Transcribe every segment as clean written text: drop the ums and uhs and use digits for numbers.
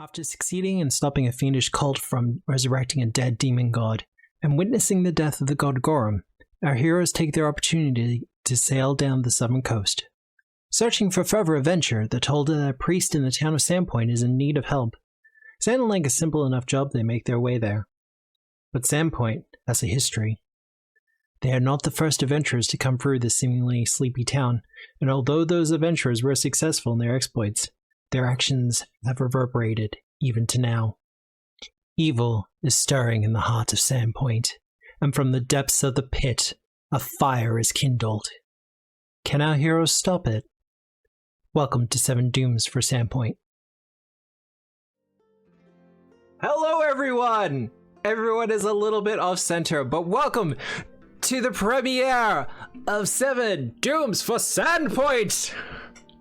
After succeeding in stopping a fiendish cult from resurrecting a dead demon god, and witnessing the death of the god Gorum, our heroes take their opportunity to sail down the southern coast. Searching for further adventure, they're told that a priest in the town of Sandpoint is in need of help. Sounding a simple enough job, they make their way there. But Sandpoint has a history. They are not the first adventurers to come through this seemingly sleepy town, and although those adventurers were successful in their exploits, their actions have reverberated even to now. Evil is stirring in the heart of Sandpoint, and from the depths of the pit, a fire is kindled. Can our heroes stop it? Welcome to 7 Dooms for Sandpoint. Hello everyone! Everyone is a little bit off-center, but welcome to the premiere of 7 Dooms for Sandpoint!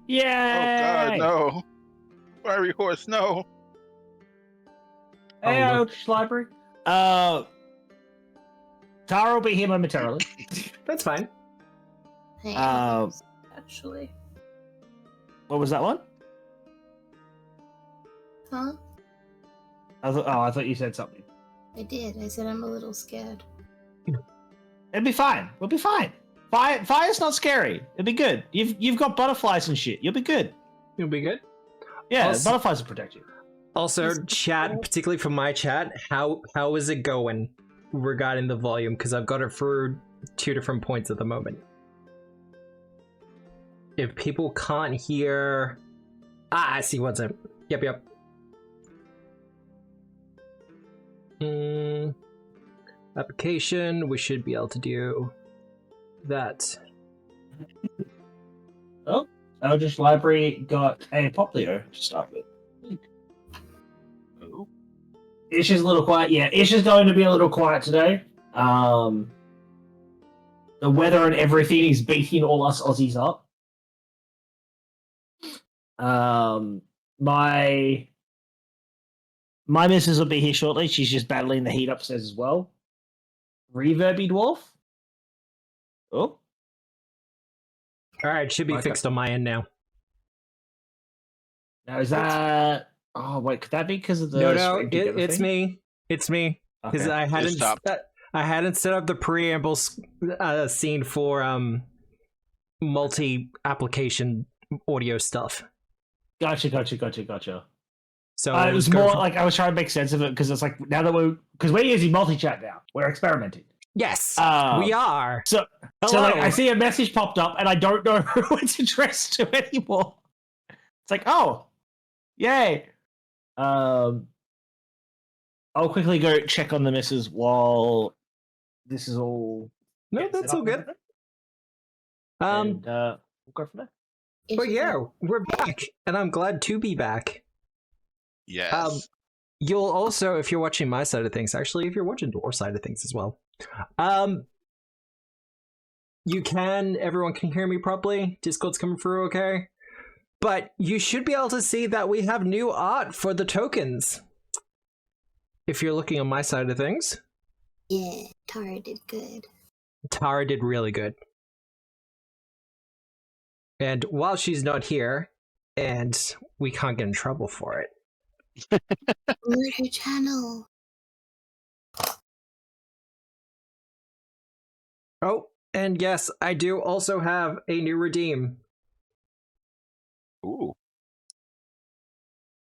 Yay! Oh god, no. Fiery horse, no. Hey, library. Tara will be here momentarily. That's fine. Hey, actually. What was that one? Huh? I thought you said something. I did. I said I'm a little scared. It'll be fine. We'll be fine. Fire's not scary. It'll be good. You've got butterflies and shit. You'll be good. You'll be good? Yeah, Also, butterflies will protect you. Also, chat, particularly from my chat, how is it going regarding the volume? Because I've got it through 2 different points at the moment. If people can't hear... I see what's it. Yep. Application, we should be able to do that. Oh, Eldritch Library got a Poplio to start with. Oh. Ish is a little quiet. Yeah, Ish is going to be a little quiet today. The weather and everything is beating all us Aussies up. My missus will be here shortly. She's just battling the heat upstairs as well. Reverby dwarf. Oh. Alright, should be fixed on my end now. Now is that... Oh, wait, could that be because of the... No, it's me. It's me. Because Okay. I hadn't set up the preamble scene for multi-application audio stuff. Gotcha. So It was more like I was trying to make sense of it because it's like now that we're using multi-chat now. We're experimenting. Yes, we are. So like I see a message popped up and I don't know who it's addressed to anymore. It's like, oh, yay. I'll quickly go check on the missus while this is all. No, that's all good. And, we'll go from there. But yeah, we're back, and I'm glad to be back. Yes. You'll also, if you're watching my side of things, actually, if you're watching your side of things as well, everyone can hear me properly. Discord's coming through okay. But you should be able to see that we have new art for the tokens. If you're looking on my side of things. Yeah, Tara did good. Tara did really good. And while she's not here, and we can't get in trouble for it. Murder channel. Oh, and yes, I do also have a new redeem. Ooh.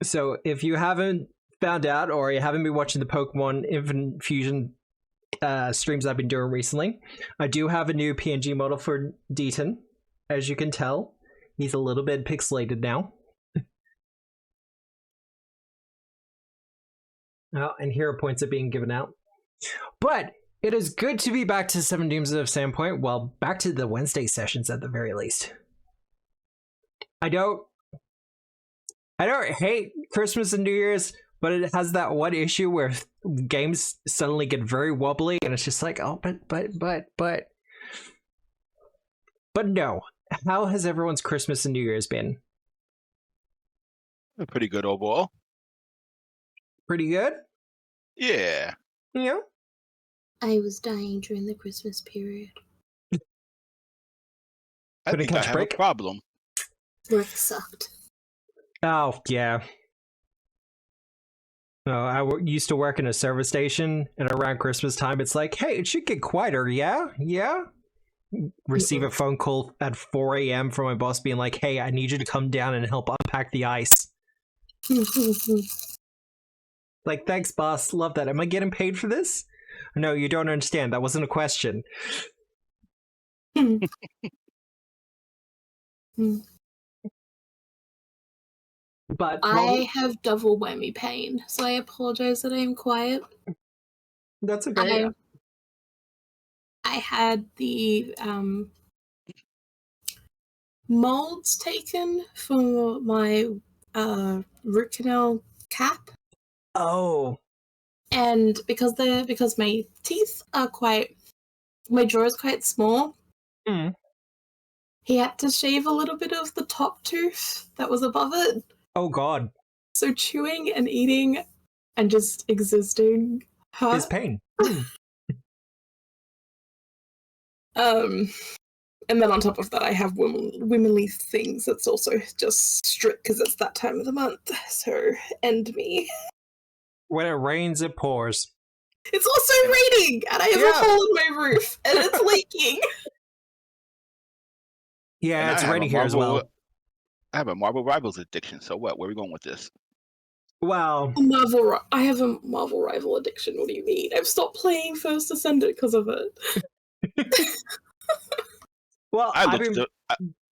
So if you haven't found out, or you haven't been watching the Pokemon Infinite Fusion streams I've been doing recently, I do have a new PNG model for Deaton. As you can tell, he's a little bit pixelated now. Oh, and here are points are being given out. But it is good to be back to 7 Dooms of Sandpoint. Well, back to the Wednesday sessions at the very least. I don't hate Christmas and New Year's, but it has that one issue where games suddenly get very wobbly, and it's just like, oh, but no. How has everyone's Christmas and New Year's been? Pretty good overall. Pretty good? Yeah. Yeah. I was dying during the Christmas period. I think I have a problem. Work sucked. Oh, yeah. No, used to work in a service station, and around Christmas time, it's like, hey, it should get quieter, yeah? Yeah? Receive a phone call at 4 a.m. from my boss being like, hey, I need you to come down and help unpack the ice. Like, thanks, boss. Love that. Am I getting paid for this? No, you don't understand. That wasn't a question. But I have double whammy pain, so I apologize that I am quiet. That's okay. I had the molds taken for my root canal cap. Oh. And because my teeth are my jaw is quite small, he had to shave a little bit of the top tooth that was above it. Oh god. So chewing and eating and just existing hurt. Is pain. And then on top of that, I have womanly things that's also just strict because it's that time of the month. So end me. When it rains, it pours. It's also raining, and I have a hole in my roof, and it's leaking. Yeah, And it's I have raining a here as well. I have a Marvel Rivals addiction, so what? Where are we going with this? Well, I have a Marvel rival addiction. What do you mean? I've stopped playing First Ascendant because of it. well, I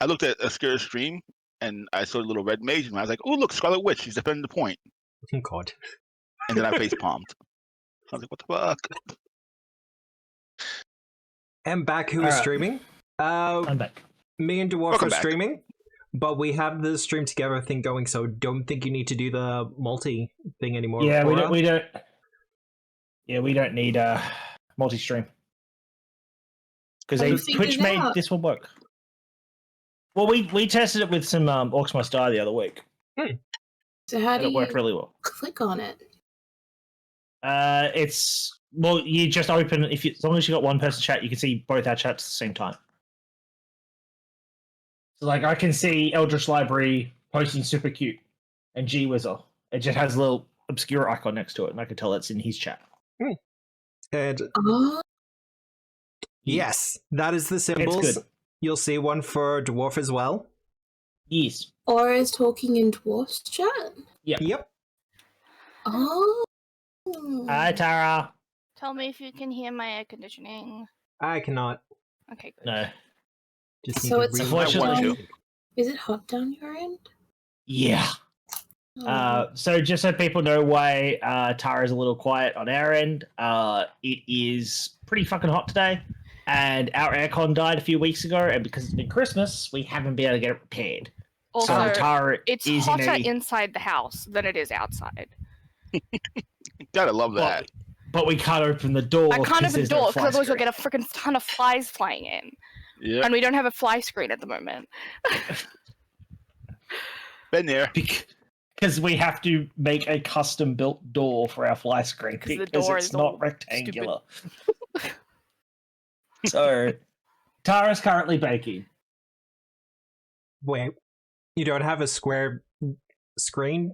looked at Obscura's stream, and I saw a little red mage, and I was like, "Oh, look, Scarlet Witch! She's defending the point." Oh god. And then I face palmed. I was like, "What the fuck?" And back who is streaming? I'm back. Me and Dwarf Welcome are back. streaming, but we have the stream together thing going, so don't think you need to do the multi thing anymore. Yeah, Aura. we don't. Yeah, we don't need multi-stream because Twitch made this will work. Well, we tested it with some Orcs Must Die the other week. So how do it worked really well. Click on it? You just open as long as you got one person chat, you can see both our chats at the same time. So, like, I can see Eldritch Library posting super cute and G Wizard. It just has a little Obscura icon next to it, and I can tell it's in his chat. And yes, that is the symbols. It's good. You'll see one for Dwarf as well. Yes. Or is talking in Dwarf's chat? Yep. Oh. Hi, Tara. Tell me if you can hear my air conditioning. I cannot. Okay, good. No. Just So it's Unfortunately. Is it hot down your end? Yeah. So just so people know why Tara's a little quiet on our end, it is pretty fucking hot today, and our aircon died a few weeks ago, and because it's been Christmas, we haven't been able to get it repaired. Also, so Tara it's is hotter inside the house than it is outside. Gotta love that. But we can't open the door. I can't open the door because otherwise we'll screen. get a freaking ton of flies flying in. Yeah. And we don't have a fly screen at the moment. Been there. Because we have to make a custom built door for our fly screen Because the because door it's is not all rectangular. So Tara's currently baking. Wait, you don't have a square screen?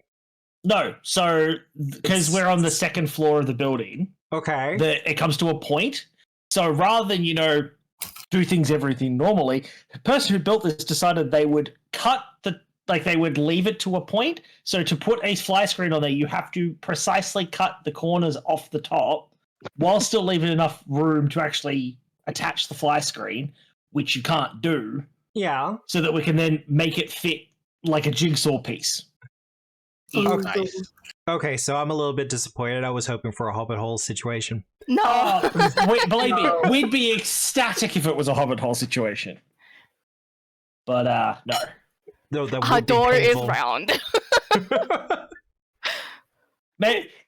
No, so because we're on the second floor of the building, Okay. it comes to a point. So rather than, do everything normally, the person who built this decided they would they would leave it to a point. So to put a fly screen on there, you have to precisely cut the corners off the top while still leaving enough room to actually attach the fly screen, which you can't do. Yeah. So that we can then make it fit like a jigsaw piece. Oh, nice. Okay, so I'm a little bit disappointed. I was hoping for a Hobbit hole situation. No! Believe me, we'd be ecstatic if it was a Hobbit hole situation. But, no. No, that Our would be door is painful. round.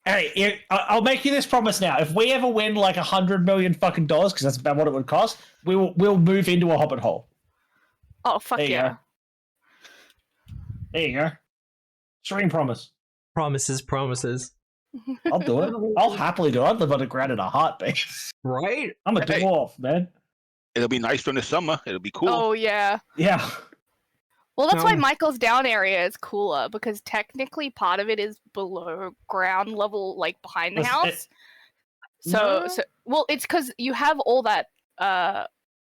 Hey, I'll make you this promise now. If we ever win like $100 million fucking dollars, because that's about what it would cost, we'll move into a Hobbit hole. Oh, fuck There you yeah. go. There you go. Stream promise. Promises. I'll do it. I'll happily do it. I'd live underground in a heartbeat. Right? I'm a Hey. dwarf, man. It'll be nice during the summer. It'll be cool. Oh, yeah. Yeah. Well, that's why No. Michael's down area is cooler because technically part of it is below ground level, like behind the Listen, house. So, No. well, it's because you have all that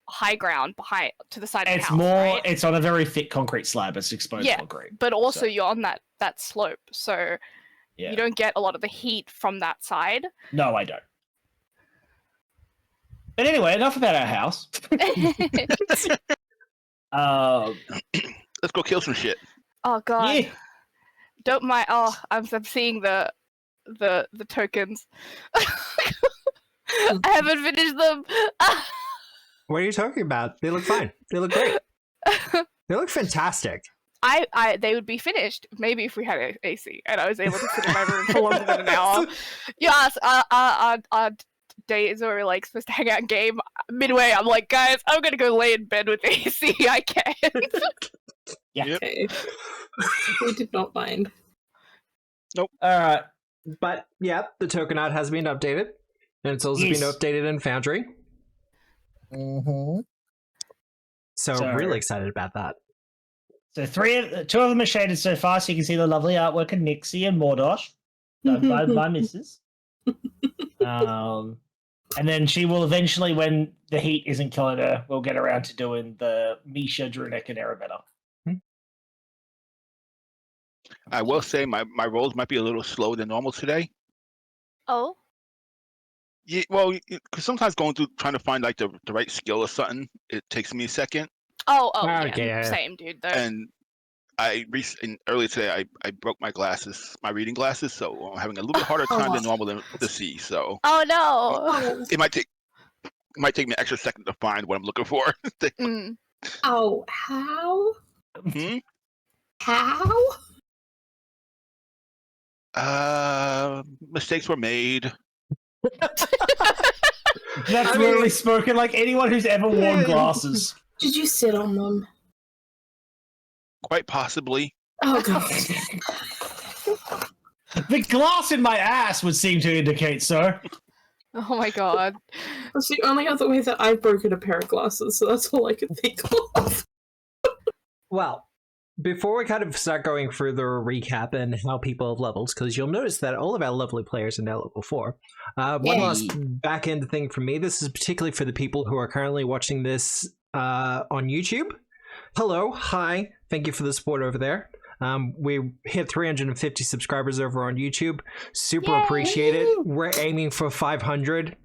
high ground behind to the side of the It's house, more. right? It's on a very thick concrete slab. It's exposed Yeah, concrete. But also So, you're on that slope, so yeah. you don't get a lot of the heat from that side. No, I don't. But anyway, enough about our house. Let's go kill some shit. Oh god. Yeah. Don't mind. Oh, I'm seeing the tokens. I haven't finished them. What are you talking about? They look fine. They look great. They look fantastic. They would be finished maybe if we had AC and I was able to sit in my room for longer than an hour. Yes, our days where we're like supposed to hang out and game. Midway, I'm like, guys, I'm gonna go lay in bed with AC. I can't. Yeah. Yep. Okay. We did not mind. All right. But yeah, the token art has been updated, and it's also Yes. been updated in Foundry. Mm-hmm. So So- really excited about that. So two of them are shaded so far, so you can see the lovely artwork of Nixie and Mordosh, done by my missus. And then she will eventually, when the heat isn't killing her, we'll get around to doing the Misha, Drunek, and Arabetta. I will say my rolls might be a little slower than normal today. Oh. Yeah, well, because sometimes going through trying to find like the right skill or something, it takes me a second. Oh, Okay, yeah. yeah. Same, dude. Though. And earlier today, I broke my glasses, my reading glasses, so I'm having a little bit harder time than normal to see. So Oh no. Oh, it might take me an extra second to find what I'm looking for. Mm. oh, how? Hmm? How? Mistakes were made. That's literally spoken like anyone who's ever worn glasses. Did you sit on them? Quite possibly. Oh god. The glass in my ass would seem to indicate so. Oh my god. That's the only other way that I've broken a pair of glasses, so that's all I could think of. Well, before we kind of start going through the recap and how people have levels, because you'll notice that all of our lovely players are now level 4. One Yay. last back end thing from me. This is particularly for the people who are currently watching this on YouTube. Hello, hi, thank you for the support over there. We hit 350 subscribers over on YouTube. Super Yay! appreciate it. We're aiming for 500.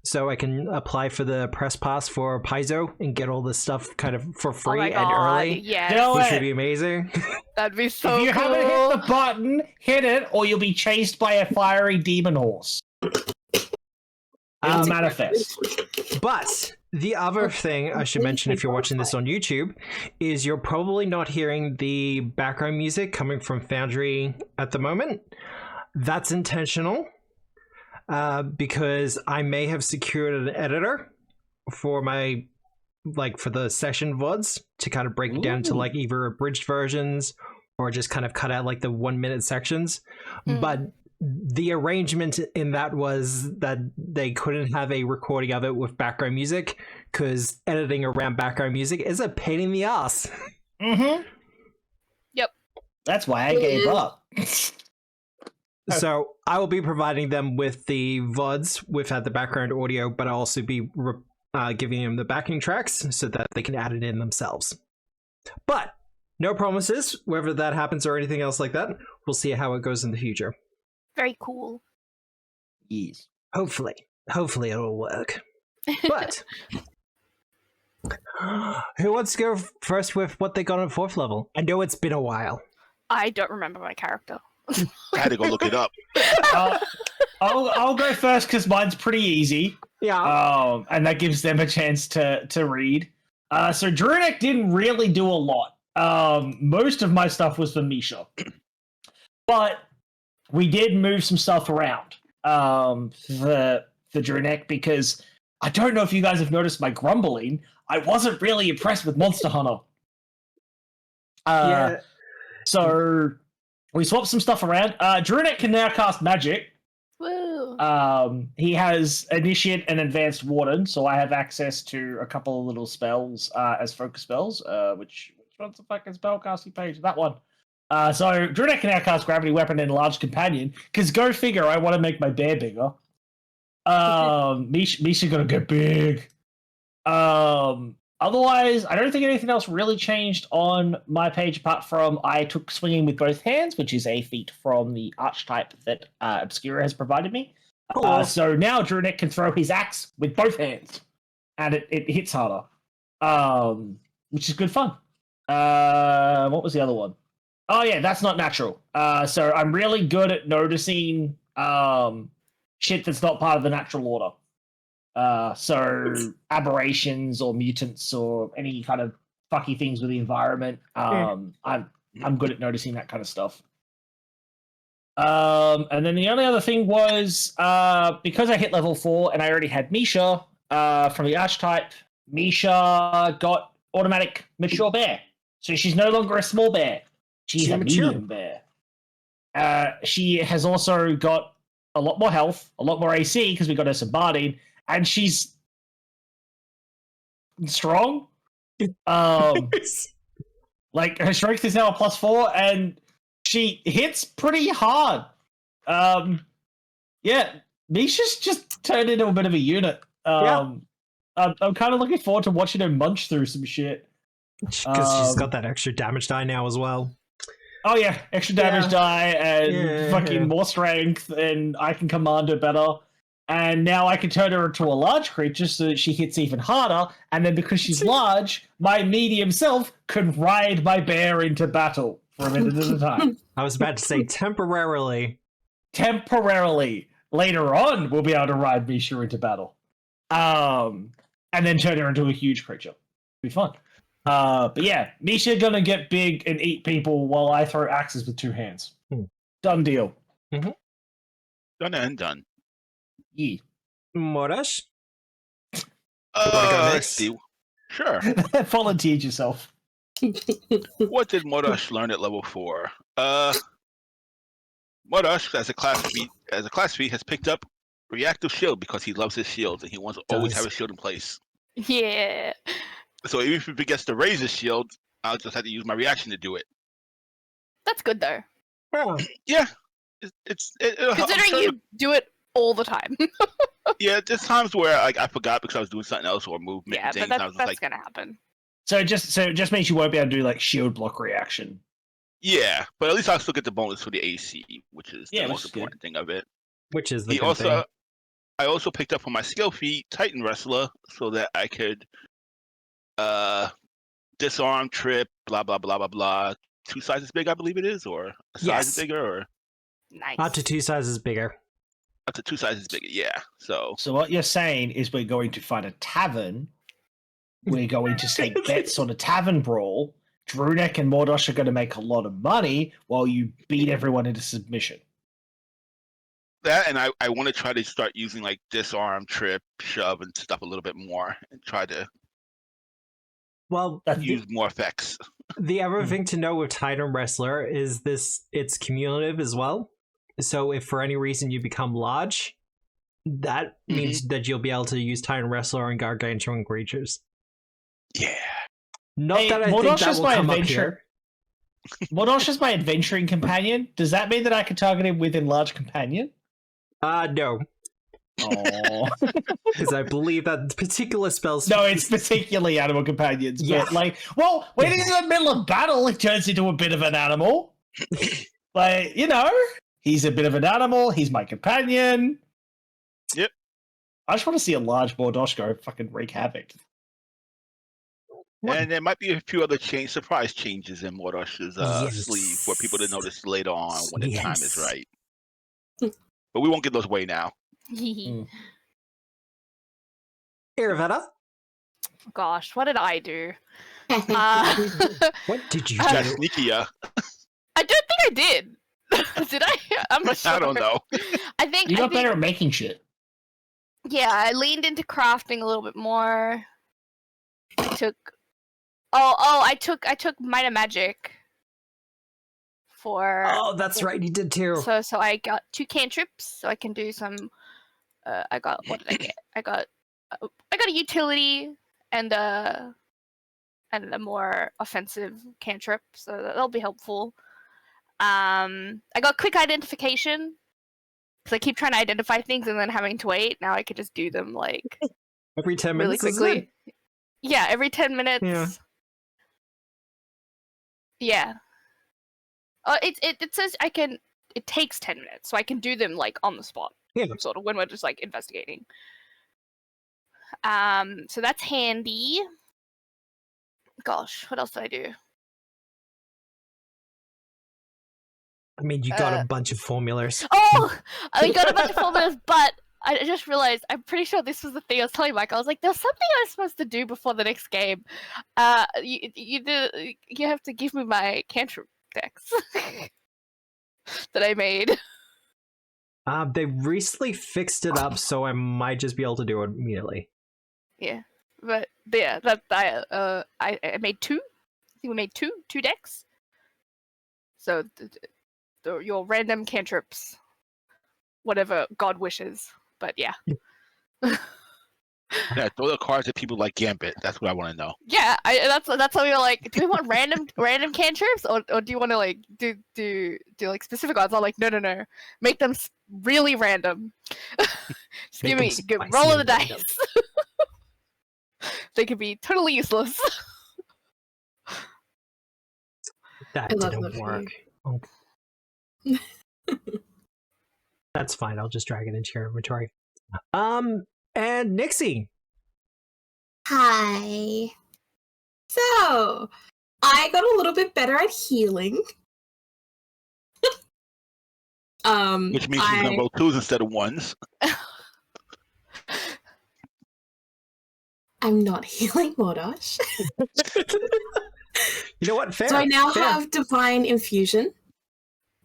So I can apply for the press pass for Paizo and get all this stuff kind of for Oh free my and god. early, Yes. No. which would be amazing. That'd be so If you cool. haven't hit the button, hit it, or you'll be chased by a fiery demon horse. It'll manifest. But the other thing I should mention if you're watching this on YouTube is you're probably not hearing the background music coming from Foundry at the moment. That's intentional because I may have secured an editor for my for the session VODs to kind of break it down to like either abridged versions or just kind of cut out like the 1 minute sections. Mm. But the arrangement in that was that they couldn't have a recording of it with background music because editing around background music is a pain in the ass. Mm-hmm. Yep. That's why I gave up. So I will be providing them with the VODs without the background audio, but I'll also be giving them the backing tracks so that they can add it in themselves. But no promises, whether that happens or anything else like that. We'll see how it goes in the future. Very cool. Yes. Hopefully it'll work. But who wants to go first with what they got on 4th level? I know it's been a while. I don't remember my character. I had to go look it up. I'll go first because mine's pretty easy. Yeah. And that gives them a chance to read. So Drunek didn't really do a lot. Most of my stuff was for Misha. But we did move some stuff around for Drunek because I don't know if you guys have noticed my grumbling. I wasn't really impressed with Monster Hunter. Yeah. So we swapped some stuff around. Drunek can now cast magic. Woo. He has Initiate and Advanced Warden, so I have access to a couple of little spells as focus spells, which What's the fucking spellcasting page? That one. So Drunek can now cast Gravity Weapon and Large Companion, because go figure, I want to make my bear bigger. Misha gonna get big. Otherwise, I don't think anything else really changed on my page apart from I took Swinging with Both Hands, which is a feat from the archetype that Obscura has provided me. So now Drunek can throw his axe with both hands, and it hits harder, which is good fun. What was the other one? Oh yeah, that's not natural. So I'm really good at noticing shit that's not part of the natural order. So aberrations or mutants or any kind of fucky things with the environment. I'm good at noticing that kind of stuff. And then the only other thing was because I hit level 4 and I already had Misha from the archetype, Misha got automatic mature bear. So she's no longer a small bear. She's a medium bear. She has also got a lot more health, a lot more AC because we got her some barding, and she's strong. Like her strength is now a +4, and she hits pretty hard. Yeah, Misha's just turned into a bit of a unit. I'm kind of looking forward to watching her munch through some shit. Because she's got that extra damage die now as well. Oh yeah, extra damage die and fucking more strength, and I can command her better. And now I can turn her into a large creature so that she hits even harder. And then because she's large, my medium self can ride my bear into battle for a minute at a time. I was about to say temporarily. Temporarily. Later on, we'll be able to ride Misha into battle. And then turn her into a huge creature. It'll be fun. But yeah, Misha gonna get big and eat people while I throw axes with 2 hands. Done deal. Done and done. Yeah. Morash? Let's see. Sure. Volunteered yourself. What did Morash learn at level 4? Morash, as a class feat, has picked up Reactive Shield because he loves his shield and he wants to always have a shield in place. Yeah. So even if he forgets to raise his shield, I'll just have to use my reaction to do it. That's good though. Yeah. Considering you do it all the time. Yeah, there's times where I forgot because I was doing something else or movement. Yeah, things, but and that's gonna happen. So it just means you won't be able to do like shield block reaction. Yeah, but at least I'll still get the bonus for the AC, which is the most important thing of it. Which is the good thing. I also picked up on my skill feat Titan Wrestler so that I could disarm, trip, blah blah blah blah blah. 2 sizes big, I believe it is, or a size bigger, or nice. Up to 2 sizes bigger. Up to 2 sizes bigger, yeah. So what you're saying is we're going to find a tavern. We're going to take bets on a tavern brawl. Drunek and Mordosh are going to make a lot of money while you beat everyone into submission. That, and I want to try to start using like disarm, trip, shove, and stuff a little bit more, and try to use more effects. The other thing to know with Titan Wrestler is it's cumulative as well. So if for any reason you become large, that means that you'll be able to use Titan Wrestler on gargantuan creatures. Yeah. Not that I think that will come up here. Mordosh is my adventuring companion. Does that mean that I can target him with Enlarged Companion? No. Oh. Because I believe that particular spell... No, it's particularly animal companions. Yeah. But when he's in the middle of battle, he turns into a bit of an animal. He's a bit of an animal. He's my companion. Yep. I just want to see a large Mordosh go fucking wreak havoc. And there might be a few other surprise changes in Mordosh's sleeve for people to notice later on when the time is right. But we won't give those away now. Iravetta? Gosh, what did I do? What did you do? That's sneaky, yeah. I don't think I did. Did I? I'm not sure. I don't know. I think you got better at making shit. Yeah, I leaned into crafting a little bit more. I took Might of Magic for. Oh, that's right, you did too. So I got 2 cantrips, so I can do some. What did I get? I got a utility and and a more offensive cantrip, so that'll be helpful. I got quick identification, because I keep trying to identify things and then having to wait. Now I could just do them, like, Every 10 really minutes, quickly. isn't it? Yeah, every 10 minutes. Yeah. It says I can... It takes 10 minutes, so I can do them, like, on the spot. Yeah. Sort of, when we're just, like, investigating. So that's handy. Gosh, what else did I do? I mean, you got a bunch of formulas. Oh! I got a bunch of formulas, but I just realized, I'm pretty sure this was the thing I was telling Mike. I was like, there's something I was supposed to do before the next game. You have to give me my cantrip decks that I made. They recently fixed it up, so I might just be able to do it immediately. Yeah, but yeah, I made two. I think we made two decks. So your random cantrips, whatever God wishes. But yeah. Yeah, throw the cards at people like Gambit. That's what I want to know. Yeah, that's how we were like, do we want random cantrips, or do you want to like do like specific ones? I'm like, no, make them really random. Just give me roll of the dice. They could be totally useless. That didn't work. Oh. That's fine. I'll just drag it into your inventory. And Nixie. Hi. So, I got a little bit better at healing. Which means you can roll 2s instead of 1s. I'm not healing Mordosh. You know what? Fair. So I now have Divine Infusion.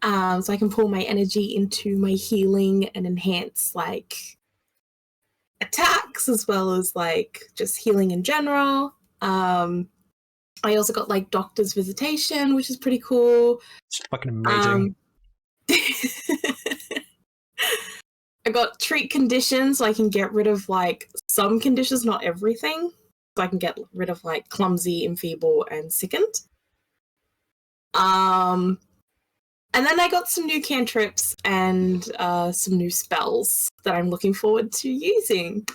So I can pull my energy into my healing and enhance, like, attacks as well as, like, just healing in general. I also got, like, Doctor's Visitation, which is pretty cool. It's fucking amazing. I got Treat Conditions, so I can get rid of, like, some conditions, not everything. So I can get rid of, like, Clumsy, Enfeeble, and Sickened. And then I got some new cantrips and some new spells that I'm looking forward to using.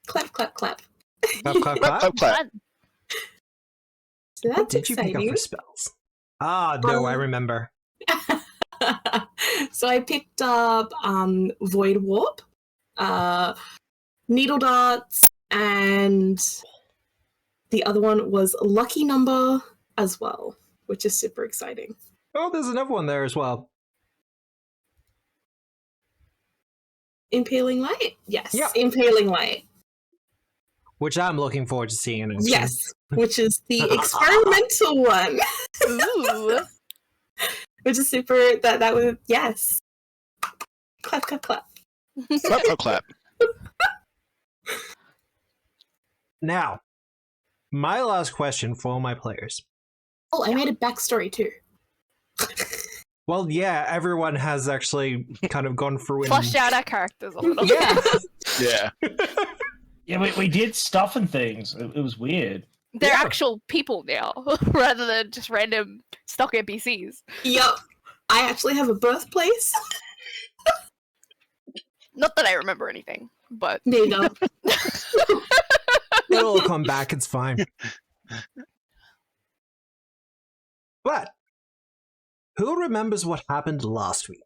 Clap, clap, clap. Clap, clap, clap. Clap. So that's What did you exciting. pick up for spells? No, I remember. So I picked up Void Warp, Needle Darts, and the other one was Lucky Number as well, which is super exciting. Oh, there's another one there as well. Impaling Light? Yes, Yep. Impaling Light. Which I'm looking forward to seeing in action. Yes, which is the experimental one. Ooh. Which is super, that was, yes. Clap, clap, clap. Clap, clap, clap. Now, my last question for all my players. Oh, I made a backstory too. Well, yeah, everyone has actually kind of gone through Flushed out our characters a little. Yeah. Yeah. Yeah, we did stuff and things. It was weird. They're Yeah. actual people now, rather than just random stock NPCs. Yup. I actually have a birthplace. Not that I remember anything, but Neither. It'll come back, it's fine. But, who remembers what happened last week?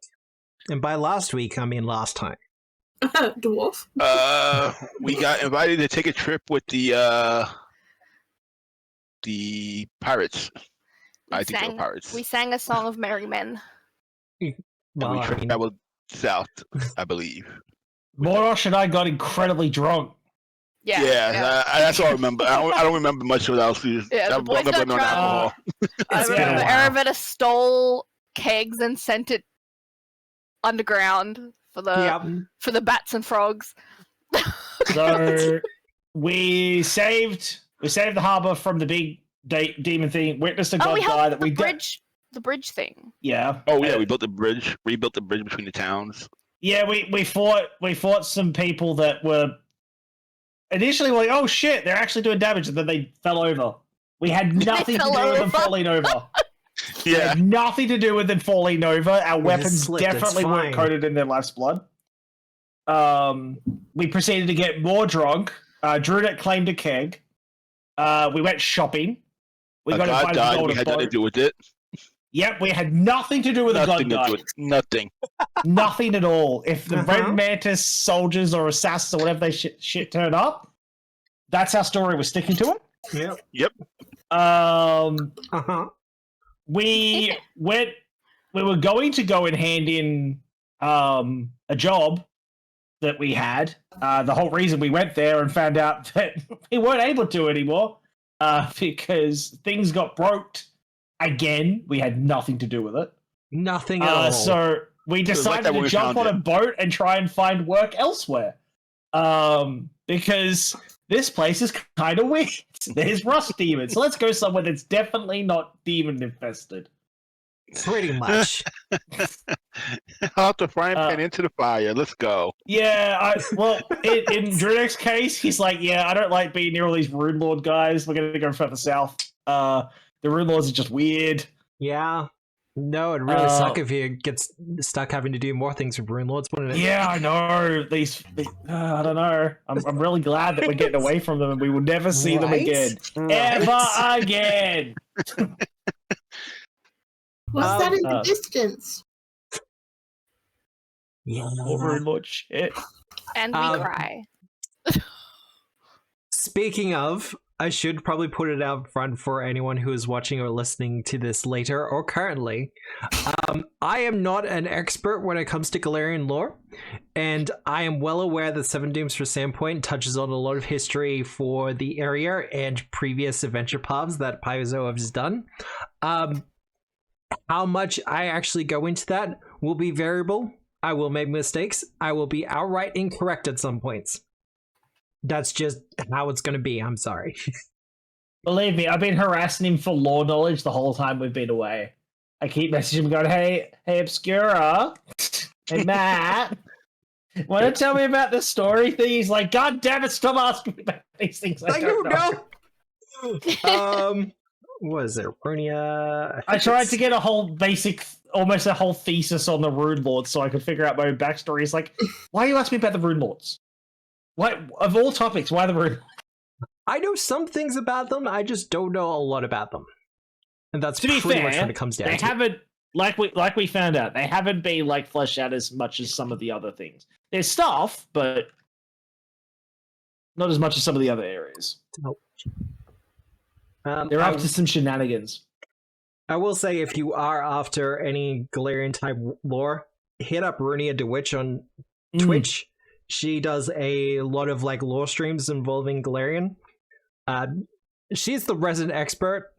And by last week, I mean last time. Dwarf. We got invited to take a trip with the pirates. I think they were pirates. we sang a song of merry men. And Well, we I mean, traveled south, I believe. Morosh and I got incredibly drunk. Yeah. That's all I remember. I don't remember much of else. Yeah, the I'm boys got on drunk. alcohol. I It's been a remember while. Arabetta stole kegs and sent it underground for the bats and frogs. So we saved the harbor from the big demon thing. Witnessed a god we guy helped that the we bridge thing. Yeah. Oh yeah, we built the bridge. Rebuilt the bridge between the towns. Yeah, we fought some people that were initially we're like, oh shit, they're actually doing damage, and then they fell over. We had nothing to do with them falling over. We had nothing to do with them falling over. Our weapons definitely weren't coated in their life's blood. We proceeded to get more drunk. Druidet claimed a keg. We went shopping. We got invited to go on a boat. We had nothing to do with it. Yep, we had nothing to do with the god guy. Nothing. Nothing at all. If the Red Mantis soldiers or assassins or whatever they shit turn up, that's our story. We're sticking to it. Yep. We were going to go and hand in a job that we had. The whole reason we went there and found out that we weren't able to anymore because things got broke again. We had nothing to do with it. Nothing at all. So we decided to jump on a boat and try and find work elsewhere. Because this place is kind of weird. There's rust demons. So let's go somewhere that's definitely not demon infested. Pretty much. Out the frying pan into the fire. Let's go. Yeah, in Drudek's case, he's like, yeah, I don't like being near all these Rune Lord guys. We're going to go further south. The Rune Lords are just weird. Yeah. No, it'd really suck if you get stuck having to do more things with Rune Lords, wouldn't it? Yeah, I know. I don't know. I'm really glad that we're getting away from them and we will never see them again. Ever again! What's that in the distance? Yeah. Rune Lord shit. And we cry. Speaking of, I should probably put it out front for anyone who is watching or listening to this later or currently. I am not an expert when it comes to Galarian lore, and I am well aware that Seven Dooms for Sandpoint touches on a lot of history for the area and previous adventure paths that Paizo has done. How much I actually go into that will be variable. I will make mistakes. I will be outright incorrect at some points. That's just how it's going to be. I'm sorry. Believe me, I've been harassing him for lore knowledge the whole time we've been away. I keep messaging him going, hey, Obscura. Hey, Matt. Want to tell me about the story thing? He's like, God damn it, stop asking me about these things. I don't know. What is it? Runia? I tried to get a whole basic, almost a whole thesis on the Rune Lords so I could figure out my own backstory. He's like, why are you asking me about the Rune Lords? What of all topics? Why the Rune? I know some things about them. I just don't know a lot about them, and that's pretty much what it comes down to. They haven't, like we found out, they haven't been like fleshed out as much as some of the other things. There's stuff, but not as much as some of the other areas. Nope. They're up to some shenanigans. I will say, if you are after any Galarian type lore, hit up Runia DeWitch on Twitch. She does a lot of like lore streams involving Galarian. She's the resident expert.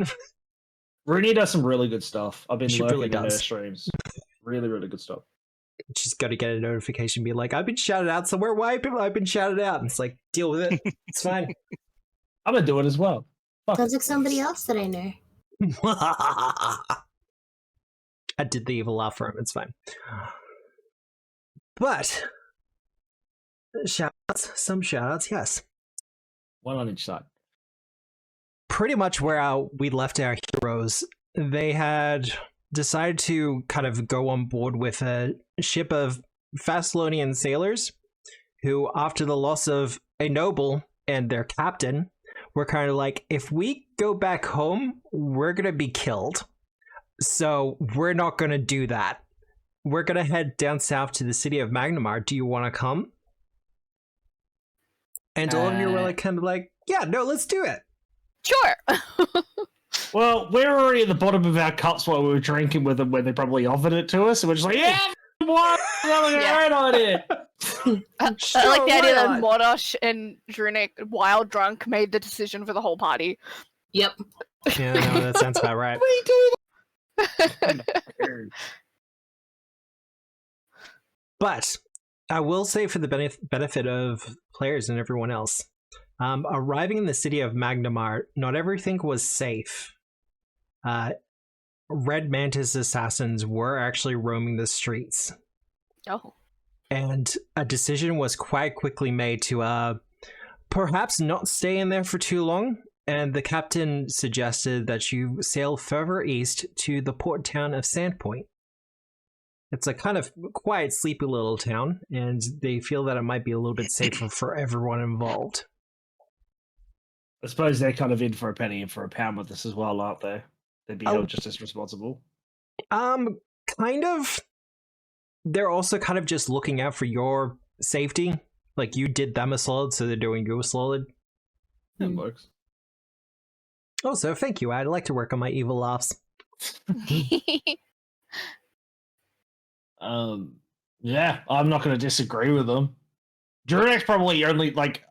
Runia does some really good stuff. I've been lurking really in her streams. Really, really good stuff. She's got to get a notification, be like, I've been shouted out somewhere. Why people I've been shouted out? And it's like, deal with it. It's fine. I'm gonna do it as well. Sounds like somebody else that I know. I did the evil laugh for him. It's fine. But shoutouts, some shoutouts, yes. One on each side. Pretty much where we left our heroes, they had decided to kind of go on board with a ship of Thessalonian sailors who, after the loss of a noble and their captain, were kind of like, if we go back home, we're going to be killed. So we're not going to do that. We're going to head down south to the city of Magnamar. Do you want to come? And all of you were like, kind of like, yeah, no, let's do it. Sure. Well, we're already at the bottom of our cups while we were drinking with them when they probably offered it to us. And we're just like, yeah, what? Right on it. I like the idea that Mordosh and Drunik, while drunk, made the decision for the whole party. Yep. Yeah, no, that sounds about right. We do that. But I will say, for the benefit of players and everyone else, arriving in the city of Magnamar, not everything was safe. Red Mantis assassins were actually roaming the streets. Oh. And a decision was quite quickly made to perhaps not stay in there for too long, and the captain suggested that you sail further east to the port town of Sandpoint. It's a kind of quiet, sleepy little town, and they feel that it might be a little bit safer for everyone involved. I suppose they're kind of in for a penny and for a pound with this as well, aren't they? They'd be held just as responsible. Kind of. They're also kind of just looking out for your safety. Like, you did them a solid, so they're doing you a solid. That works. Also, thank you. I'd like to work on my evil laughs. Yeah, I'm not going to disagree with them. Druidek's probably only, like,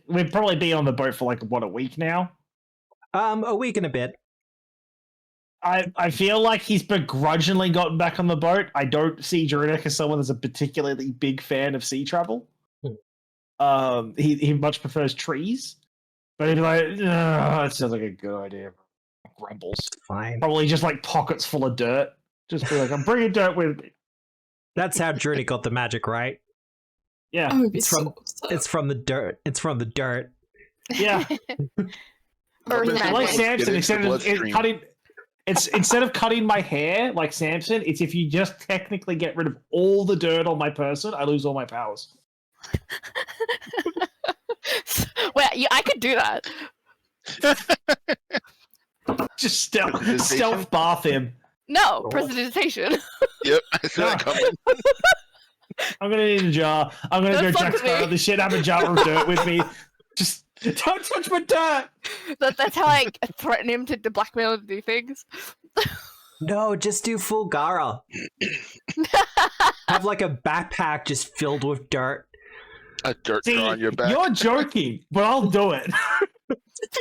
we'd probably be on the boat for, like, what, a week now? A week and a bit. I feel like he's begrudgingly gotten back on the boat. I don't see Druidek as someone that's a particularly big fan of sea travel. He much prefers trees. But he'd be like, that sounds like a good idea. Grumbles. Fine. Probably just, like, pockets full of dirt. Just be like, I'm bringing dirt with me. That's how Druidic got the magic, right? Yeah. It's from the dirt. It's from the dirt. Yeah. Or like Samson, instead of cutting my hair like Samson, it's if you just technically get rid of all the dirt on my person, I lose all my powers. Wait, yeah, I could do that. Just stealth bath him. No, prestidigitation. Yep, I saw that coming. I'm gonna need a jar. I'm gonna Don't go fuck transfer with me. the shit. Have a jar of dirt with me. Just don't touch my dirt. That's how I threaten him to blackmail him to do things. No, just do full Gara. Have like a backpack just filled with dirt. A dirt See, jar on your back. you're joking, but I'll do it.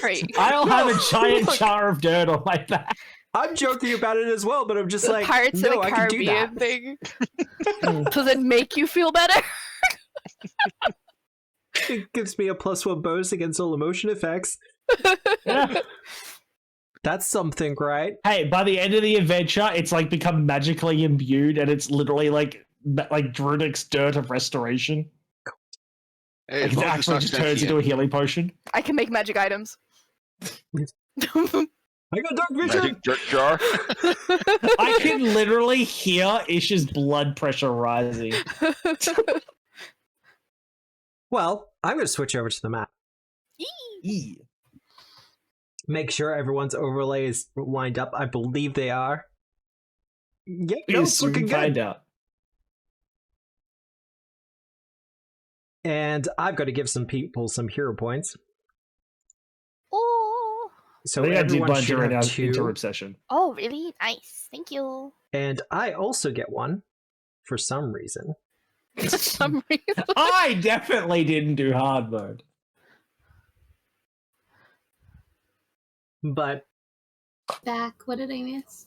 Great. I'll have a giant jar of dirt on my back. I'm joking about it as well, but I'm just The like, Pirates no, of the I can do that. Caribbean thing. Does it make you feel better? It gives me a +1 bonus against all emotion effects. Yeah. That's something, right? Hey, by the end of the adventure, it's like become magically imbued, and it's literally like Druidic's dirt of restoration. Hey, Like, it actually just turns into a healing potion. I can make magic items. I got dark vision. magic dirt jar. I can literally hear Ish's blood pressure rising. Well, I'm going to switch over to the map. Make sure everyone's overlay is lined up. I believe they are. Yep, it's looking good. Find out. And I've got to give some people some hero points. Oh. So I think I did everyone one should during our have 2. interrupt session. Oh, really? Nice. Thank you. And I also get 1 for some reason. For some reason. I definitely didn't do hard mode. But Back. What did I miss?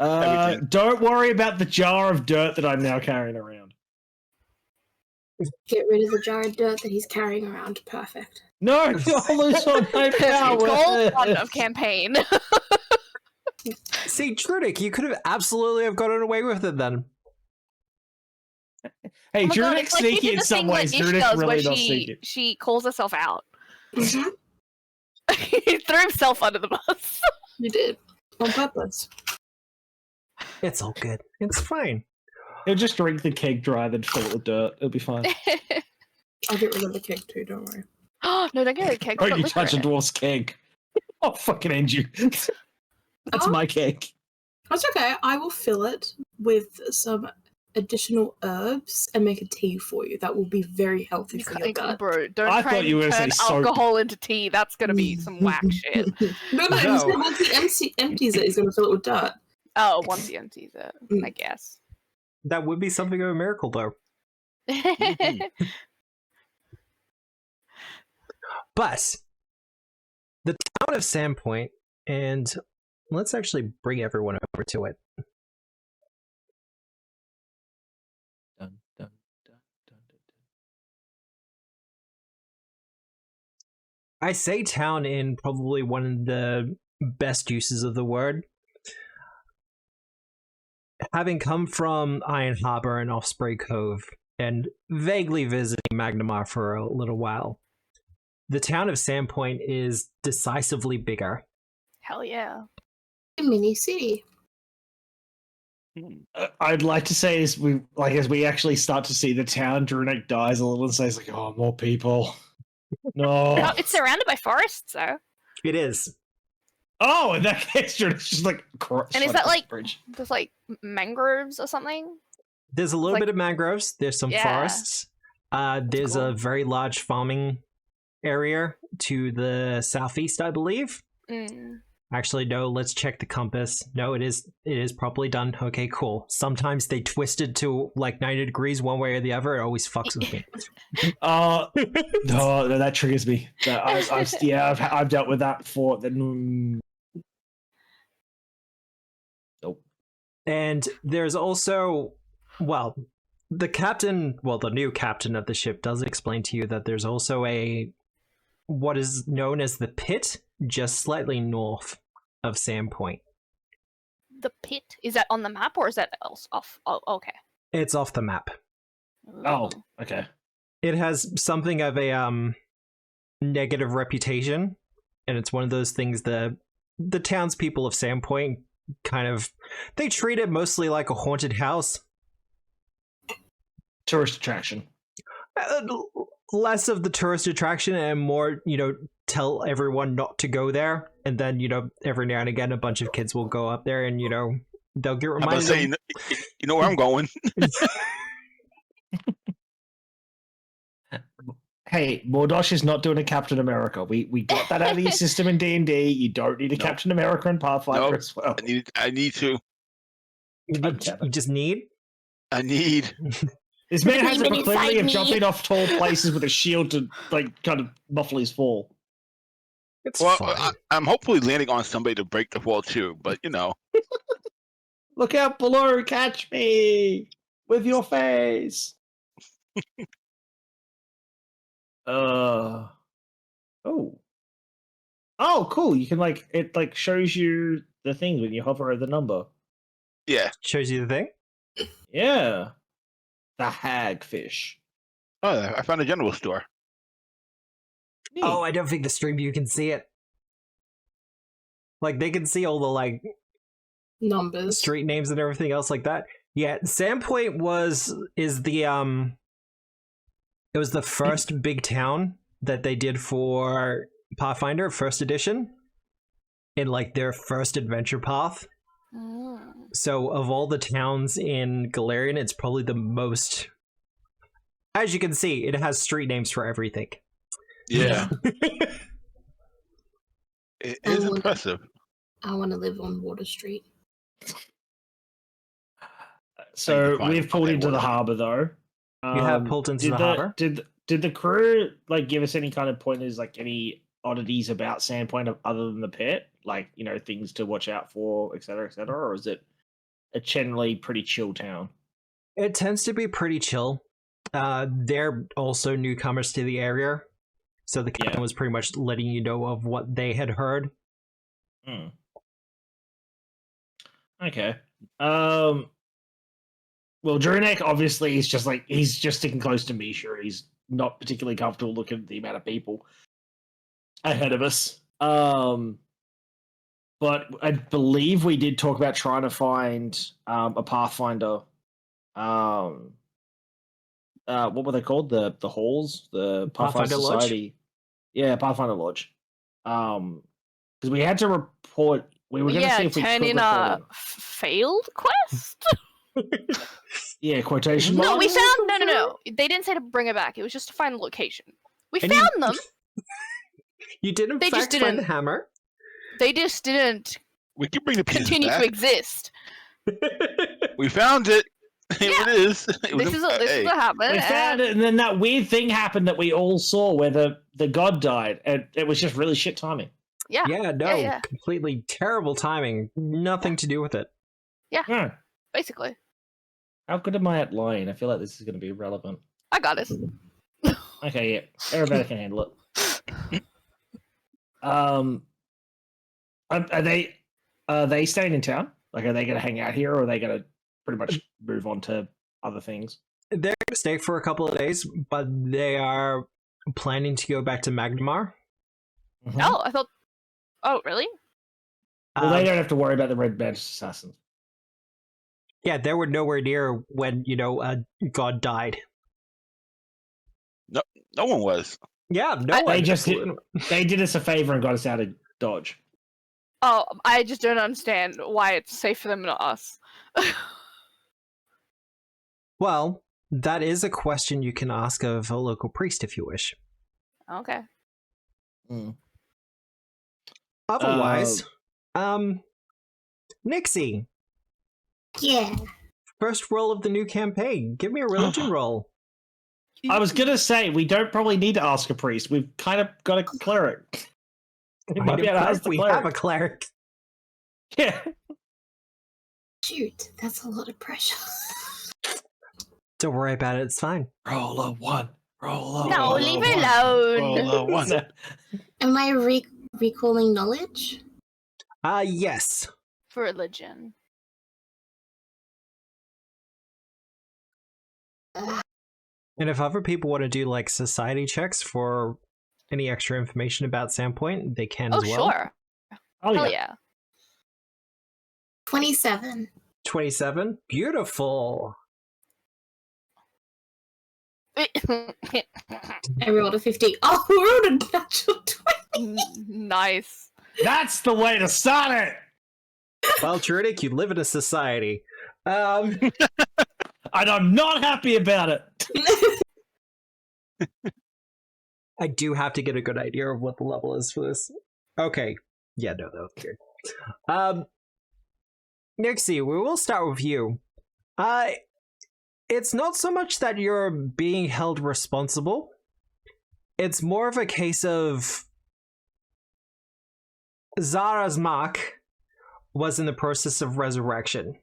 Everything. Don't worry about the jar of dirt that I'm now carrying around. Get rid of the jar of dirt that he's carrying around. Perfect. No, I'll lose all my power. Goal 1 of campaign. see, Druidic, you could have absolutely have gotten away with it then. Hey, Oh my God, Druidic's it's like he sneaky did in the some thing that ways. Ish Druidic's does where really not sneaky. she calls herself out. Mhm. He threw himself under the bus. You did. On purpose. It's all good. It's fine. He'll just drink the keg dry, then fill it with dirt. It'll be fine. I'll get rid of the cake too, don't worry. No, don't get a keg. Don't put you liquor touch a in it. dwarf's keg. I'll fucking end you. That's Oh. my keg. That's okay. I will fill it with some additional herbs and make a tea for you. That will be very healthy You for can't, your gut. bro, don't I try thought and you were gonna turn say soap. alcohol into tea. That's gonna be some whack shit. No, No. once he empties it, he's going to fill it with dirt. Oh, once he empties it, Mm. I guess. That would be something of a miracle, though. But the town of Sandpoint, and let's actually bring everyone over to it. Dun, dun, dun, dun, dun, I say town in probably one of the best uses of the word. Having come from Iron Harbor and Osprey Cove, and vaguely visiting Magnamar for a little while, the town of Sandpoint is decisively bigger. Hell yeah. A mini city. I'd like to say as we actually start to see the town, Drunek dies a little and says like, "Oh, more people." No. Oh, it's surrounded by forests, though. It is. Oh, in that case, Drunek's just like. And is that like there's like mangroves or something? There's a little bit of mangroves. There's some forests. There's cool. a very large farming area to the southeast, I believe. Actually, no, let's check the compass. No, it is properly done. Okay, cool. Sometimes they twist it to like 90 degrees one way or the other. It always fucks with me. No, that triggers me. I've dealt with that before. Nope. And there's also, well, the new captain of the ship does explain to you that there's also what is known as the pit, just slightly north of Sandpoint. The pit? Is that on the map or is that else off? Oh, okay. It's off the map. Oh, okay. It has something of a negative reputation, and it's one of those things the townspeople of Sandpoint they treat it mostly like a haunted house. Tourist attraction. Less of the tourist attraction and more, tell everyone not to go there. And then, every now and again, a bunch of kids will go up there and, they'll get reminded. You know where I'm going. Hey, Mordosh is not doing a Captain America. We got that out of your system in D&D. You don't need a Captain America in Pathfinder as well. I need to. You just need? I need. This man has a proclivity of jumping off tall places with a shield to, kind of muffle his fall. I'm hopefully landing on somebody to break the wall too, but Look out below, catch me with your face. Oh, cool. You can it shows you the things when you hover over the number. Yeah. Shows you the thing? Yeah. The hagfish. Oh, I found a general store. Neat. Oh, I don't think the stream view can see it. They can see all the Numbers, street names and everything else like that. Yeah, Sandpoint it was the first big town that they did for Pathfinder, first edition, in their first adventure path. So of all the towns in Galarian, it's probably the most. As you can see, it has street names for everything. Yeah. It is impressive. I want to live on Water Street. So we've pulled into the harbour, though. You have pulled into the harbour? Did the crew give us any kind of pointers, any oddities about Sandpoint other than the pit? Things to watch out for, etc., etc., or is it a generally pretty chill town? It tends to be pretty chill. They're also newcomers to the area, so the captain was pretty much letting you know of what they had heard. Okay. Well, Drunek obviously is just he's just sticking close to Misha. He's not particularly comfortable looking at the amount of people ahead of us. But I believe we did talk about trying to find a Pathfinder. What were they called? The halls, the Pathfinder Society. Lodge? Yeah, Pathfinder Lodge. Because we had to report. We were going to see if we turn could in a failed quest. Yeah, quotation No, marks? we found no. They didn't say to bring it back. It was just to find the location. We found them. You did in fact find the hammer. They just didn't. We can bring the pieces continue back. to exist. We found it. Here it is. This is what happened. We found it, and then that weird thing happened that we all saw, where the god died, and it was just really shit timing. Yeah. Yeah, completely terrible timing. Nothing to do with it. Yeah. Basically. How good am I at lying? I feel like this is going to be relevant. I got it. Okay, yeah. Everybody can handle it. Are they staying in town? Are they going to hang out here, or are they going to pretty much move on to other things? They're going to stay for a couple of days, but they are planning to go back to Magnamar. Mhm. Oh, I thought. Oh, really? Well, they don't have to worry about the Red Mantis assassins. Yeah, they were nowhere near when, God died. No one was. Yeah, no I- one. They just they did us a favor and got us out of Dodge. Oh, I just don't understand why it's safe for them, not us. Well, that is a question you can ask of a local priest if you wish. Okay. Otherwise, Nixie, Yeah. first roll of the new campaign. Give me a religion roll. I was gonna say we don't probably need to ask a priest. We've kind of got a cleric. We might be able to ask the We cleric. have a cleric. Yeah. Shoot, that's a lot of pressure. Don't worry about it. It's fine. Roll a 1. Roll a No, 1. leave it alone. Roll a 1. Am I recalling knowledge? Yes. For religion. And if other people want to do like society checks for any extra information about Sandpoint, they can Oh, as well. sure. Oh Hell yeah. 27. 27. Beautiful. Yeah. I rolled a 50. Oh, I rolled a natural 20. Nice. That's the way to start it. Well, Druidic, you live in a society. And I'm not happy about it. I do have to get a good idea of what the level is for this. Okay. Yeah, no, that was weird. Nixie, we will start with you. It's not so much that you're being held responsible. It's more of a case of Xar-Azmak was in the process of resurrection.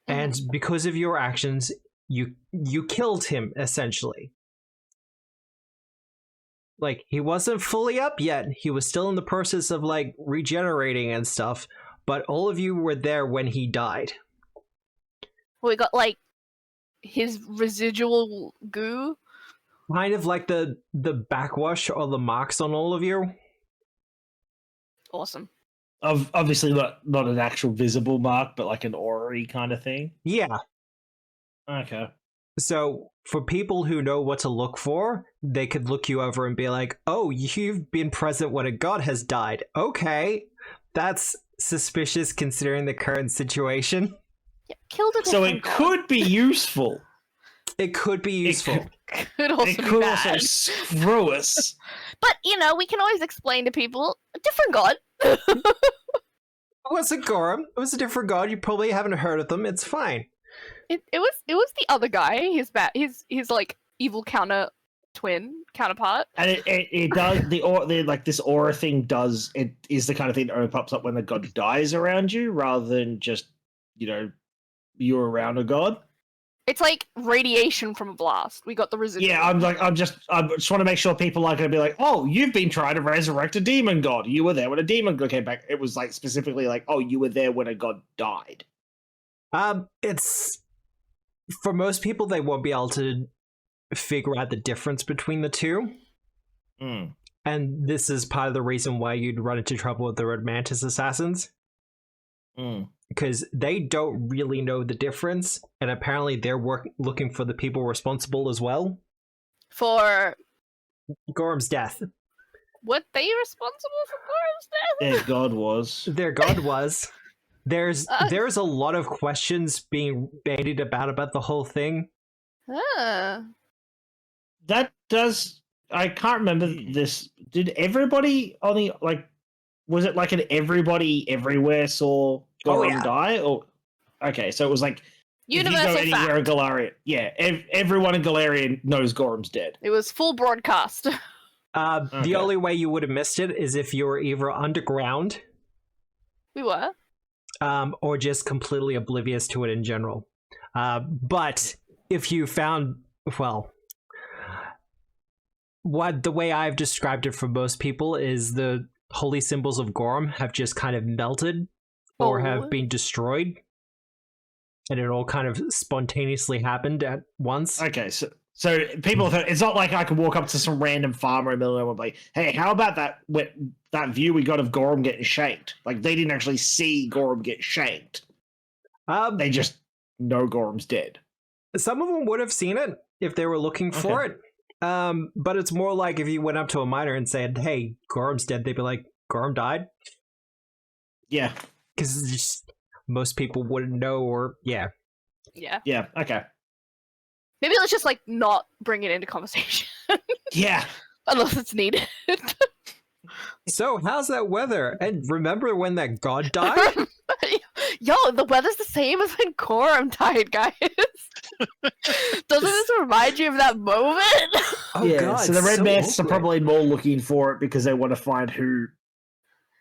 And because of your actions, you killed him, essentially. Like, he wasn't fully up yet. He was still in the process of, like, regenerating and stuff. But all of you were there when he died. We got, like, his residual goo. Kind of like the backwash or the marks on all of you. Awesome. Obviously not an actual visible mark, but like an aura-y kind of thing. Yeah. Okay. So, for people who know what to look for, they could look you over and be like, oh, you've been present when a god has died. Okay. That's suspicious considering the current situation. Yeah, killed a So different it god. could be useful. It could be useful. Could also It be could bad. also screw us. But, we can always explain to people a different god. It was a Gorum. It was a different god. You probably haven't heard of them. It's fine. It was the other guy, his like evil counterpart. And it does the like this aura thing does it is the kind of thing that only pops up when the god dies around you rather than just you're around a god. It's like radiation from a blast. We got the residual. Yeah, I just want to make sure people aren't going to be like, oh, you've been trying to resurrect a demon god. You were there when a demon god came back. It was like specifically like, oh, you were there when a god died. It's for most people they won't be able to figure out the difference between the two. And this is part of the reason why you'd run into trouble with the Red Mantis assassins. Because they don't really know the difference, and apparently they're looking for the people responsible as well. For Gorham's death. what they responsible for Gorham's death? Their god was. Their god was. There's a lot of questions being bandied about the whole thing. That does. I can't remember this. Did everybody on the was it like an everybody everywhere saw Gorham die? Or okay, so it was like Universal if you go anywhere in fact. Galarian, yeah, everyone in Galarian knows Gorham's dead. It was full broadcast. The only way you would have missed it is if you were either underground We were. or just completely oblivious to it in general. But if you found, the way I've described it for most people is the holy symbols of Gorham have just kind of melted or have been destroyed. And it all kind of spontaneously happened at once. Okay, So people, it's not like I could walk up to some random farmer in the middle and be like, "Hey, how about that view we got of Gorham getting shanked?" Like they didn't actually see Gorham get shanked. They just know Gorham's dead. Some of them would have seen it if they were looking for it. But it's more like if you went up to a miner and said, "Hey, Gorham's dead," they'd be like, "Gorham died?" Yeah, because most people wouldn't know, or Yeah. Yeah. Okay. Maybe let's just like not bring it into conversation. Yeah. Unless it's needed. So, how's that weather? And remember when that god died? Yo, the weather's the same as when Gorham died, guys. Doesn't this remind you of that moment? Oh, yeah. God, so the Red Mantis are awkward. probably more looking for it because they want to find who,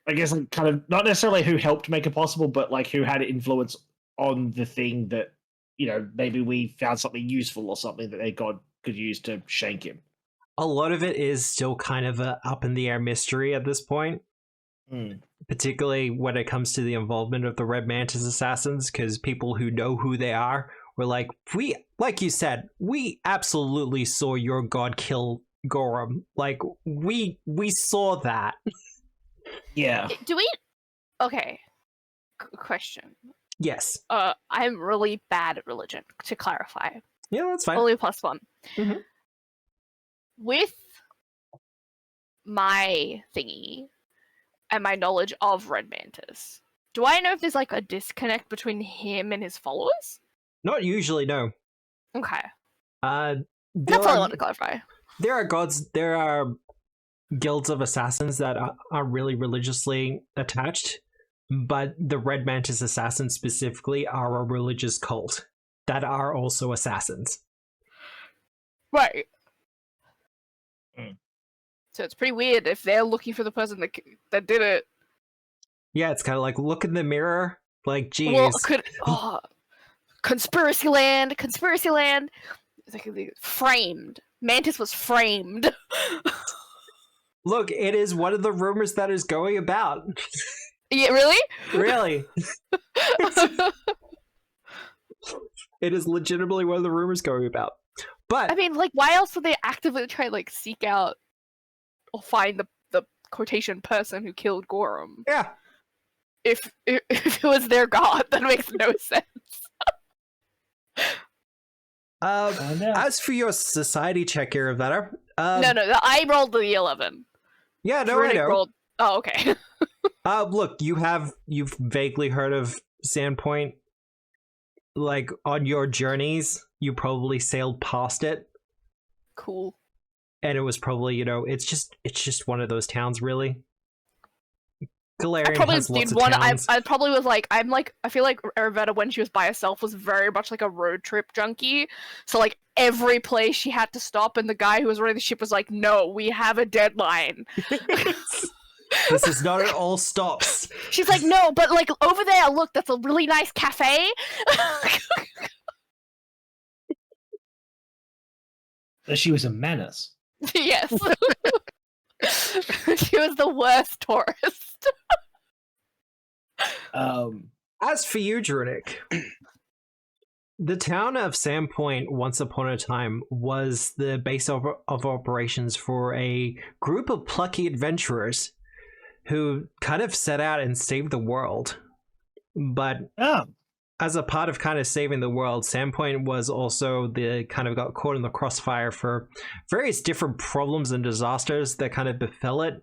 I guess, like, kind of not necessarily who helped make it possible, but like who had influence on the thing that, you know, maybe we found something useful or something that their god could use to shank him. A lot of it is still kind of a up in the air mystery at this point, particularly when it comes to the involvement of the Red Mantis assassins, because people who know who they are were like, like you said, we absolutely saw your god kill Gorham. Like, we saw that. Yeah. Do we? Okay. Question. Yes. I'm really bad at religion, to clarify. Yeah, that's fine. Only +1. Mhm. With my thingy and my knowledge of Red Mantis, do I know if there's like a disconnect between him and his followers? Not usually, no. Okay. There That's all I are- wanted to clarify. There are guilds of assassins that are really religiously attached, but the Red Mantis assassins specifically are a religious cult that are also assassins. Right. So it's pretty weird if they're looking for the person that did it. Yeah, it's kind of like, look in the mirror, like, geez. Well, conspiracy land. It's like framed. Mantis was framed. Look, it is one of the rumors that is going about. Yeah, really? Really. It is legitimately one of the rumors going about. But I mean, like, why else would they actively try to, like, seek out or find the quotation person who killed Gorham? yeah, If it was their god, that makes no sense. as for your society check here, Ivana, No, I rolled the 11. yeah, no, I Druidic know. rolled. Oh, okay. Look, you've vaguely heard of Sandpoint. Like, on your journeys, you probably sailed past it, Cool. and it was probably, it's just one of those towns, really. I Galarian probably has lots did of one. towns. I probably was like, I feel like Arvetta, when she was by herself, was very much like a road trip junkie. So like every place she had to stop, and the guy who was running the ship was like, "No, we have a deadline." This is not at all stops. She's like, "No, but like over there, look, that's a really nice cafe." She was a menace. Yes. She was the worst tourist. As for you, Druidic, the town of Sandpoint, once upon a time, was the base of operations for a group of plucky adventurers who kind of set out and saved the world. But as a part of kind of saving the world, Sandpoint was also the kind of got caught in the crossfire for various different problems and disasters that kind of befell it.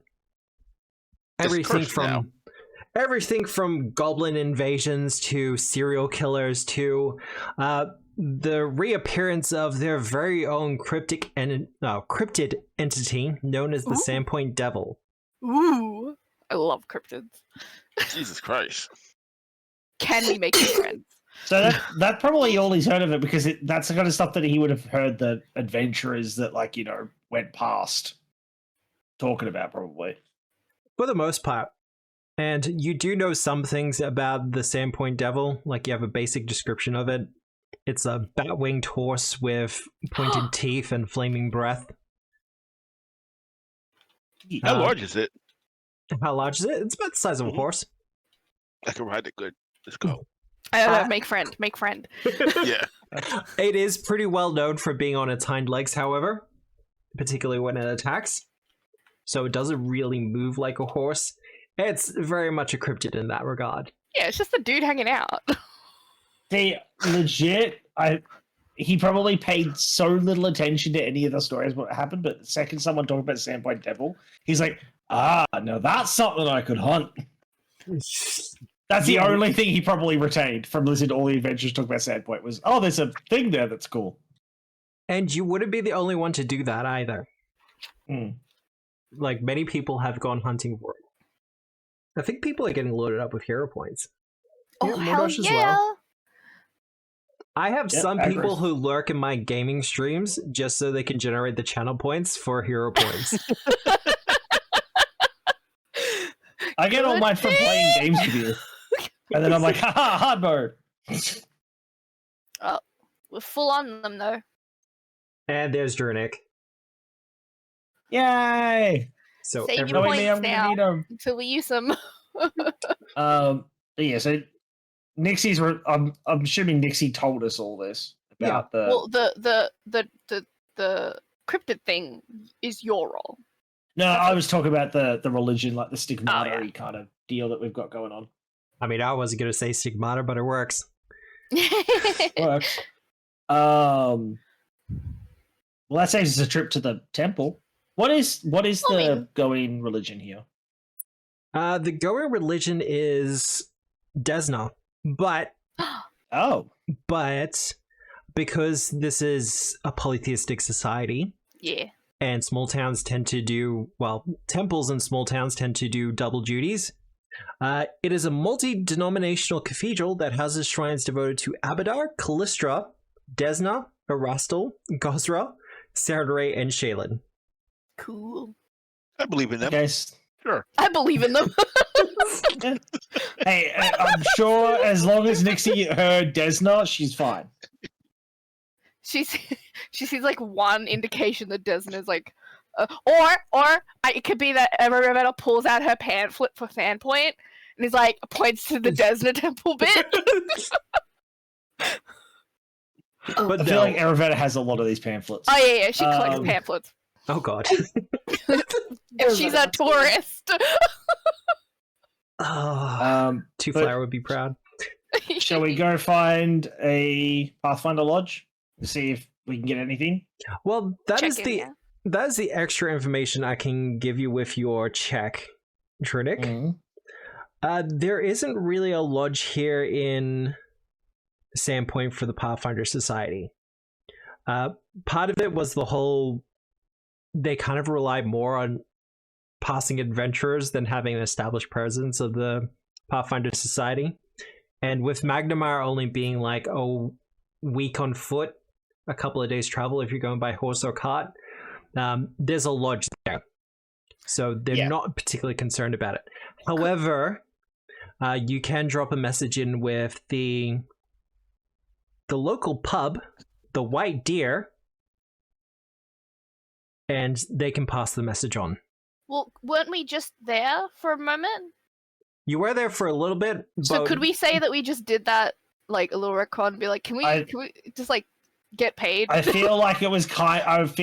Everything from goblin invasions to serial killers to the reappearance of their very own cryptid entity known as the Sandpoint Devil. Ooh, I love cryptids. Jesus Christ. Can we make friends? So that probably all he's heard of it, because that's the kind of stuff that he would have heard the adventurers that, like, went past talking about, probably. For the most part. And you do know some things about the Sandpoint Devil, like you have a basic description of it. It's a bat-winged horse with pointed teeth and flaming breath. How large is it? How large is it? It's about the size of a horse. I can ride it good. Let's go. Make friend. Yeah. It is pretty well known for being on its hind legs, however, particularly when it attacks. So it doesn't really move like a horse. It's very much a cryptid in that regard. Yeah, it's just a dude hanging out. See, legit, he probably paid so little attention to any of the stories what happened, but the second someone talked about Sandpoint Devil, he's like, now that's something I could hunt. That's the only thing he probably retained from listening to all the adventures talk about Sandpoint was, there's a thing there that's cool. And you wouldn't be the only one to do that either. Like, many people have gone hunting for it. I think people are getting loaded up with hero points. Oh, hell yeah! I have some people who lurk in my gaming streams just so they can generate the channel points for hero points. I get all mine from playing games with you. And then I'm like, haha, hard mode. Oh, we're full on them though. And there's Drunic. Yay! So save your points now until we use them. Yeah, so Nixie's. I'm assuming Nixie told us all this about the. Well, the cryptid thing is your role. No, I was talking about the religion, like the stigmata kind of deal that we've got going on. I mean, I wasn't going to say stigmata, but it works. Works. Well, let's say it's a trip to the temple. What is the going religion here? The going religion is Desna, but but because this is a polytheistic society, and small towns tend to do temples in small towns tend to do double duties. It is a multi-denominational cathedral that houses shrines devoted to Abadar, Callistra, Desna, Erastil, Gosra, Sardray, and Shaylin. Cool. I believe in them. Guys, sure. I believe in them. Hey, I'm sure as long as Nixie heard Desna, she's fine. She sees like one indication that Desna is like, or it could be that Ravenna pulls out her pamphlet for Sandpoint and is like points to the Desna temple bit. But I feel like Ravenna has a lot of these pamphlets. Oh yeah, she collects pamphlets. Oh god. If she's a tourist. Two Flower would be proud. Shall we go find a Pathfinder lodge to see if we can get anything? Well, that is the extra information I can give you with your check, Trinic. There isn't really a lodge here in Sandpoint for the Pathfinder Society. Part of it was the whole, they kind of rely more on passing adventurers than having an established presence of the Pathfinder Society. And with Magnamar only being like a week on foot, a couple of days travel if you're going by horse or cart, there's a lodge there. So they're not particularly concerned about it. However, you can drop a message in with the local pub, the White Deer, and they can pass the message on. Well, weren't we just there for a moment? You were there for a little bit. So could we say that we just did that, like a little retcon, and be like, can we just like get paid? I feel like it was kind of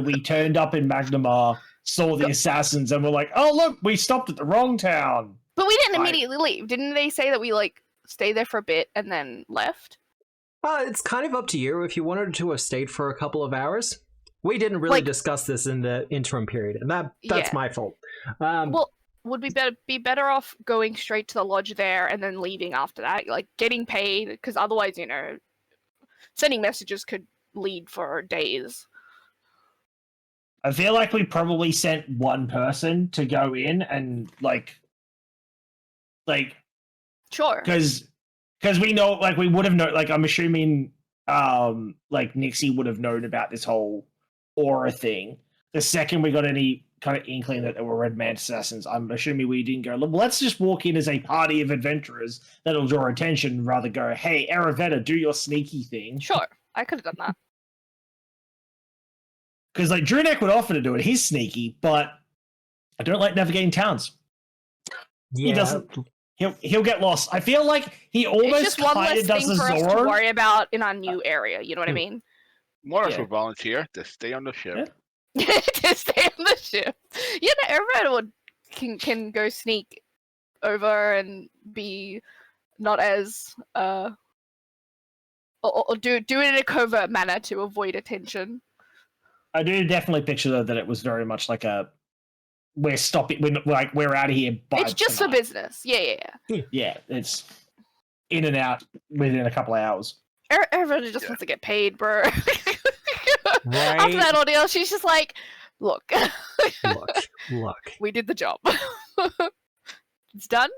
we turned up in Magnamar, saw the assassins, and we're like, oh look, we stopped at the wrong town. But we didn't immediately leave. Didn't they say that we like stayed there for a bit and then left? It's kind of up to you if you wanted to have stayed for a couple of hours. We didn't really discuss this in the interim period, and that's my fault. Well, would we be better off going straight to the lodge there and then leaving after that, like getting paid? Because otherwise, sending messages could lead for days. I feel like we probably sent one person to go in and like sure, because we know, like, we would have known, like, I'm assuming like Nixie would have known about this whole aura thing the second we got any kind of inkling that there were Red Man assassins. I'm assuming we didn't go, let's just walk in as a party of adventurers that'll draw attention, rather go, hey, Aravetta, do your sneaky thing. Sure, I could have done that. Because, like, Drunek would offer to do it. He's sneaky, but I don't like navigating towns. Yeah, He doesn't. He'll get lost. I feel like he It's almost just one kind less of does thing a for us to Zoro. worry about in our new area. You know what I mean? More Yeah. will volunteer to stay on the ship. Yeah. To stay on the ship. You know, everyone can go sneak over and be not as or do it in a covert manner to avoid attention. I do definitely picture though that it was very much like a we're stopping. We're out of here. By It's just for tonight. business. Yeah. Yeah, it's in and out within a couple of hours. Everyone just wants to get paid, bro. Right? After that ordeal, she's just like, look, Look. we did the job. It's done.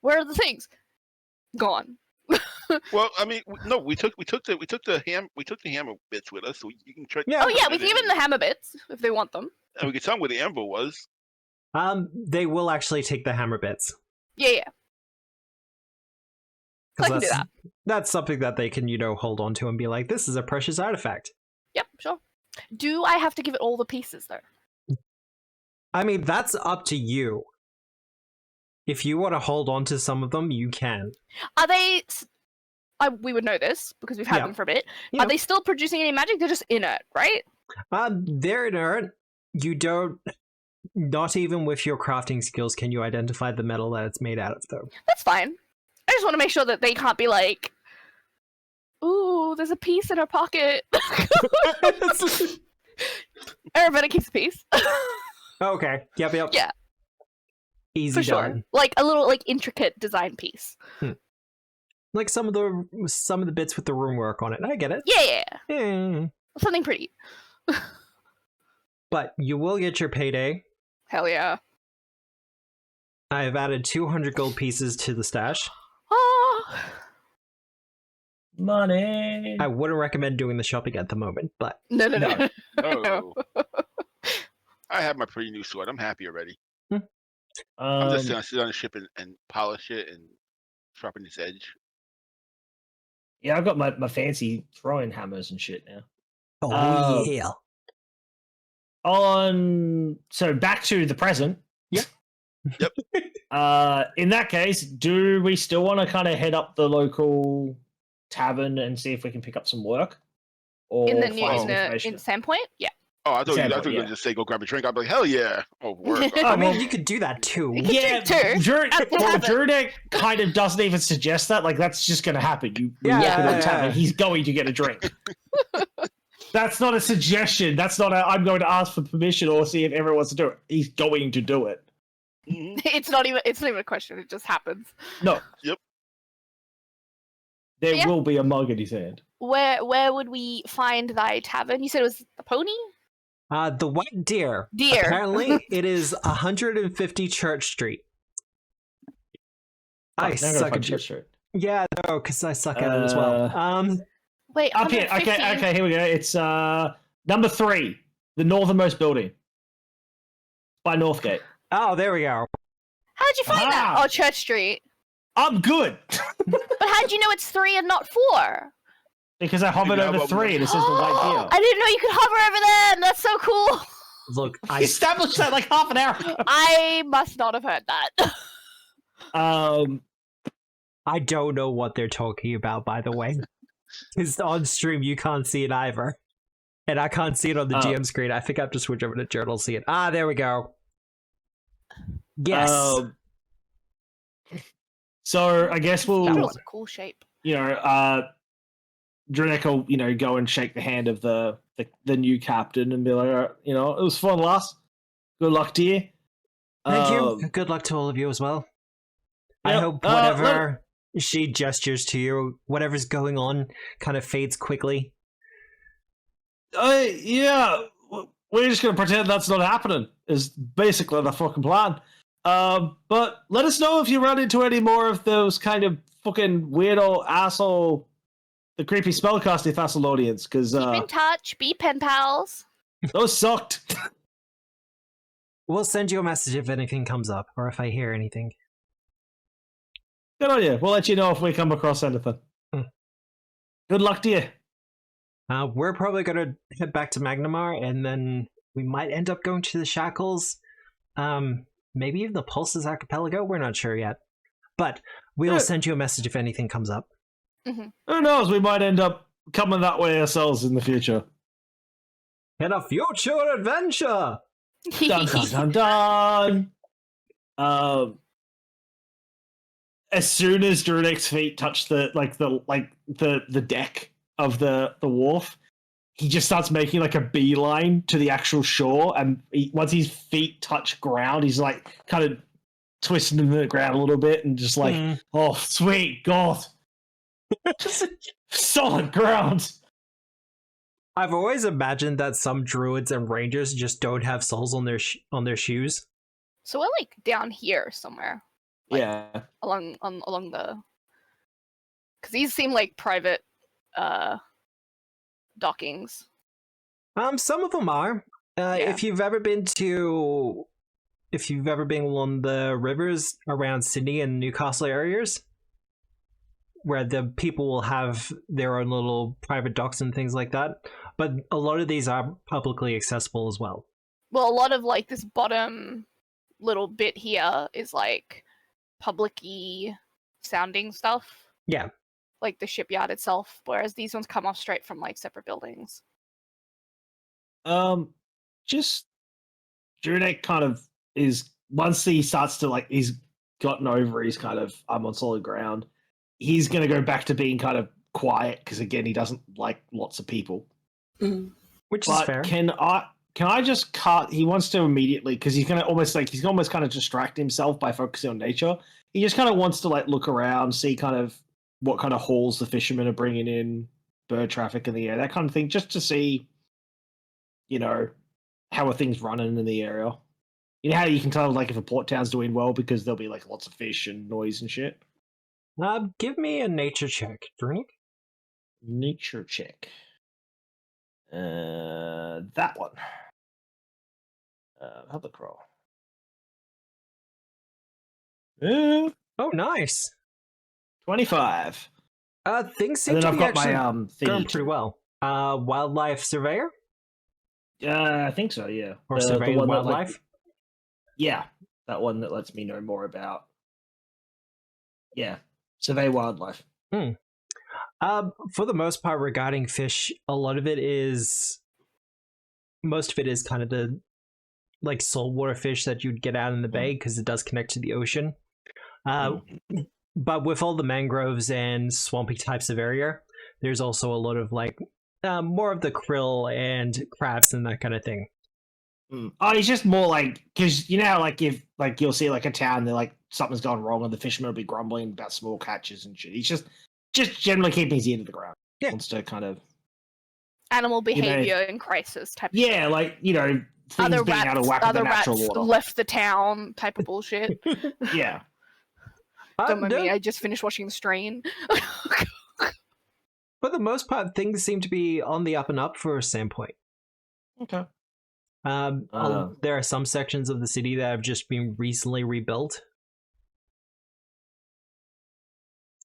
Where are the things? Gone. Well, I mean, no, we took the hammer bits with us, so you can try. Yeah. Oh yeah, we can give them the hammer bits if they want them. And we can tell them where the anvil was. They will actually take the hammer bits. Yeah. 'Cause I can do that. That's something that they can, hold on to and be like, this is a precious artifact. Yep, sure. Do I have to give it all the pieces though? I mean, that's up to you. If you want to hold on to some of them, you can. Are they? We would know this because we've had Yeah. them for a bit. Yeah. Are they still producing any magic? They're just inert, right? They're inert. You don't. Not even with your crafting skills can you identify the metal that it's made out of, though. That's fine. I just want to make sure that they can't be like, ooh, there's a piece in her pocket. Everybody keeps a piece. Okay. Yep. Yeah. Easy For sure. done. Like a little intricate design piece. Like some of the bits with the rune work on it. I get it. Yeah. Yeah. Something pretty. But you will get your payday. Hell yeah. I have added 200 gold pieces to the stash. Oh. Money. I wouldn't recommend doing the shopping at the moment, but No. Oh, I have my pretty new sword. I'm happy already. I'm just gonna sit on the ship and polish it and sharpen its edge. Yeah, I've got my fancy throwing hammers and shit now. oh yeah. So back to the present. Yep. Yep. In that case, do we still want to kind of head up the local tavern and see if we can pick up some work? Or In the find new some in information? Sandpoint? Yeah. Oh, I thought you Example, were yeah. gonna just say go grab a drink. I'd be like, hell yeah. Oh, work. I mean, well- you could do that too. You could Yeah, drink too. At the tavern. Jurek kind of doesn't even suggest that. Like, that's just going to happen. You Yeah, walk yeah, into a yeah. tavern, he's going to get a drink. That's not a suggestion. That's not I'm going to ask for permission or see if everyone wants to do it. He's going to do it. Mhm. It's not even a question, it just happens. No. Yep. There Yeah. will be a mug in his hand. Where would we find thy tavern? You said it was the pony? The White Deer. Deer. Apparently, it is 150 Church Street. I Now gotta suck find at Church Street. Yeah, no, because I suck at it as well. Wait, Up here. 150? Okay, here we go. It's number 3, the northernmost building. By Northgate. Oh, there we go. How'd you find that? Ah. Oh, Church Street. I'm good. But how'd you know it's 3 and not 4? Because I hovered Yeah, over well, 3 and it says the white deer. I didn't know you could hover over them. That's so cool. Look, I established that like half an hour ago. I must not have heard that. I don't know what they're talking about, by the way. Because on stream, you can't see it either. And I can't see it on the Oh. GM screen. I think I have to switch over to Journal to see it. Ah, there we go. Yes. So I guess That we'll, was a cool shape. Drenek will, go and shake the hand of the new captain and be like, all right, it was fun, lass. Good luck to you. Thank you. Good luck to all of you as well. I Yep. hope whatever she gestures to you, whatever's going on, kind of fades quickly. Yeah, we're just going to pretend that's not happening, is basically the fucking plan. But let us know if you run into any more of those kind of fucking weirdo asshole, the creepy spellcasting Thessalonians, because Keep in touch. Be pen pals. those sucked. We'll send you a message if anything comes up, or if I hear anything. Good on you. We'll let you know if we come across anything. Good luck to you. We're probably going to head back to Magnamar, and then we might end up going to the Shackles. Maybe even the Pulses Archipelago. We're not sure yet. but we'll send you a message if anything comes up. Mm-hmm. Who knows? We might end up coming that way ourselves in the future. In a future adventure! Dun dun dun dun! As soon as Druidek's feet touch the deck of the wharf, he just starts making like a beeline to the actual shore, and once his feet touch ground, he's like kind of twisting in the ground a little bit and just like, oh sweet God. Solid ground. I've always imagined that some druids and rangers just don't have soles on their shoes. So we're like down here somewhere. Like, yeah. Along the, because these seem like private dockings. Some of them are. If you've ever been along the rivers around Sydney and Newcastle areas, where the people will have their own little private docks and things like that, but a lot of these are publicly accessible as well. Well, a lot of like this bottom little bit here is like public-y sounding stuff. Yeah. Like the shipyard itself, whereas these ones come off straight from like separate buildings. Just Judek kind of is, once he starts to like, he's gotten over his kind of I'm on solid ground, he's going to go back to being kind of quiet because again he doesn't like lots of people. Which is fair. Can I just cut? He wants to immediately, because he's going to almost kind of distract himself by focusing on nature. He just kind of wants to like look around, see kind of what kind of hauls the fishermen are bringing in, bird traffic in the air, that kind of thing, just to see, you know, how are things running in the area. You know how you can tell like if a port town's doing well because there'll be like lots of fish and noise and shit. Give me a nature check, Drink. Nature check. That one. Public roll. Oh, nice. 25. Things seem to be actually going feed. pretty well. Wildlife surveyor? I think so, yeah. Or survey wildlife? Yeah, that one that lets me know more about. Yeah, survey wildlife. For the most part, regarding fish, most of it is kind of the like saltwater fish that you'd get out in the bay because it does connect to the ocean. But with all the mangroves and swampy types of area, there's also a lot of like more of the krill and crabs and that kind of thing. Oh, it's just more like, because you know how like if like you'll see like a town that like something's gone wrong and the fishermen will be grumbling about small catches and shit. He's just generally keeping his ear to the ground. Yeah. Wants to kind of animal behavior in crisis type. Yeah, of like you know things other being rats, out of whack with the natural water. Left the town type of bullshit. Yeah. Don't mind me. I just finished watching The Strain. For the most part, things seem to be on the up and up for Sandpoint. Okay. There are some sections of the city that have just been recently rebuilt.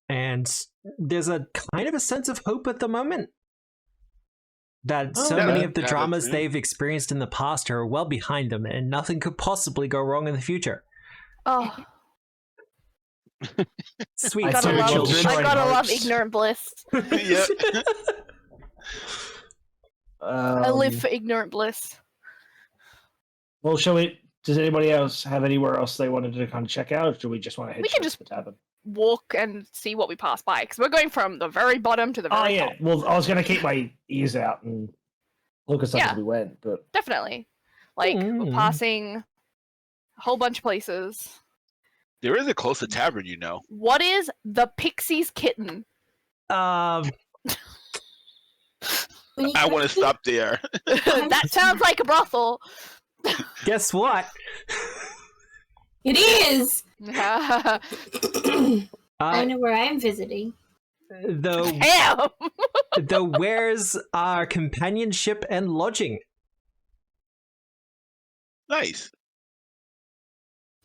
And there's a kind of a sense of hope at the moment. That many of the dramas they've experienced in the past are well behind them, and nothing could possibly go wrong in the future. Oh. Sweet I gotta love ignorant bliss. Yeah. I live for ignorant bliss. Well, does anybody else have anywhere else they wanted to kind of check out, or do we just want to head to the tavern? Walk and see what we pass by, because we're going from the very bottom to the very top. Well, I was going to keep my ears out and look at stuff as we went, but definitely, like we're passing a whole bunch of places. There is a closer tavern, you know. What is the Pixie's Kitten? I want to stop there. That sounds like a brothel. Guess what? It is! I know where I'm visiting. Where's our companionship and lodging? Nice.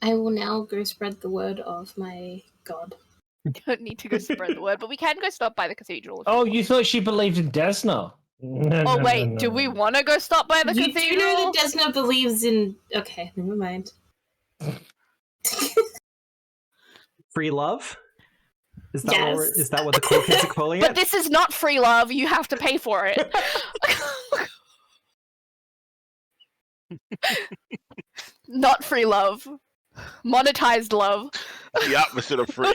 I will now go spread the word of my god. We don't need to go spread the word, but we can go stop by the cathedral. Oh, you thought she believed in Desna? No, do we want to go stop by the cathedral? You know that Desna believes in... Okay, never mind. Free love? Is that Yes. is that what the cool kids are calling But it? this is not free love. You have to pay for it. Not free love. Monetized love. The opposite of free.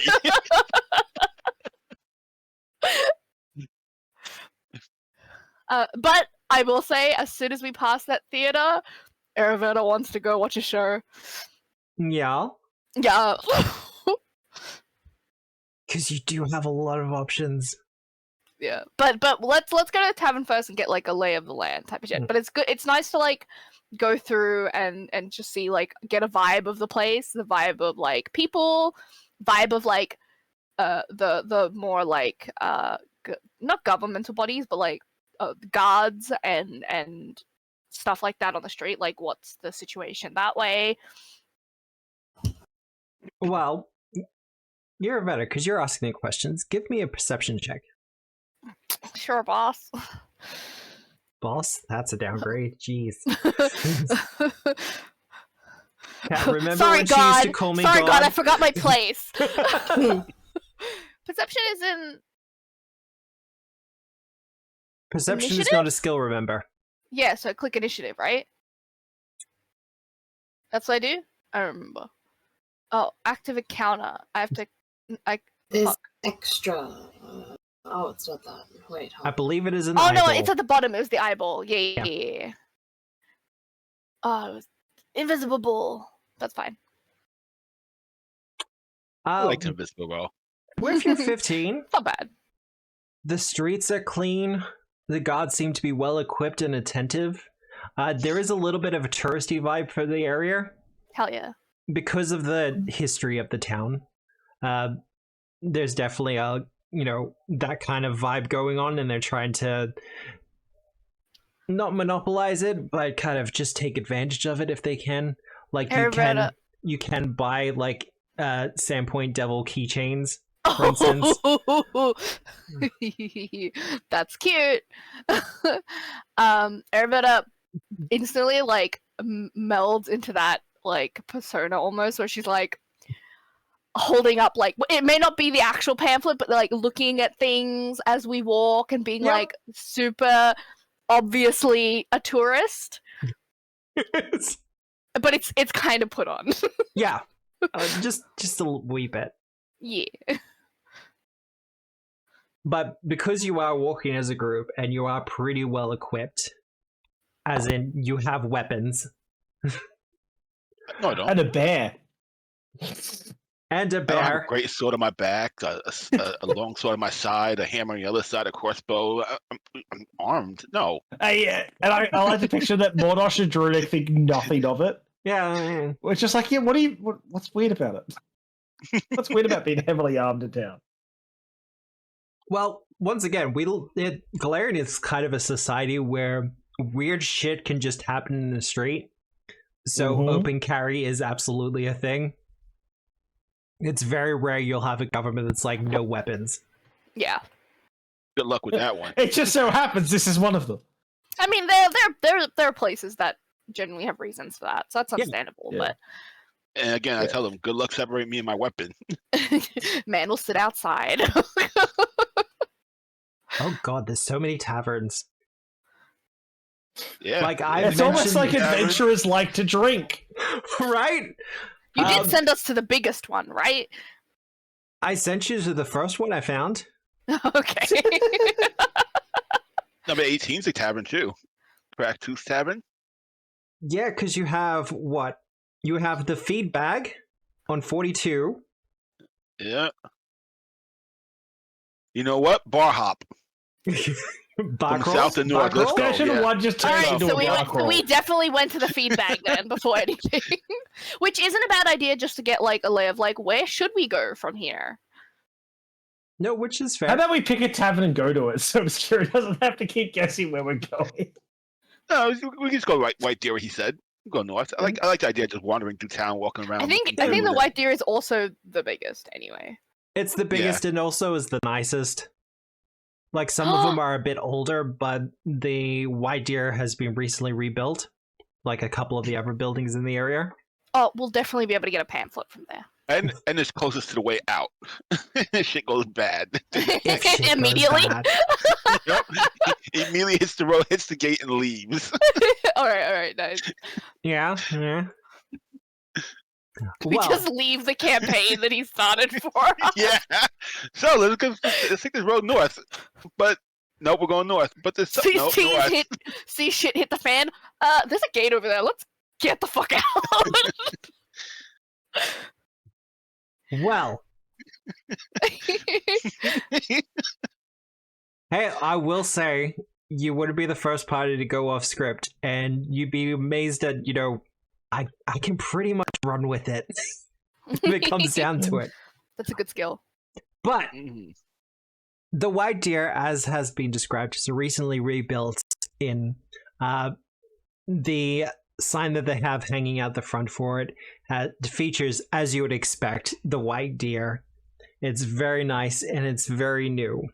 But I will say, as soon as we pass that theater, Aravana wants to go watch a show. Yeah. Yeah. Because you do have a lot of options. Yeah. But let's go to the tavern first and get like a lay of the land type of shit. But it's good. It's nice to like go through and just see like get a vibe of the place, the vibe of like people, vibe of like the more like not governmental bodies, but like guards and stuff like that on the street. Like, what's the situation that way? Well, you're better because you're asking the questions. Give me a perception check. Sure, boss. Boss? That's a downgrade. Jeez. Yeah, remember Sorry, when God. she used to call me Sorry, God? God, I forgot my place. Perception is in... Perception is Initiative? not a skill, remember. Yeah, so click initiative, right? That's what I do? I don't remember. Oh, active encounter. I have to... There's Fuck. extra. Oh, it's not that. Wait. I believe it is an Oh, eyeball. no, it's at the bottom. It was the eyeball. Yeah. Oh, it was invisible ball. That's fine. I like Invisible Ball. If you're 15, It's not bad. the streets are clean. The guards seem to be well equipped and attentive. There is a little bit of a touristy vibe for the area Hell yeah. because of the history of the town. There's definitely that kind of vibe going on, and they're trying to not monopolize it, but kind of just take advantage of it if they can. Like you can buy like Sandpoint devil keychains, for instance. That's cute. Arabetta instantly like melds into that like persona almost, where she's like holding up like it may not be the actual pamphlet, but like looking at things as we walk and being like super obviously a tourist. But it's kind of put on. Yeah, just a wee bit. Yeah. But because you are walking as a group and you are pretty well equipped, as in you have weapons. No, I don't. And a bear. And a I don't have bear. a great sword on my back, a long sword on my side, a hammer on the other side, a crossbow. I'm armed. No. And I like to picture that Mordosh and Druidic think nothing of it. Yeah. It's just like, yeah, what's weird about it? What's weird about being heavily armed in town? Well, once again, Galarian is kind of a society where weird shit can just happen in the street. So open carry is absolutely a thing. It's very rare you'll have a government that's like no weapons. Yeah. Good luck with that one. It just so happens this is one of them. I mean, there are places that generally have reasons for that, so that's understandable. Yeah. But And again, I tell them, good luck separating me and my weapon. man will sit outside. Oh god, there's so many taverns. Yeah. Like It's almost like adventurers like to drink. Right? You did send us to the biggest one, right? I sent you to the first one I found. Okay. Number 18's a tavern too. Crack Tooth Tavern. Yeah, because you have what? You have the feed bag on 42. Yeah. You know what? Bar hop. Bar From crawls? south to north. Let's go. Session Yeah. 1 just All turned right, into so a we bar went, crawl. we definitely went to the feedback then before anything, which isn't a bad idea just to get like a lay of like where should we go from here. No, which is How fair. about we pick a tavern and go to it so Obscura doesn't have to keep guessing where we're going? No, we can just go White Deer, he said. We'll go north. I like the idea of just wandering through town, walking around. I think looking the through. White Deer is also the biggest anyway. It's the biggest and also is the nicest. Like some of them are a bit older, but the White Deer has been recently rebuilt, like a couple of the other buildings in the area. Oh, we'll definitely be able to get a pamphlet from there. And it's closest to the way out. Shit goes bad. If shit goes Immediately? bad. Yep. He immediately hits the road, hits the gate, and leaves. all right, nice. Yeah. We Well, just leave the campaign that he started for. Yeah. So let's take this road north. But nope, we're going north. But this see, nope, see, north. see shit hit the fan. There's a gate over there. Let's get the fuck out. well. Hey, I will say you wouldn't be the first party to go off script, and you'd be amazed at, I can pretty much run with it if it comes down to it. That's a good skill. But Mhm. the White Deer, as has been described, is recently rebuilt in the sign that they have hanging out the front for it features, as you would expect, the White Deer. It's very nice and it's very new.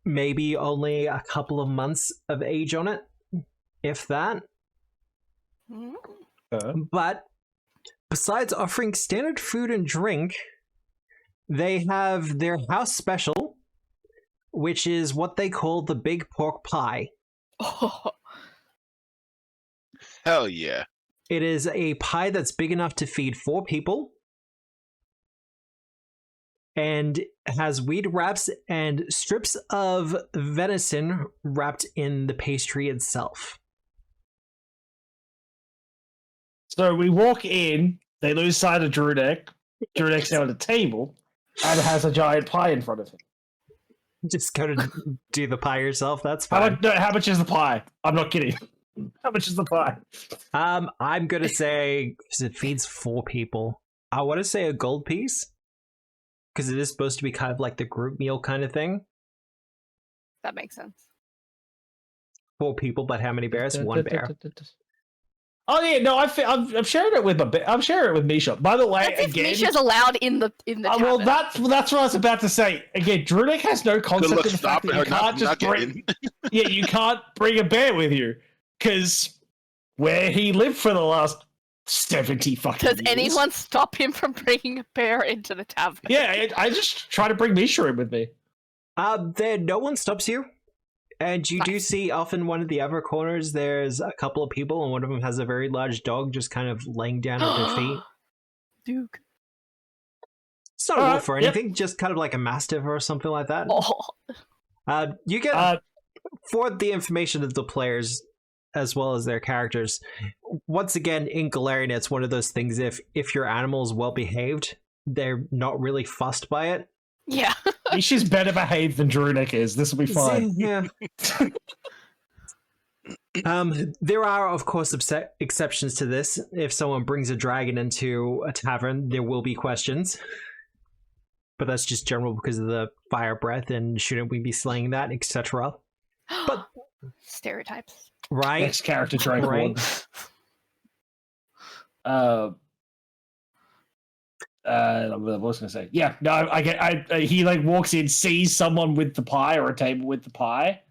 Maybe only a couple of months of age on it, if that. But besides offering standard food and drink, they have their house special, which is what they call the Big Pork Pie. Oh, Hell yeah. It is a pie that's big enough to feed 4 people, and has wheat wraps and strips of venison wrapped in the pastry itself. So we walk in, they lose sight of Drudek. Drudek's now at a table and has a giant pie in front of him. Just go to do the pie yourself, that's How fine. much, no, how much is the pie? I'm not kidding. How much is the pie? I'm gonna say, because it feeds 4 people, I want to say a gold piece, because it is supposed to be kind of like the group meal kind of thing. that makes sense. 4 people, but how many bears? 1 bear. Oh yeah, no, I'm sharing it with I'm sharing it with Misha. By the way, That's if again, Misha's allowed in the well, tavern. that's what I was about to say. Again, Drudek has no Good concept luck of the fact stopping that you her can't just not bring. getting. Yeah, you can't bring a bear with you because where he lived for the last 70 fucking Does years. anyone stop him from bringing a bear into the tavern? Yeah, I just try to bring Misha in with me. There, no one stops you. And you do Nice. see off in one of the other corners, there's a couple of people, and one of them has a very large dog just kind of laying down at their feet. Duke. It's not a Alright, wolf or yep. anything, just kind of like a mastiff or something like that. Oh, You get, for the information of the players, as well as their characters, once again, in Galarian, it's one of those things, if your animal is well behaved, they're not really fussed by it. yeah. Misha's better behaved than Drudek is. This will be fine. Yeah. There are, of course, exceptions to this. If someone brings a dragon into a tavern, there will be questions. But that's just general because of the fire breath, and shouldn't we be slaying that, etc. But Stereotypes. right, Next character trait right. one. What was I going to say? Yeah, no, he like walks in, sees someone with the pie or a table with the pie,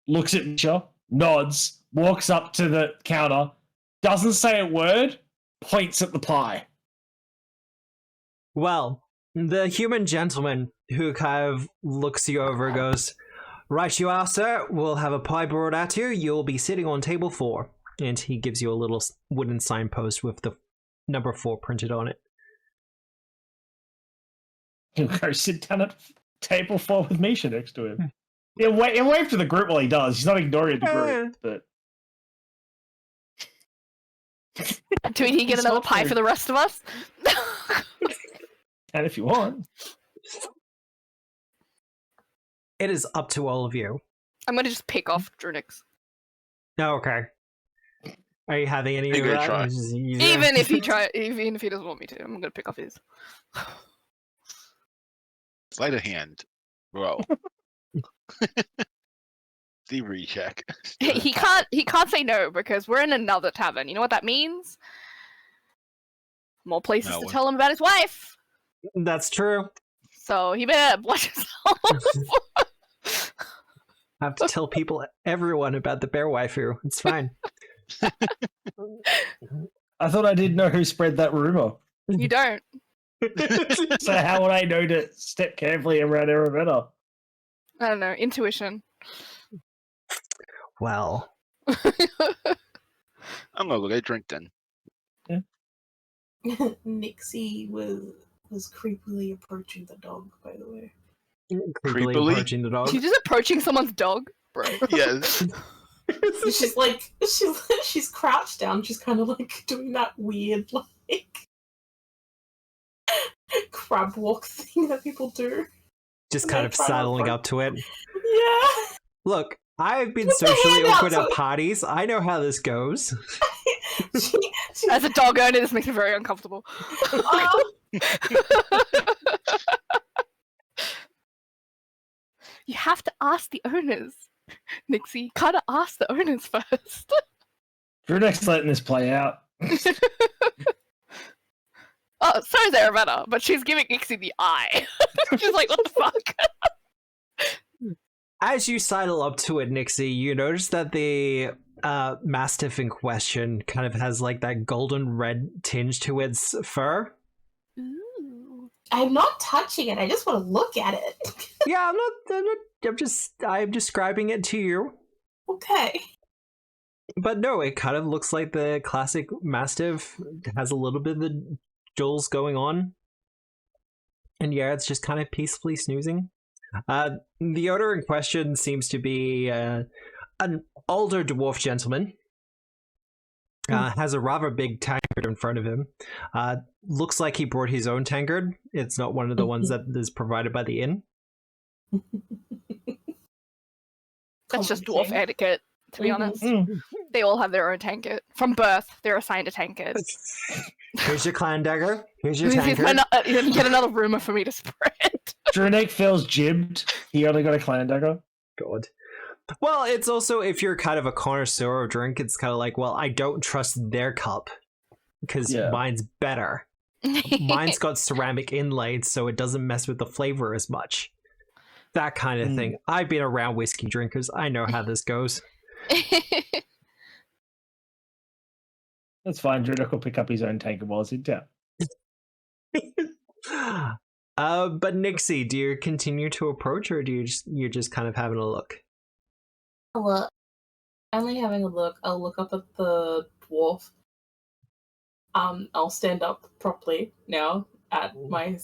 looks at Misha, nods, walks up to the counter, doesn't say a word, points at the pie. Well, the human gentleman who kind of looks you over goes, "Right you are, sir. We'll have a pie brought out to you. You'll be sitting on table 4. And he gives you a little wooden signpost with the number 4 printed on it. He'll go sit down at table 4 with Misha next to him. He'll wave to the group while he does. He's not ignoring the group, but... Do we need to get another pie for the rest of us? And if you want. It is up to all of you. I'm gonna just pick off Drunix. Oh, okay. Are you having any I'm of gonna that? try. Even if he doesn't want me to, I'm gonna pick off his. Sleight of hand, bro. Thievery check. He can't say no because we're in another tavern. You know what that means? More places No to one. tell him about his wife. That's true. So he better watch himself. I have to tell everyone about the bear waifu. It's fine. I thought I didn't know who spread that rumor. You don't. So how would I know to step carefully around Arabella? I don't know, intuition. Well, I'm gonna go get a drink then. Nixie was creepily approaching the dog, by the way. creepily approaching the dog. She's just approaching someone's dog, bro. Yes. She's crouched down. She's kind of like doing that weird like crab walk thing that people do. Just kind of sidling up to it. Yeah. Look, I've been Put the socially hand out awkward at so- parties. I know how this goes. she, As a dog owner, this makes me very uncomfortable. You have to ask the owners, Nixie. You gotta ask the owners first. Drunek's letting this play out. Oh, so is Arabella, but she's giving Nixie the eye. She's like, what the fuck? As you sidle up to it, Nixie, you notice that the Mastiff in question kind of has like that golden red tinge to its fur. Ooh. I'm not touching it. I just want to look at it. Yeah, I'm describing it to you. Okay. But no, it kind of looks like the classic Mastiff. It has a little bit of the jewels going on. And yeah, it's just kind of peacefully snoozing. The owner in question seems to be an older dwarf gentleman. Has a rather big tankard in front of him. Looks like he brought his own tankard. It's not one of the ones that is provided by the inn. That's just dwarf etiquette, to be honest. Mm. They all have their own tankard. From birth, they're assigned a tankard. Here's your clan dagger. Here's your Here's tankard. yet another rumor for me to spread. Drunek feels jibbed. He only got a clan dagger. God. Well, it's also, if you're kind of a connoisseur of drink, it's kind of like, well, I don't trust their cup because mine's better. Mine's got ceramic inlaid, so it doesn't mess with the flavor as much. That kind of thing. I've been around whiskey drinkers. I know how this goes. That's fine. Drunek will pick up his own tankard while he's in town. But Nixie, do you continue to approach, or do you're just kind of having a look? Look. Only having a look. I'll look up at the dwarf. I'll stand up properly now at my.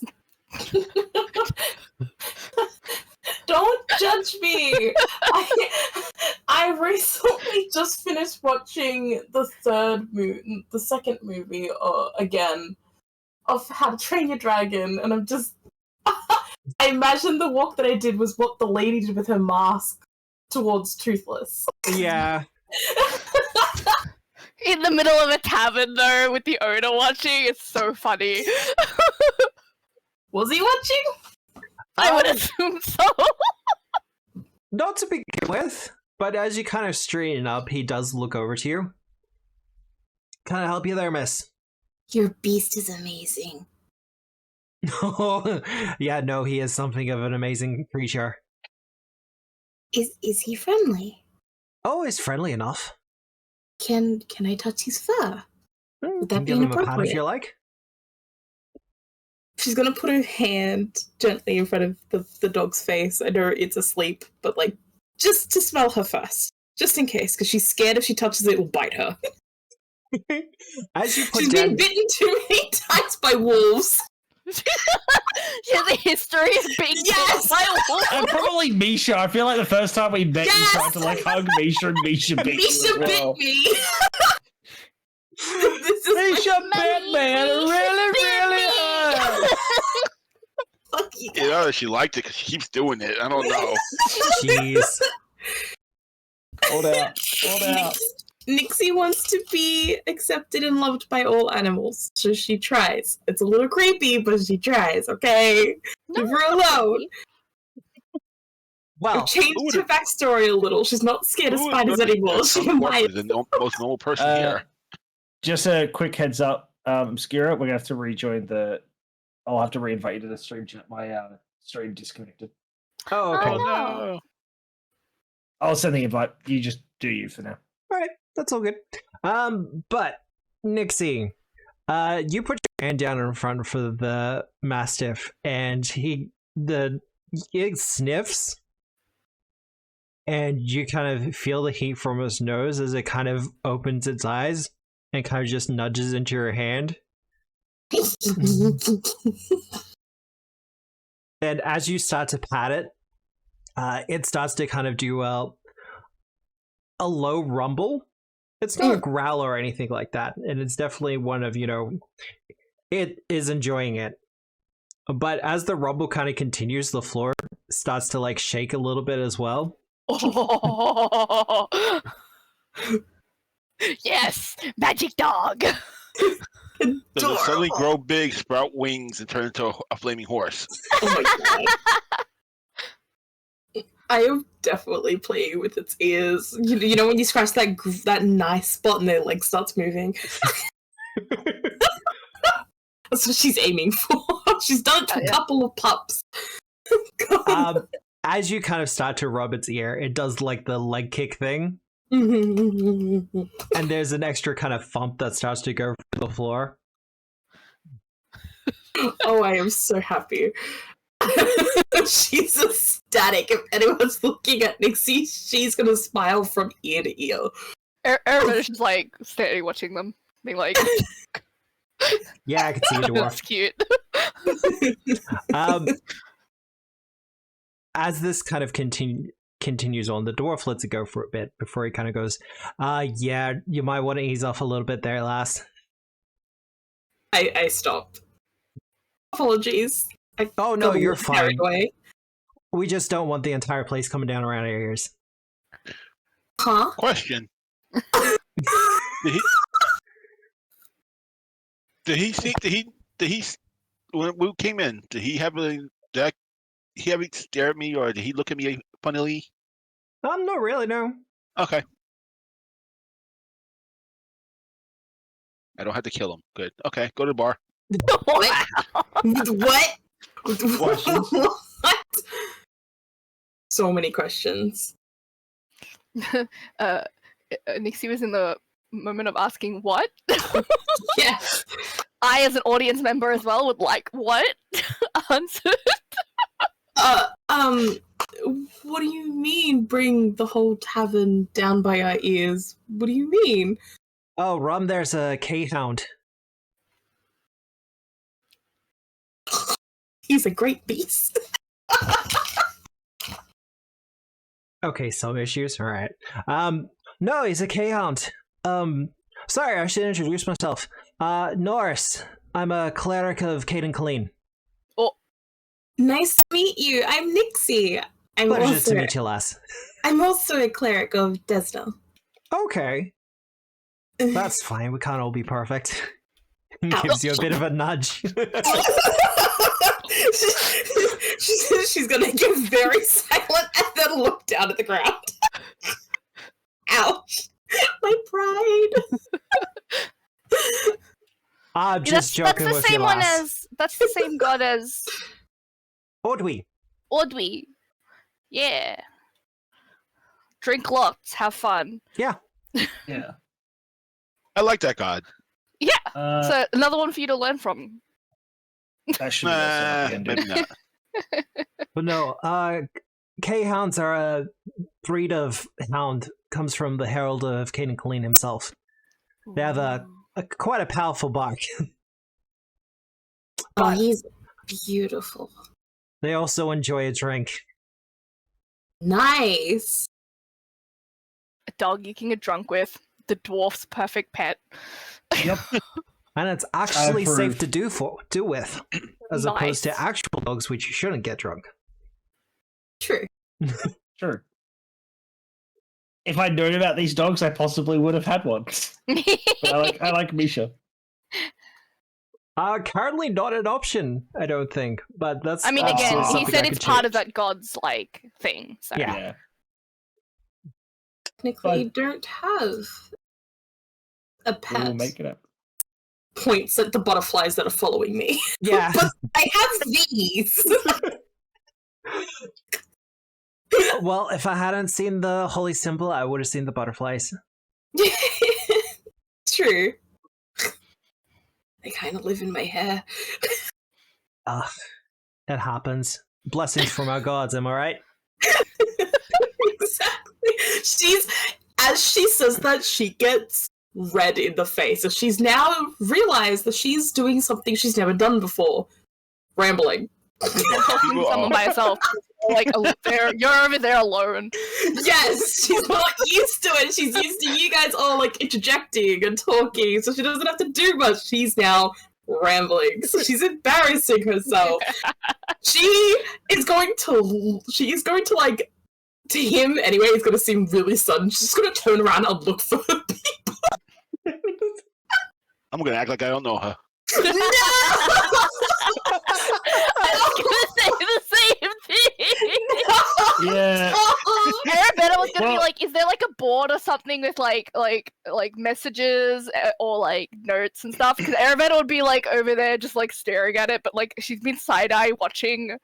Don't judge me. I recently just finished watching the second movie again of How to Train Your Dragon, and I'm just. I imagine the walk that I did was what the lady did with her mask towards Toothless. Yeah. In the middle of a tavern, though, with the owner watching, it's so funny. Was he watching? I would assume so. Not to begin with, but as you kind of straighten up, he does look over to you. Can I help you there, miss? Your beast is amazing. Yeah, no, he is something of an amazing creature. Is he friendly? Oh, he's friendly enough. Can I touch his fur? Would that Can be give him a pat if inappropriate? you like. She's gonna put her hand gently in front of the dog's face. I know it's asleep, but like just to smell her first, just in case, because she's scared if she touches it, it will bite her. As you put She's down, been bitten too many times by wolves. She has a history of being Yes! bitten by wolves. And probably Misha. I feel like the first time we met, Yes! you tried to like hug Misha, and Misha bit Misha you as bit well. me. This is Misha bit me, and it really hurt. fuck you. You know, she liked it because she keeps doing it. I don't know. jeez. Hold out. Hold out. Nixie wants to be accepted and loved by all animals, so she tries. It's a little creepy, but she tries, okay? Leave her alone. Well, I've changed her backstory a little. She's not scared of spiders anymore. She might. The most normal person here. Just a quick heads up, Obscura, we're gonna have to rejoin the. I'll have to reinvite you to the stream chat. My stream disconnected. oh, okay. Oh, no. No. I'll send the invite. You just do you for now. All right, that's all good. But Nixie, You put your hand down in front for the Mastiff, and it sniffs, and you kind of feel the heat from his nose as it kind of opens its eyes and kind of just nudges into your hand. And as you start to pat it, it starts to kind of do a low rumble. It's not a growl or anything like that, and it's definitely one of, it is enjoying it. But as the rumble kind of continues, the floor starts to like shake a little bit as well. Oh. Yes, magic dog. Does it suddenly grow big, sprout wings, and turn into a flaming horse? Oh my god. I am definitely playing with its ears. You know when you scratch that nice spot and their leg starts moving? That's what she's aiming for. She's done it to a couple of pups. As you kind of start to rub its ear, it does like the leg kick thing. And there's an extra kind of thump that starts to go through the floor. Oh, I am so happy. She's ecstatic. If anyone's looking at Nixie, she's gonna smile from ear to ear. Araminda's just like standing watching them, being like, yeah, I can see the that's dwarf. cute. As this kind of continues on, the dwarf lets it go for a bit before he kind of goes, yeah, you might want to ease off a little bit there, lass. I stopped. Apologies. Oh no, you're fine. Away. We just don't want the entire place coming down around our ears. Huh? Question. Did he when we came in, did he have it stare at me, or did he look at me funnily? Not really, no. Okay. I don't have to kill him. Good. Okay, go to the bar. What? What? What? So many questions. Nixie was in the moment of asking what? Yes. I, as an audience member as well, would like what answered. What do you mean bring the whole tavern down by our ears? What do you mean? Oh, Rum, there's a K-hound. He's a great beast. Okay, some issues, alright. No, he's a K-hound. Sorry, I should introduce myself. Norris. I'm a cleric of Caden Colleen. Oh. Nice to meet you. I'm Nixie. Pleasure to meet you, lass. I'm also a cleric of Desna. Okay. That's fine, we can't all be perfect. Gives you a bit of a nudge. She's gonna get very silent and then look down at the ground. Ouch. My pride. I'm just joking with you, lass. That's the same god as Ordwi. Yeah. Drink lots, have fun. Yeah. Yeah. I like that god. Yeah. So another one for you to learn from. That should be also Maybe not. But no, K-hounds are a breed of hound, comes from the Herald of Caden Colleen himself. They have a quite a powerful bark. Oh, he's beautiful. They also enjoy a drink. Nice. A dog you can get drunk with. The dwarf's perfect pet. Yep. And it's actually approve. safe to do with, as opposed to actual dogs, which you shouldn't get drunk. True. Sure. If I'd known about these dogs, I possibly would have had one. But I like Misha. Currently not an option, I don't think. But that's. I mean, again, he something said I it's could part of change. that god's like thing. So. Yeah. Technically, you don't have a pet. We'll make it up. Points at the butterflies that are following me. Yeah. But I have these. Well, if I hadn't seen the holy symbol, I would have seen the butterflies. True. They kind of live in my hair. It happens. Blessings from our gods, am I right? Exactly. As she says that, she gets red in the face. So she's now realized that she's doing something she's never done before. Rambling. Talking to someone by herself. Like, you're over there alone. Yes, she's not used to it. She's used to you guys all like interjecting and talking, so she doesn't have to do much. She's now rambling. So she's embarrassing herself. She is going to like, to him anyway, it's going to seem really sudden. She's just going to turn around and look for her people. I'm going to act like I don't know her. No! I was gonna say the same thing. Yeah. Arabetta was gonna be like, is there like a board or something with like messages or like notes and stuff? Because Arabetta would be like over there just like staring at it, but like she's been side-eye watching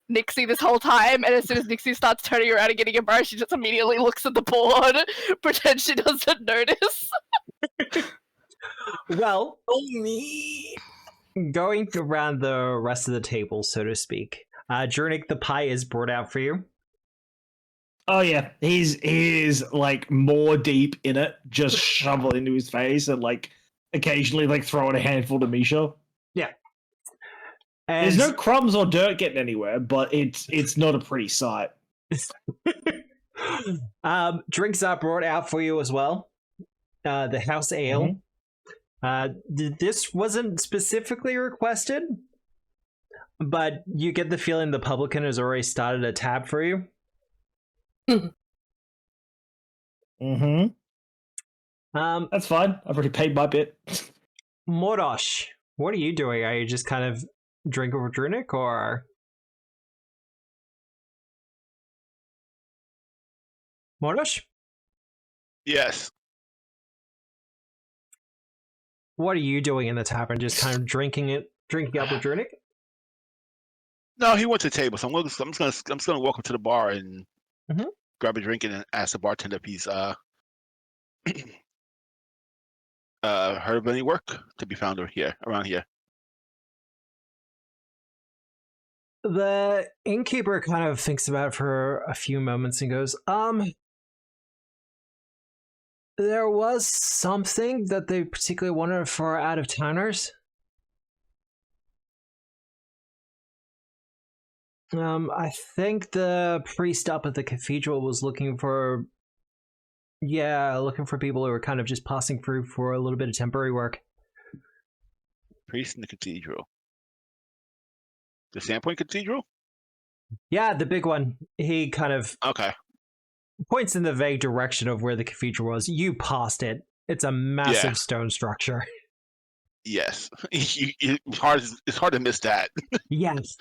Nixie this whole time, and as soon as Nixie starts turning around and getting embarrassed, she just immediately looks at the board, pretends she doesn't notice. Well, me. going around the rest of the table, so to speak, Jurnik the pie is brought out for you. Oh yeah, he's like more deep in it, just shovel into his face and like occasionally like throwing a handful to Misha. Yeah. And there's no crumbs or dirt getting anywhere, but it's not a pretty sight. Drinks are brought out for you as well. The house ale. This wasn't specifically requested, but you get the feeling the publican has already started a tab for you. That's fine. I've already paid my bit. Mordosh, what are you doing? Are you just kind of drinking with Drunic, or Mordosh? Yes. What are you doing in the tavern? Just kind of drinking up with Drunic? No, he went to the table, so I'm just gonna walk up to the bar and grab a drink and ask the bartender if he's heard of any work to be found around here. The innkeeper kind of thinks about it for a few moments and goes, there was something that they particularly wanted for out-of-towners. I think the priest up at the cathedral was looking for people who were kind of just passing through for a little bit of temporary work. Priest in the cathedral. The Sandpoint Cathedral? Yeah, the big one. He kind of points in the vague direction of where the cathedral was. You passed it. It's a massive stone structure. Yes. It's hard to miss that. Yes.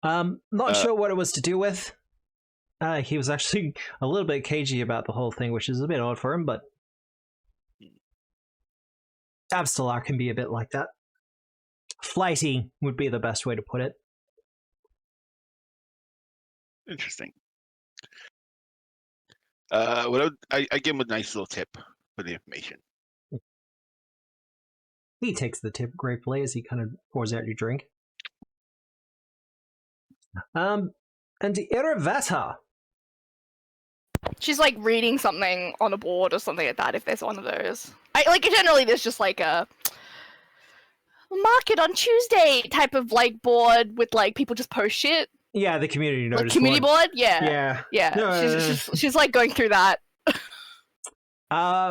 Not sure what it was to do with. He was actually a little bit cagey about the whole thing, which is a bit odd for him, but Abstelar can be a bit like that. Flighty would be the best way to put it. Interesting. I give him a nice little tip for the information. He takes the tip gratefully as he kind of pours out your drink. And Iravetta. She's like reading something on a board or something like that, if there's one of those. Generally there's just like a market on Tuesday type of like board with like people just post shit. Yeah, the community notice like community board. Yeah. No, she's like going through that.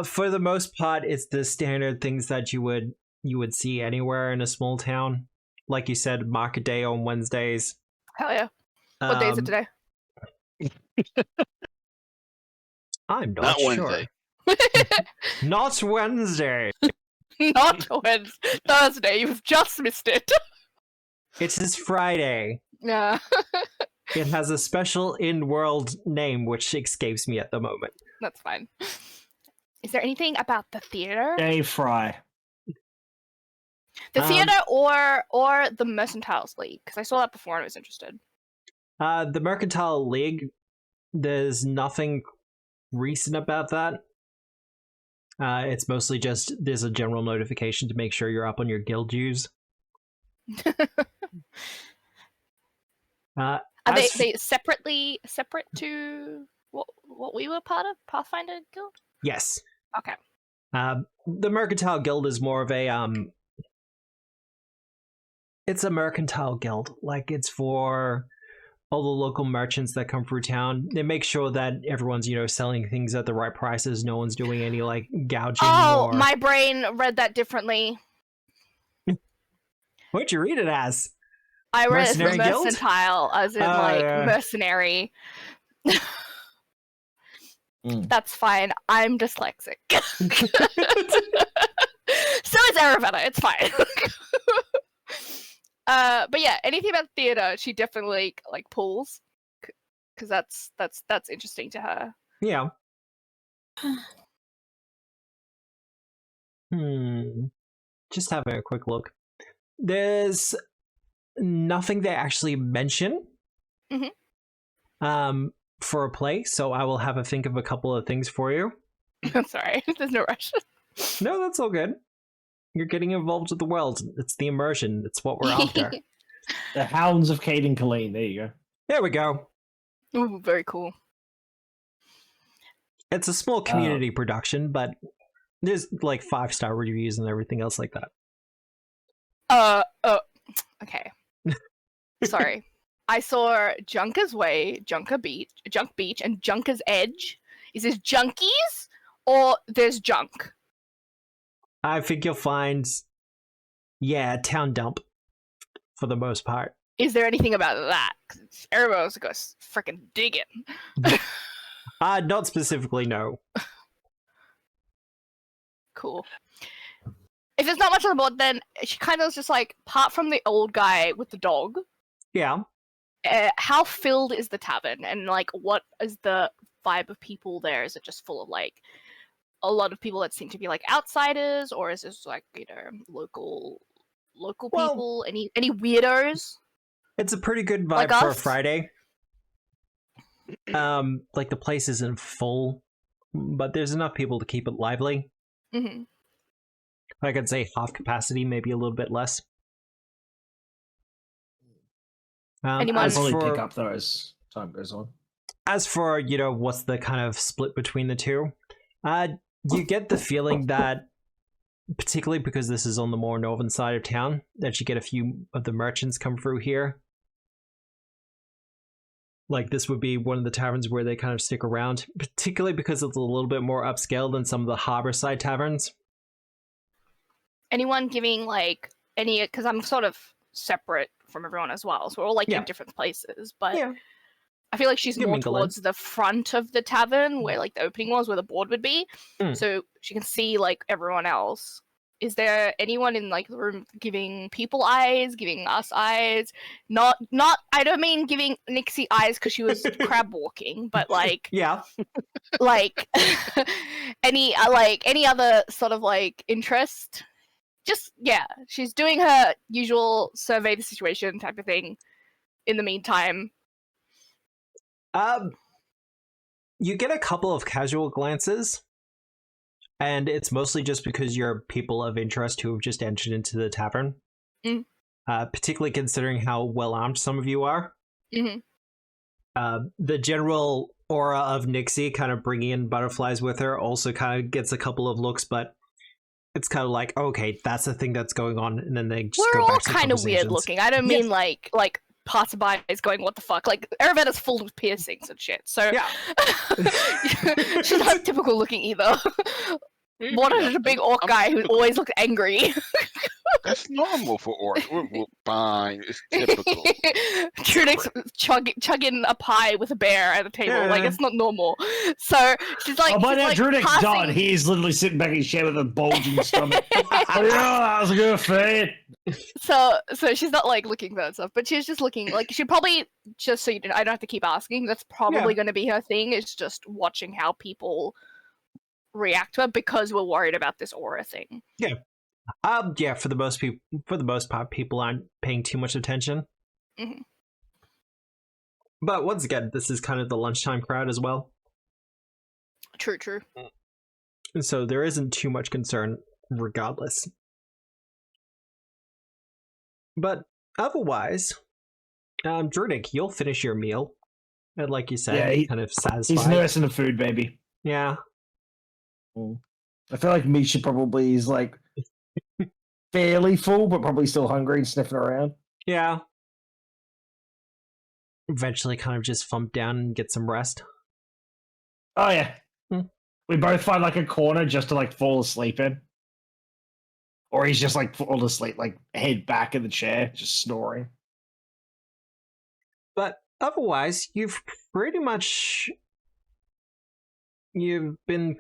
For the most part, it's the standard things that you would see anywhere in a small town. Like you said, market day on Wednesdays. Hell yeah. What day is it today? I'm not sure. Wednesday. Not Wednesday. Not Wednesday. Thursday. You've just missed it. It is Friday. Yeah. It has a special in-world name, which escapes me at the moment. That's fine. Is there anything about the theater? Day Fry. The theater or the Mercantiles League? Because I saw that before and I was interested. The Mercantile League, there's nothing recent about that. It's mostly just there's a general notification to make sure you're up on your guild dues. Are they separate to what we were part of, Pathfinder Guild? Yes. Okay. The Mercantile Guild is more of a it's a mercantile guild. Like, it's for all the local merchants that come through town. They make sure that everyone's, selling things at the right prices. No one's doing any, gouging. Oh, my brain read that differently. What'd you read it as? I read it as Guild? Mercantile, as in, mercenary. That's fine. I'm dyslexic. So is Aravetta. It's fine. But yeah, anything about theater, she definitely pulls, because that's interesting to her. Yeah. Just having a quick look. There's nothing they actually mention. For a play, so I will have a think of a couple of things for you. I'm sorry, there's no rush. No, that's all good. You're getting involved with the world. It's the immersion. It's what we're after. The Hounds of Cade and Colleen. There you go. There we go. Ooh, very cool. It's a small community production, but there's 5-star reviews and everything else like that. Okay. Sorry. I saw Junker's Way, Junk Beach, and Junker's Edge. Is this junkies or there's junk? I think you'll find, town dump for the most part. Is there anything about that? Everyone's going to freaking dig it. Not specifically, no. Cool. If there's not much on the board, then she kind of is just apart from the old guy with the dog. Yeah. How filled is the tavern, and what is the vibe of people there? Is it just full of a lot of people that seem to be outsiders, or is this local people? Any weirdos? It's a pretty good vibe for a Friday. The place isn't full, but there's enough people to keep it lively. Mm-hmm. I'd say half capacity, maybe a little bit less. I'll probably pick up though as time goes on. As for, what's the kind of split between the two, you get the feeling that, particularly because this is on the more northern side of town, that you get a few of the merchants come through here. This would be one of the taverns where they kind of stick around, particularly because it's a little bit more upscale than some of the harbor side taverns. Anyone giving any, because I'm sort of separate from everyone as well, so we're all in different places, but I feel like she's more towards the front of the tavern where the opening was, where the board would be, so she can see everyone else. Is there anyone in the room giving people eyes, giving us eyes? Not I don't mean giving Nixie eyes because she was crab walking, but any other sort of interest. Just, she's doing her usual survey the situation type of thing in the meantime. You get a couple of casual glances, and it's mostly just because you're people of interest who have just entered into the tavern. Particularly considering how well-armed some of you are. The general aura of Nixie kind of bringing in butterflies with her also kind of gets a couple of looks, but it's kind of okay, that's the thing that's going on, and then they just we're go back all to kind of weird looking. I don't mean like passerby is going, what the fuck? Aravetta's full of piercings and shit, so she's not typical looking either. Morton is a big orc guy who always looks angry. That's normal for orcs. We're fine. It's typical. Trunix chugging a pie with a bear at the table. It's not normal. So she's like, by now Trunix done. He's literally sitting back in his chair with a bulging stomach. That was a good feed. So she's not looking for that stuff, but she's just looking she probably, just so I don't have to keep asking, that's probably going to be her thing, is just watching how people react to it, because we're worried about this aura thing. For the most part, people aren't paying too much attention. But once again, this is kind of the lunchtime crowd as well. True. So there isn't too much concern regardless. But otherwise, Druidic, you'll finish your meal. And like you said, kind of satisfied. He's nursing the food, baby. Yeah. I feel like Misha probably is like fairly full, but probably still hungry and sniffing around. Yeah. Eventually kind of just thump down and get some rest. Oh, yeah. We both find like a corner just to like fall asleep in. Or he's just like fall asleep, like head back in the chair, just snoring. But otherwise, you've been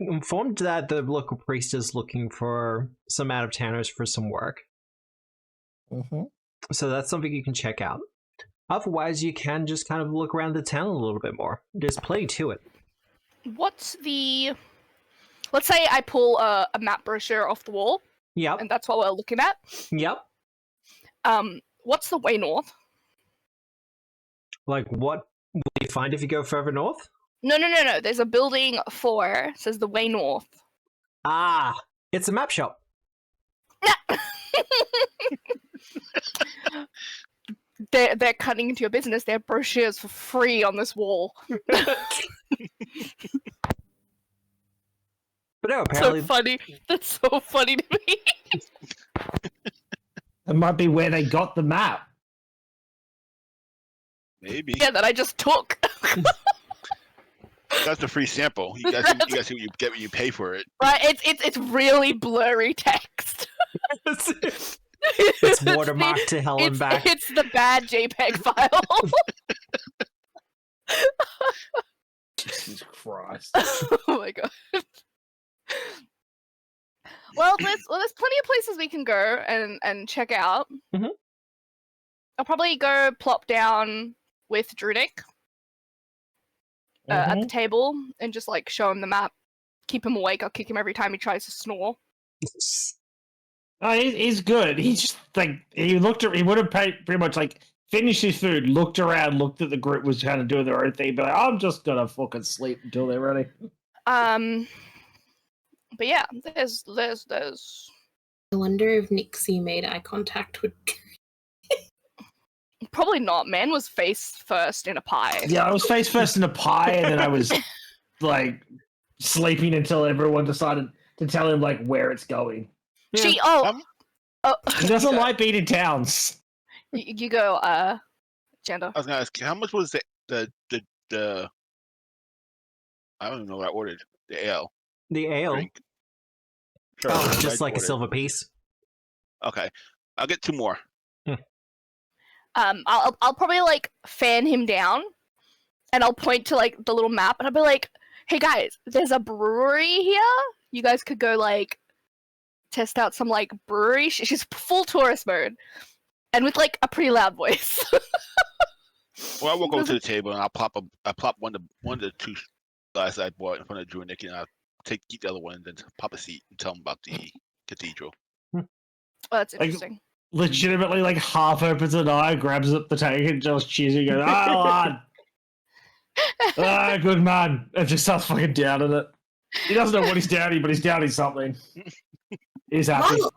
informed that the local priest is looking for some out-of-towners for some work. So that's something you can check out. Otherwise, you can just kind of look around the town a little bit more. There's plenty to it. What's the... Let's say I pull a map brochure off the wall. Yep. And that's what we're looking at. Yep. What's the way north? Like, what will you find if you go further north? No. There's a building 4. Says the way north. Ah, it's a map shop. They're cutting into your business. They have brochures for free on this wall. But no, apparently... So funny. That's so funny to me. It might be where they got the map. Maybe. Yeah, that I just took. That's a free sample. You guys see what you get when you pay for it. Right, it's really blurry text. It's watermarked to hell and back. It's the bad JPEG file. Jesus Christ. Oh my god. Well, there's plenty of places we can go and check out. I'll probably go plop down with Druidic at the table and just like show him the map, keep him awake. I'll kick him every time he tries to snore. Oh, he's good. He's just like he would have pretty much like finished his food, looked around, looked at the group was kind of doing their own thing, but like, I'm just gonna fucking sleep until they're ready. But yeah, there's. I wonder if Nixie made eye contact with. Probably not. Man was face first in a pie. Yeah, I was face first in a pie, and then I was like sleeping until everyone decided to tell him like where it's going. Yeah. He doesn't like being in towns. You go, Janda. I was gonna ask, how much was the I don't even know what I ordered. The ale. The ale. Drink. Sure, just like a silver piece. Okay, I'll get 2 more. I'll probably like fan him down, and I'll point to like the little map, and I'll be like, "Hey guys, there's a brewery here. You guys could go like test out some like brewery." She's full tourist mode, and with like a pretty loud voice. Well, I walk over to the table and I plop one of the 2 glasses I bought in front of Drew and Nicky, and I'll keep the other one and then pop a seat and tell them about the cathedral. Oh, that's interesting. Legitimately, like half opens an eye, grabs up the tank, and just cheers and goes, "Ah, lad, good man," and just starts fucking downing it. He doesn't know what he's downing, but he's downing something. He's happy. Well,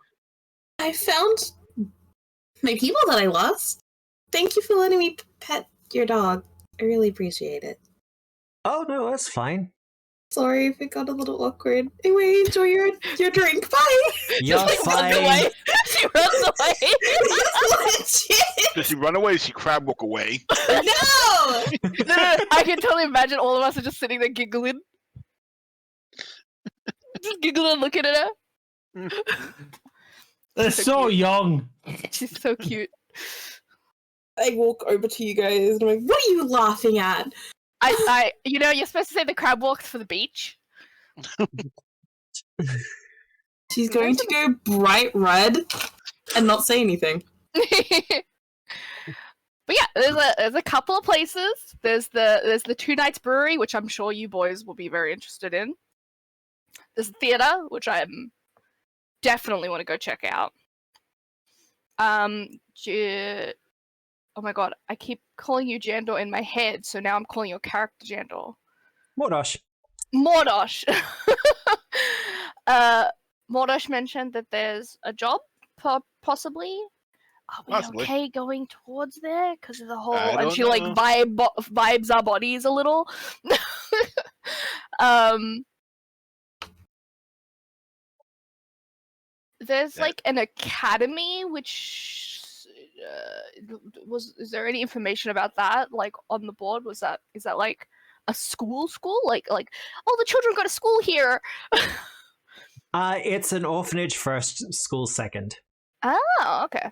I found my people that I lost. Thank you for letting me pet your dog. I really appreciate it. Oh no, that's fine. Sorry if it got a little awkward. Anyway, enjoy your drink. Bye. You're fine. She runs away. Does she run away? Does she crab walk away? No! No, I can totally imagine all of us are just sitting there giggling. Just giggling, looking at her. They're so young. She's so cute. I walk over to you guys and I'm like, what are you laughing at? You're supposed to say the crab walks for the beach. She's going to go bright red and not say anything. But yeah, there's a couple of places. There's the 2 Nights Brewery, which I'm sure you boys will be very interested in. There's the theater, which I definitely want to go check out. Oh my god, I keep calling you Jandor in my head, so now I'm calling your character Jandor. Mordosh. Mordosh. Mordosh mentioned that there's a job, possibly. Are we Possibly. okay going towards there? Because of the whole... I And don't she, like, know. vibes our bodies a little. There's, Yeah. like, an academy, which... is there any information about that, like, on the board? Is that, like, a school? Like, oh, the children go to school here! It's an orphanage first, school second. Oh, okay.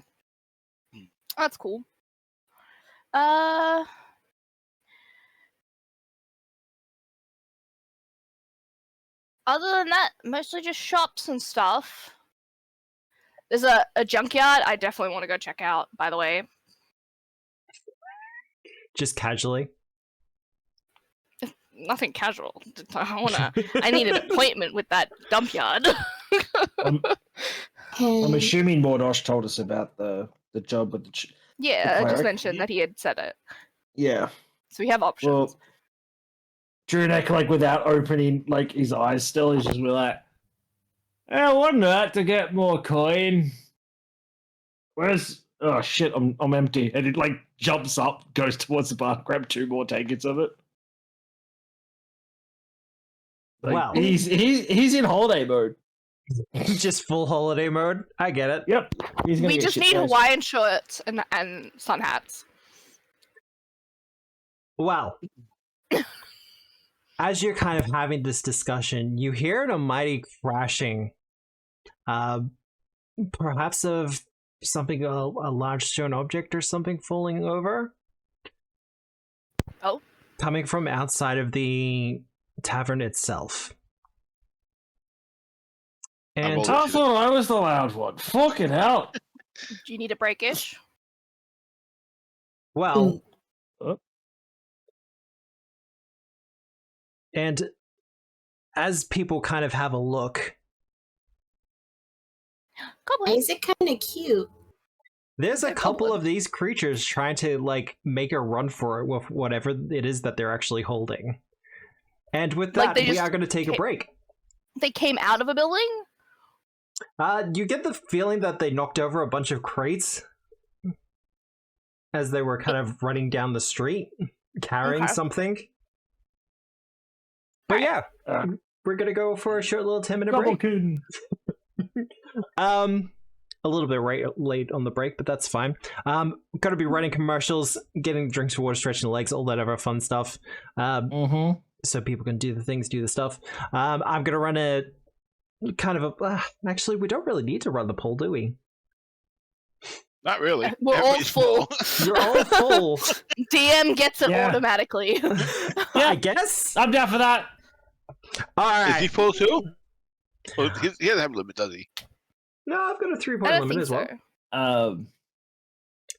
That's cool. Other than that, mostly just shops and stuff. There's a junkyard I definitely want to go check out, by the way. Just casually. Nothing casual. I need an appointment with that dump yard. I'm Hey, assuming Mordosh told us about the job with the... Yeah, I just cleric? mentioned that he had said it. Yeah. So we have options. Well, Drunek, like, without opening, like, his eyes still, he's just like, I want that to get more coin. Where's... Oh, shit, I'm empty. And it, like, jumps up, goes towards the bar, grab 2 more tankets of it. Like, Wow. He's in holiday mode. Just full holiday mode. I get it. Yep. He's gonna We get just shit need faced. Hawaiian shirts and sun hats. Well, as you're kind of having this discussion, you hear a mighty crashing, perhaps of something, a large stone object or something falling over. Oh. Coming from outside of the tavern itself. And rolled I thought I was the loud one. Fucking hell. Do you need a breakish? well, Oh. and as people kind of have a look, Goblin. is it kind of cute? there's a They're couple goblins. of these creatures trying to, like, make a run for it with whatever it is that they're actually holding. And with Like, that, they we just are going to take a ca- break. They came out of a building? You get the feeling that they knocked over a bunch of crates as they were kind of running down the street, carrying Okay. something. But Alright. yeah, we're going to go for a short little 10-minute Double break. coon. A little bit late on the break, but that's fine. Got to be running commercials, getting drinks for water, stretching the legs, all that other fun stuff. So people can do the things, do the stuff. I'm gonna run a kind of a. Actually, we don't really need to run the poll, do we? Not really. We're all Everybody's full. You're all full. DM gets it Yeah. automatically. I guess. I'm down for that. All Is he right. full too? Or he doesn't have a limit, does he? No, I've got a 3-point I don't limit think as well. so.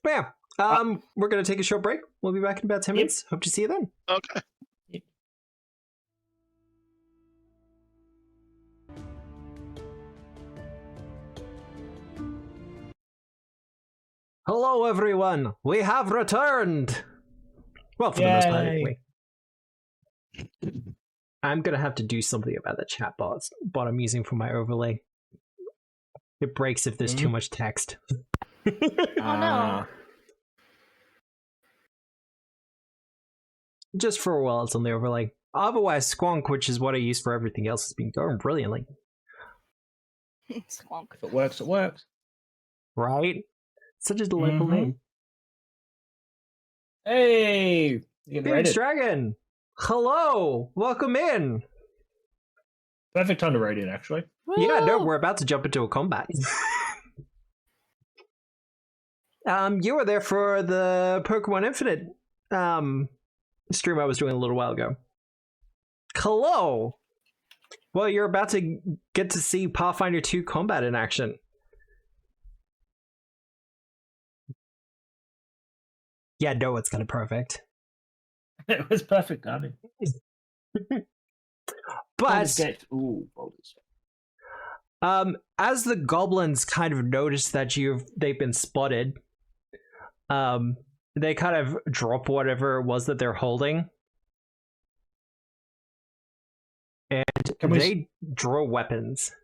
But yeah, we're gonna take a short break. We'll be back in about 10 Yep. minutes. Hope to see you then. Okay. Hello, everyone. We have returned. Well, for the most part, Yay. anyway. I'm gonna have to do something about the chat bot I'm using for my overlay. It breaks if there's too much text. Oh no. Just for a while, it's on the overlay. Otherwise, Squonk, which is what I use for everything else, has been going brilliantly. Squonk. If it works, it works. Right? Such a delightful Mhm. name. Hey! You getting Phoenix raided. Dragon! Hello! Welcome in! Perfect time to raid in, actually. Yeah, no, Woo! we're about to jump into a combat. You were there for the Pokemon Infinite stream I was doing a little while ago. Hello! Well, you're about to get to see Pathfinder 2 combat in action. Yeah, no, it's kind of perfect. It was perfect timing. But Ooh, boulders. as the goblins kind of notice that they've been spotted, they kind of drop whatever it was that they're holding, and Can we they draw weapons.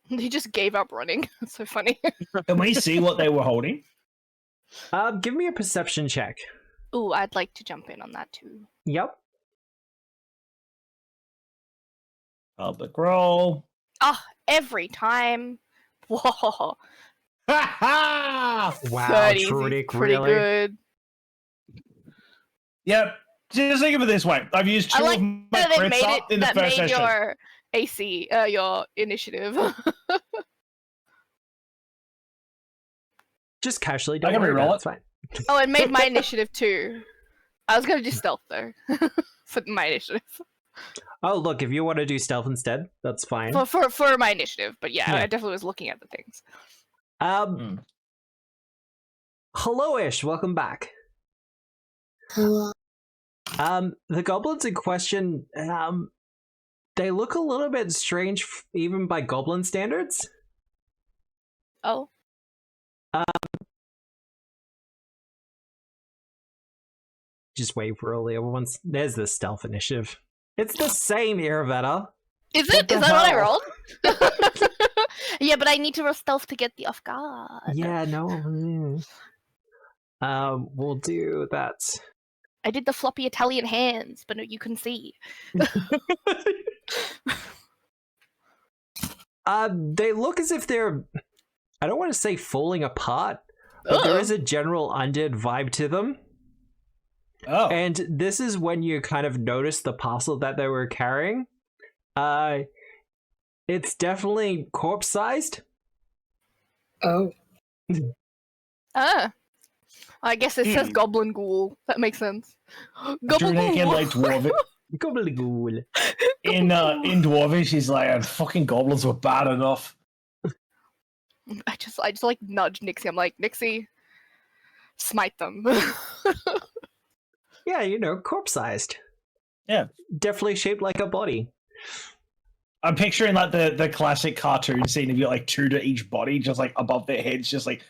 He just gave up running. That's so funny. Can we see what they were holding? Give me a perception check. Ooh, I'd like to jump in on that too. Yep. Public roll. Ah, every time. Whoa. Ha ha! Wow, 30 is Trudic, pretty really? good. Yep. Just think of it this way. I've used I two like of my that it crits made up it. in the That first made session. your AC, your initiative. Just casually. I Don't can worry reroll about it. it. It's fine. Oh, it made my initiative too. I was gonna do stealth though for my initiative. Oh, look, if you want to do stealth instead, that's fine. For my initiative, but yeah, Yeah. I definitely was looking at the things. Hello, Ish. Welcome back. Hello. The goblins in question, they look a little bit strange, even by goblin standards. Oh, Just wait for all the other ones. There's the stealth initiative. It's the same, Iravetta. is What it? the Is that what I hell? rolled? Yeah, but I need to roll stealth to get the off guard. Yeah, no. We'll do that. I did the floppy Italian hands, but no, you couldn't see. They look as if they're, I don't want to say falling apart, but there is a general undead vibe to them. Oh. And this is when you kind of notice the parcel that they were carrying. It's definitely corpse-sized. Oh. Ah. I guess it says goblin ghoul. That makes sense. Goblin Drunic in ghoul. like Dwarvish. Gobbledygool. In Dwarvish, he's like, fucking goblins were bad enough. I just like nudge Nixie. I'm like, Nixie, smite them. Yeah, you know, corpse-sized. Yeah. Definitely shaped like a body. I'm picturing like the classic cartoon scene of you like two to each body, just like above their heads, just like.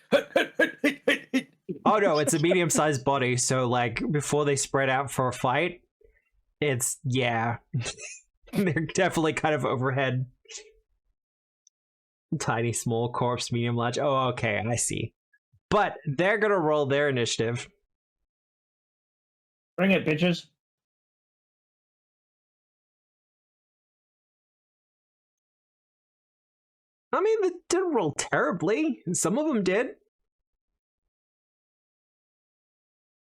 Oh no, it's a medium-sized body, so like before they spread out for a fight, it's, yeah. They're definitely kind of overhead. Tiny, small, corpse, medium, large. Oh, okay, I see. But they're gonna roll their initiative. Bring it, bitches. I mean, they didn't roll terribly. Some of them did.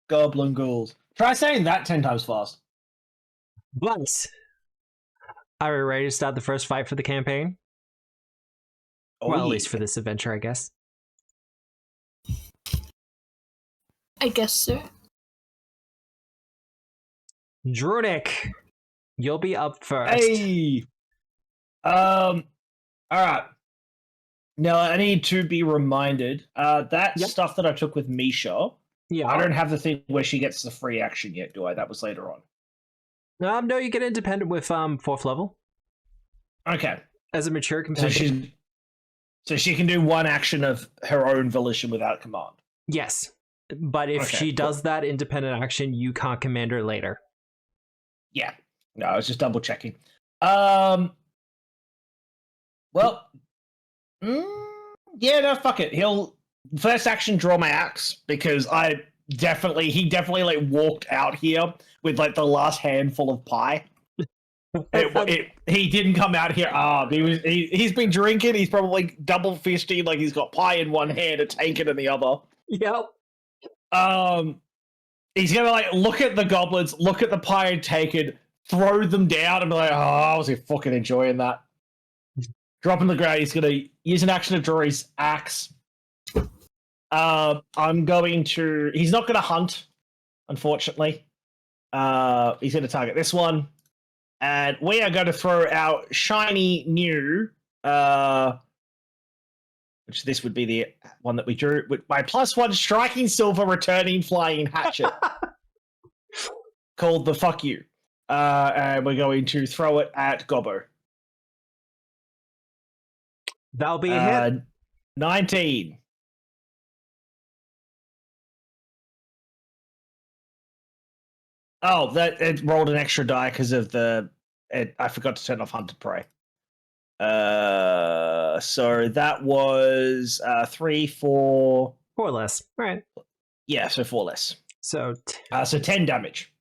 Goblin ghouls. Try saying that 10 times fast. But are we ready to start the first fight for the campaign? Oh, Well, at yeah. least for this adventure, I guess. I guess so. Drunic, you'll be up first. Hey. All right. Now I need to be reminded. That Yep. stuff that I took with Misha. Yeah. I don't have the thing where she gets the free action yet, do I? That was later on. No, you get independent with 4th level Okay. as a mature So companion. she can do one action of her own volition without command. Yes, but if Okay, she cool. does that independent action, you can't command her later. Yeah. No, I was just double checking. Well, yeah, no, fuck it. He'll first action draw my axe because he definitely like walked out here with like the last handful of pie. He didn't come out here. He's been drinking. He's probably double fisting, like he's got pie in one hand, a tankard in the other. Yep. He's gonna like look at the goblins, look at the pie and tankard, throw them down, and be like, "Oh, I was fucking enjoying that." Drop in the ground. He's gonna use an action to draw his axe. I'm going to. He's not gonna hunt, unfortunately. He's gonna target this one. And we are going to throw our shiny new, which this would be the one that we drew, with my +1 striking silver returning flying hatchet called the Fuck You. And we're going to throw it at Gobbo. That'll be a hit. 19. Oh, that it rolled an extra die because of I forgot to turn off Hunted Prey. So that was 3, 4. 4 less. All right. Yeah, so 4 less. So So 10 damage.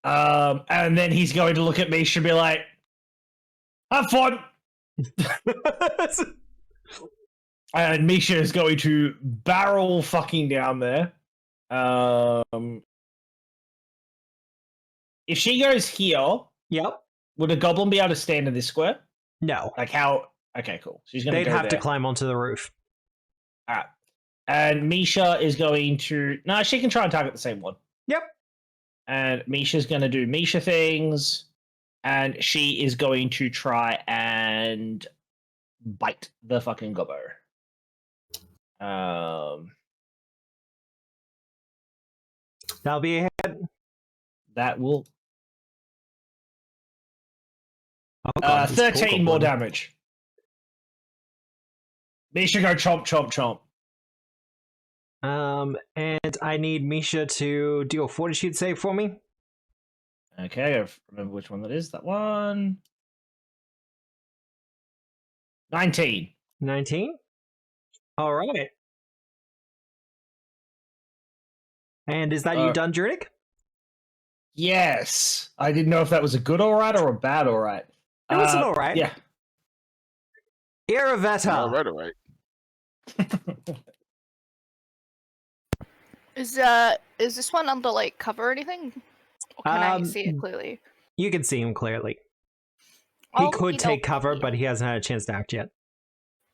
And then he's going to look at Misha and be like, "Have fun." And Misha is going to barrel fucking down there. If she goes here, yep. would a goblin be able to stand in this square? No. Like how? Okay, cool. She's going to They'd go have to there. climb onto the roof. Alright. And Misha is going to... No, she can try and target the same one. Yep. And Misha's going to do Misha things. And she is going to try and bite the fucking gobbo. That'll be a hit. That will... Oh, God, this poor 13 more goblin. damage. Misha go chomp, chomp, chomp. And I need Misha to do a fortitude save for me. Okay, I remember which one that is. That one. 19. 19. All right. And is that you done, Druidic? Yes. I didn't know if that was a good alright or a bad alright. It was an alright. Yeah. Iraveta. All right. Is this one under like cover or anything? Or can I see it clearly? You can see him clearly. He could take cover, but he hasn't had a chance to act yet.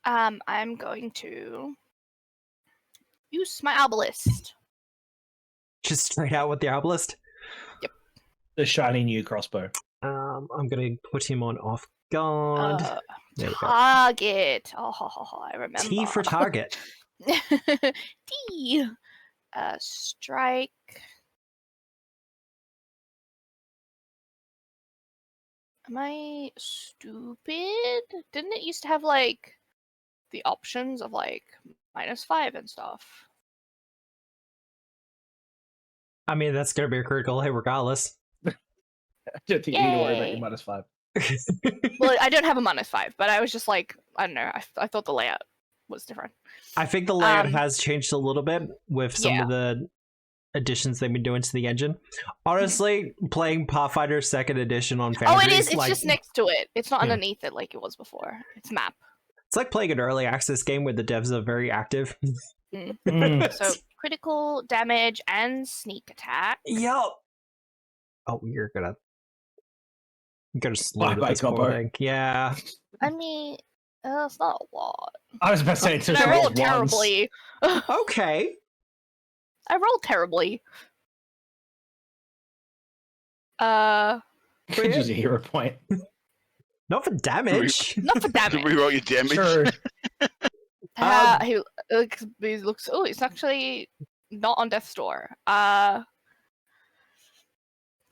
I'm going to use my arbalist. Just straight out with the arbalist. Yep. The shiny new crossbow. I'm gonna put him on off guard. There we go. Target. I remember. T for target. T. Strike. Am I stupid? Didn't it used to have like the options of like -5 and stuff? I mean, that's gonna be a critical hit regardless. I don't think you need to worry about Yay. your -5. Well, I don't have a -5, but I was just like, I don't know. I thought the layout was different. I think the layout has changed a little bit with some of the additions they've been doing to the engine. Honestly, playing Pathfinder 2nd edition on Foundry. Oh, it is. It's just next to it. It's not underneath it like it was before. It's map. It's like playing an early access game where the devs are very active. So critical damage and sneak attack. Yup. Oh, you're gonna slow Bye-bye, this poor Gobbo. thing. Yeah. I mean, it's not a lot. I was about to say it's And I rolled terribly. Okay. I rolled terribly. Could use a hero point. Not for damage. Not for To damage. reroll your damage. Sure. He looks. Oh, it's actually not on death's door.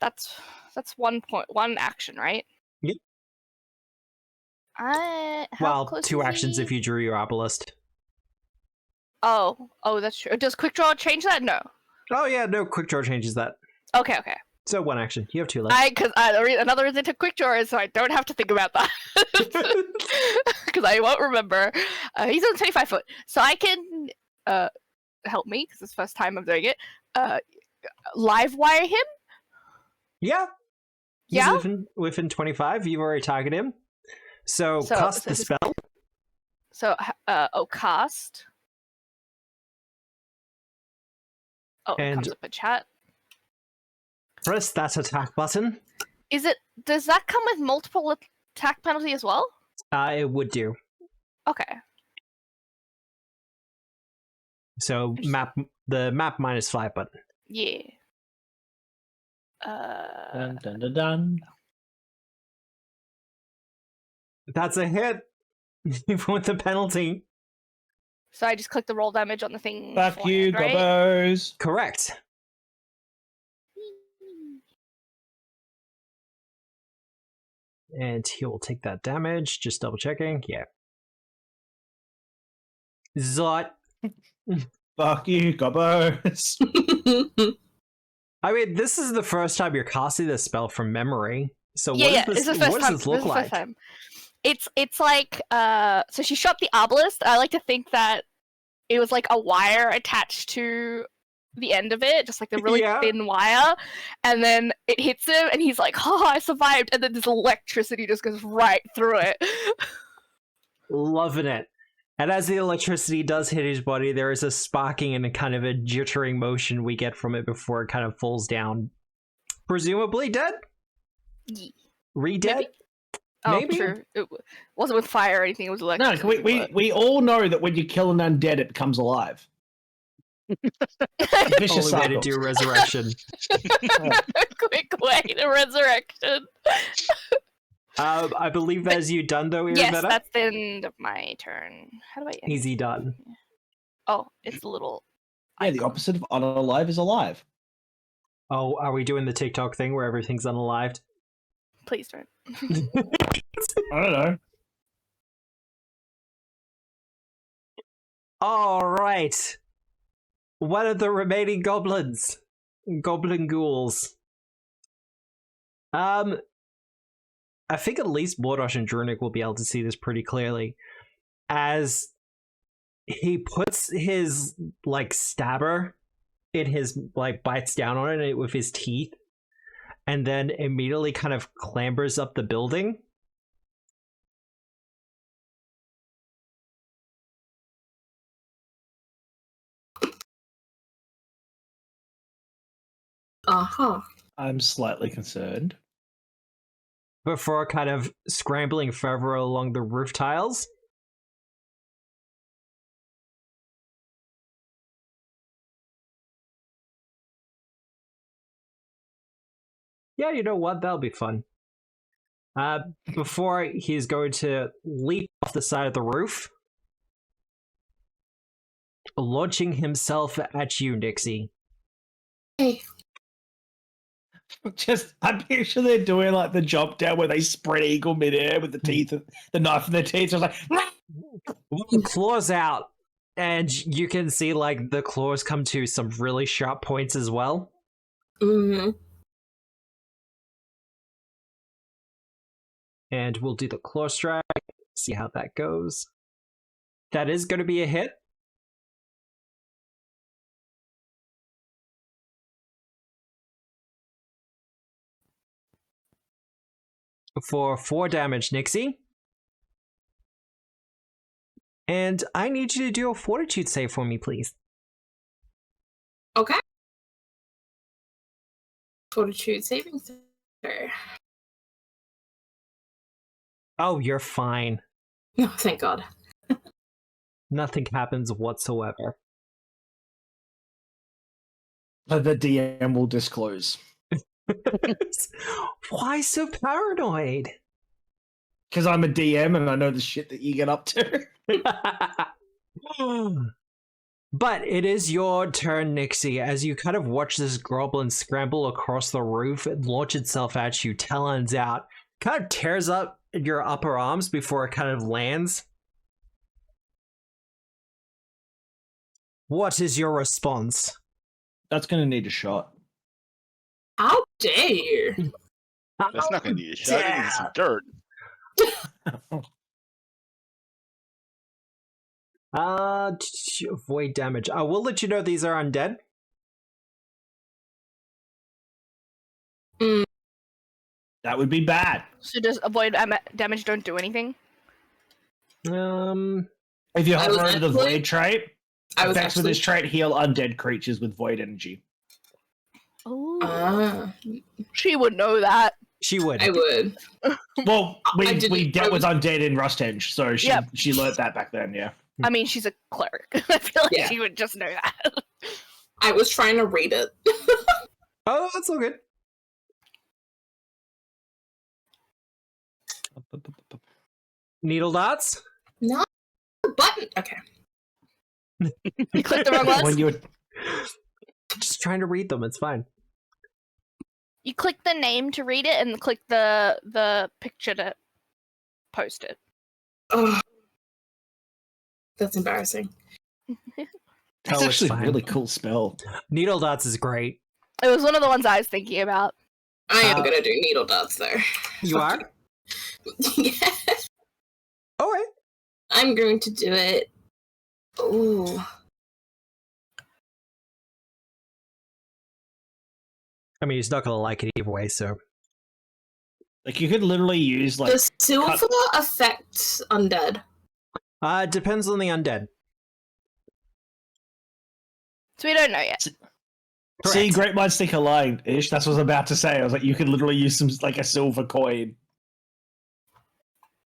That's 1 action, right? Yep. How Well, close 2 is actions he? if you drew your obelisk. Oh, that's true. Does quick draw change that? No. Oh yeah, no, quick draw changes that. Okay. So 1 action. You have 2 left. Another reason to quick draw is so I don't have to think about that because I won't remember. He's on 25 foot, so I can help me because it's the first time I'm doing it. Live wire him. Yeah. He's Yeah? within 25. You've already targeted him. So cast the spell. So cast. Oh, it And- comes up in chat. Press that attack button. Does that come with multiple attack penalty as well? It would do. Okay. So the map -5 button. Yeah. Dun, dun, dun, dun. That's a hit. With the penalty. So I just click the roll damage on the thing. Fuck you, beforehand, right? gobbos. Correct. And he will take that damage. Just double checking. Yeah. Zot. Fuck you, gobbos. I mean, this is the first time you're casting this spell from memory. So Yeah, what, it's the what first does time. this look This is the like? first time. It's like so she shot the obelisk. I like to think that it was like a wire attached to the end of it, just like the really Yeah. thin wire, and then it hits him, and he's like, "Oh, I survived!" And then this electricity just goes right through it. Loving it. And as the electricity does hit his body, there is a sparking and a kind of a jittering motion we get from it before it kind of falls down. Presumably dead? Ye- Re-dead? Maybe? Oh, Maybe? true. It wasn't with fire or anything. It was No, electricity. we all know that when you kill an undead, it becomes alive. Vicious Only way to cycle. do resurrection. Quick way to resurrection. I believe that is you done though, Yes, Irvetta? that's the end of my turn. How do I end Easy it? done. Oh, it's a little. Yeah, the opposite of unalive is alive. Oh, are we doing the TikTok thing where everything's unalived? Please don't. I don't know. Alright. What are the remaining goblins? Goblin ghouls. I think at least Mordosh and Drunic will be able to see this pretty clearly. As he puts his, like, stabber in his, like, bites down on it with his teeth, and then immediately kind of clambers up the building. Uh-huh. I'm slightly concerned. Before kind of scrambling further along the roof tiles. Yeah, you know what? That'll be fun. Before he's going to leap off the side of the roof, launching himself at you, Nixie. Hey. I'm pretty sure they're doing like the jump down where they spread eagle midair with the teeth, the knife in their teeth. So it's like, The claws out, and you can see like the claws come to some really sharp points as well. Mm-hmm. And we'll do the claw strike, see how that goes. That is going to be a hit. For 4 damage, Nixie. And I need you to do a fortitude save for me, please. Okay. Fortitude saving throw. Oh, you're fine. Oh, thank God. Nothing happens whatsoever. the DM will disclose. Why so paranoid? Because I'm a DM and I know the shit that you get up to. But it is your turn, Nixie, as you kind of watch this goblin scramble across the roof and launch itself at you, talons out. Kind of tears up your upper arms before it kind of lands. What is your response? That's going to need a shot. How dare you? That's not going to need a shot. It needs some dirt. Avoid damage. I will let you know these are undead. That would be bad. So does avoid damage don't do anything? If you I hover was over the actually- void trait, I was effects with actually... this trait heal undead creatures with void energy. Oh, she would know that. She would. I would. Well, I didn't- we dealt with undead in Rusthenge, so she Yep. she learnt that back then, yeah. I mean, she's a cleric. I feel like Yeah. she would just know that. I was trying to read it. Oh, that's all good. Needle dots? No button. Okay. You clicked the wrong ones? When you Just trying to read them, it's fine. You click the name to read it and click the picture to post it. Oh, that's embarrassing. That's Oh, it's actually a fine. really cool spell. Needle dots is great. It was one of the ones I was thinking about. I am gonna do needle darts though. You are? Yeah. Alright. I'm going to do it. Ooh. I mean, he's not gonna like it either way, so. Like, you could literally use, like... Does silver affect undead? It depends on the undead. So we don't know yet. See, Correct. great minds think alike, Ish. That's what I was about to say. I was like, you could literally use some, like, a silver coin.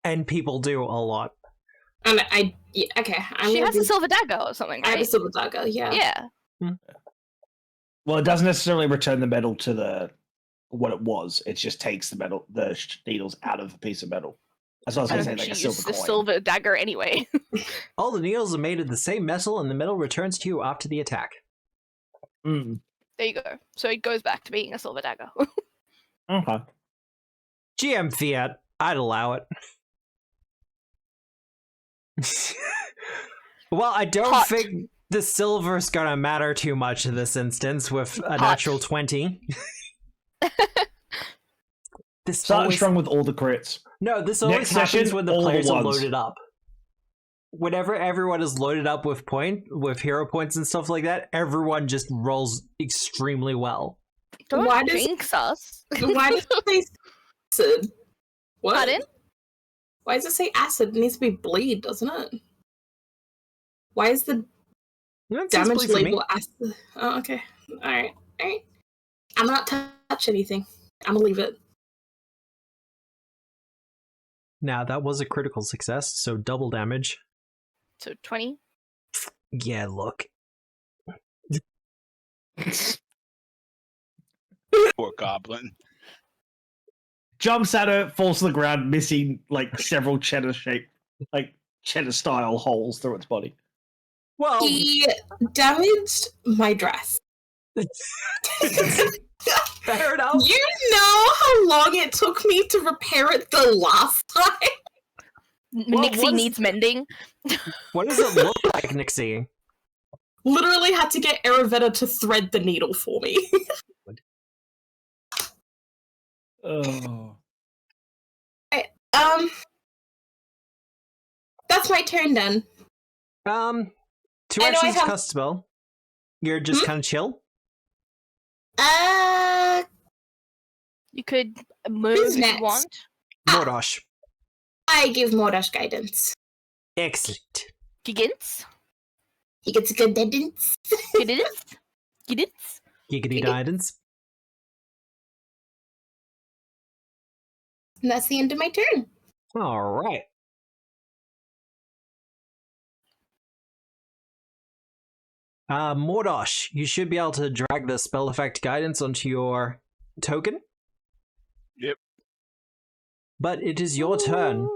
And people do a lot. And okay. She has a silver dagger or something, I have a right? silver dagger, yeah. Yeah. Well, it doesn't necessarily return the metal to what it was. It just takes the needles out of the piece of metal. That's what I I was don't saying, think like a she silver used the coin. silver dagger anyway. All the needles are made of the same metal, and the metal returns to you after the attack. Mm. There you go. So it goes back to being a silver dagger. Okay. GM Fiat, I'd allow it. Well, I don't Hot. think the silver's gonna matter too much in this instance with a Hot. natural 20. This Starting always... strong with all the crits. No, this always Next happens session, when the all the players are ones. loaded up. Whenever everyone is loaded up with hero points and stuff like that, everyone just rolls extremely well. Don't Why does- jinx us. Why does it say acid? What? Pardon? Why does it say acid? It needs to be bleed, doesn't it? Why is the That seems damage bleed for me. label acid? Oh, okay. Alright. I'm not touch anything. I'm gonna leave it. Now, that was a critical success, so double damage. So 20. Yeah, look. Poor goblin. Jumps at her, falls to the ground, missing, like, several cheddar-style holes through its body. Well, He damaged my dress. fair enough. You know how long it took me to repair it the last time? Well, Nixie what is- needs mending. What does it look like, Nixie? Literally had to get Aravetta to thread the needle for me. Oh. That's my turn then. To I know actually I have- cast spell, you're just kind of chill. You could move Who's if next? you want. Mordosh. I give Mordash guidance. Excellent. Giggins? He gets good guidance. Giggins? Giggins? Giggity guidance. And that's the end of my turn. Alright. Mordosh, you should be able to drag the spell effect guidance onto your token. Yep. But it is your turn.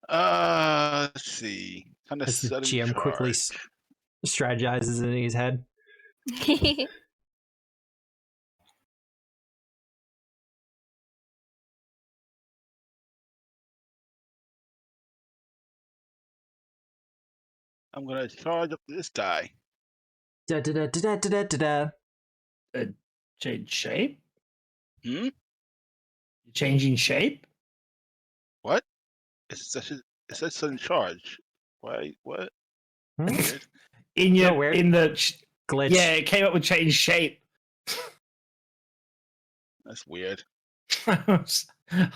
Let's see. Kind of As the GM quickly strategizes in his head. I'm gonna charge up this guy. Da da da da da da da da. Change shape? Hmm? Changing shape? What? It says sudden charge. Why? What? Hmm? Weird. In your No, weird. in the Glitch. yeah, it came up with change shape. That's weird. I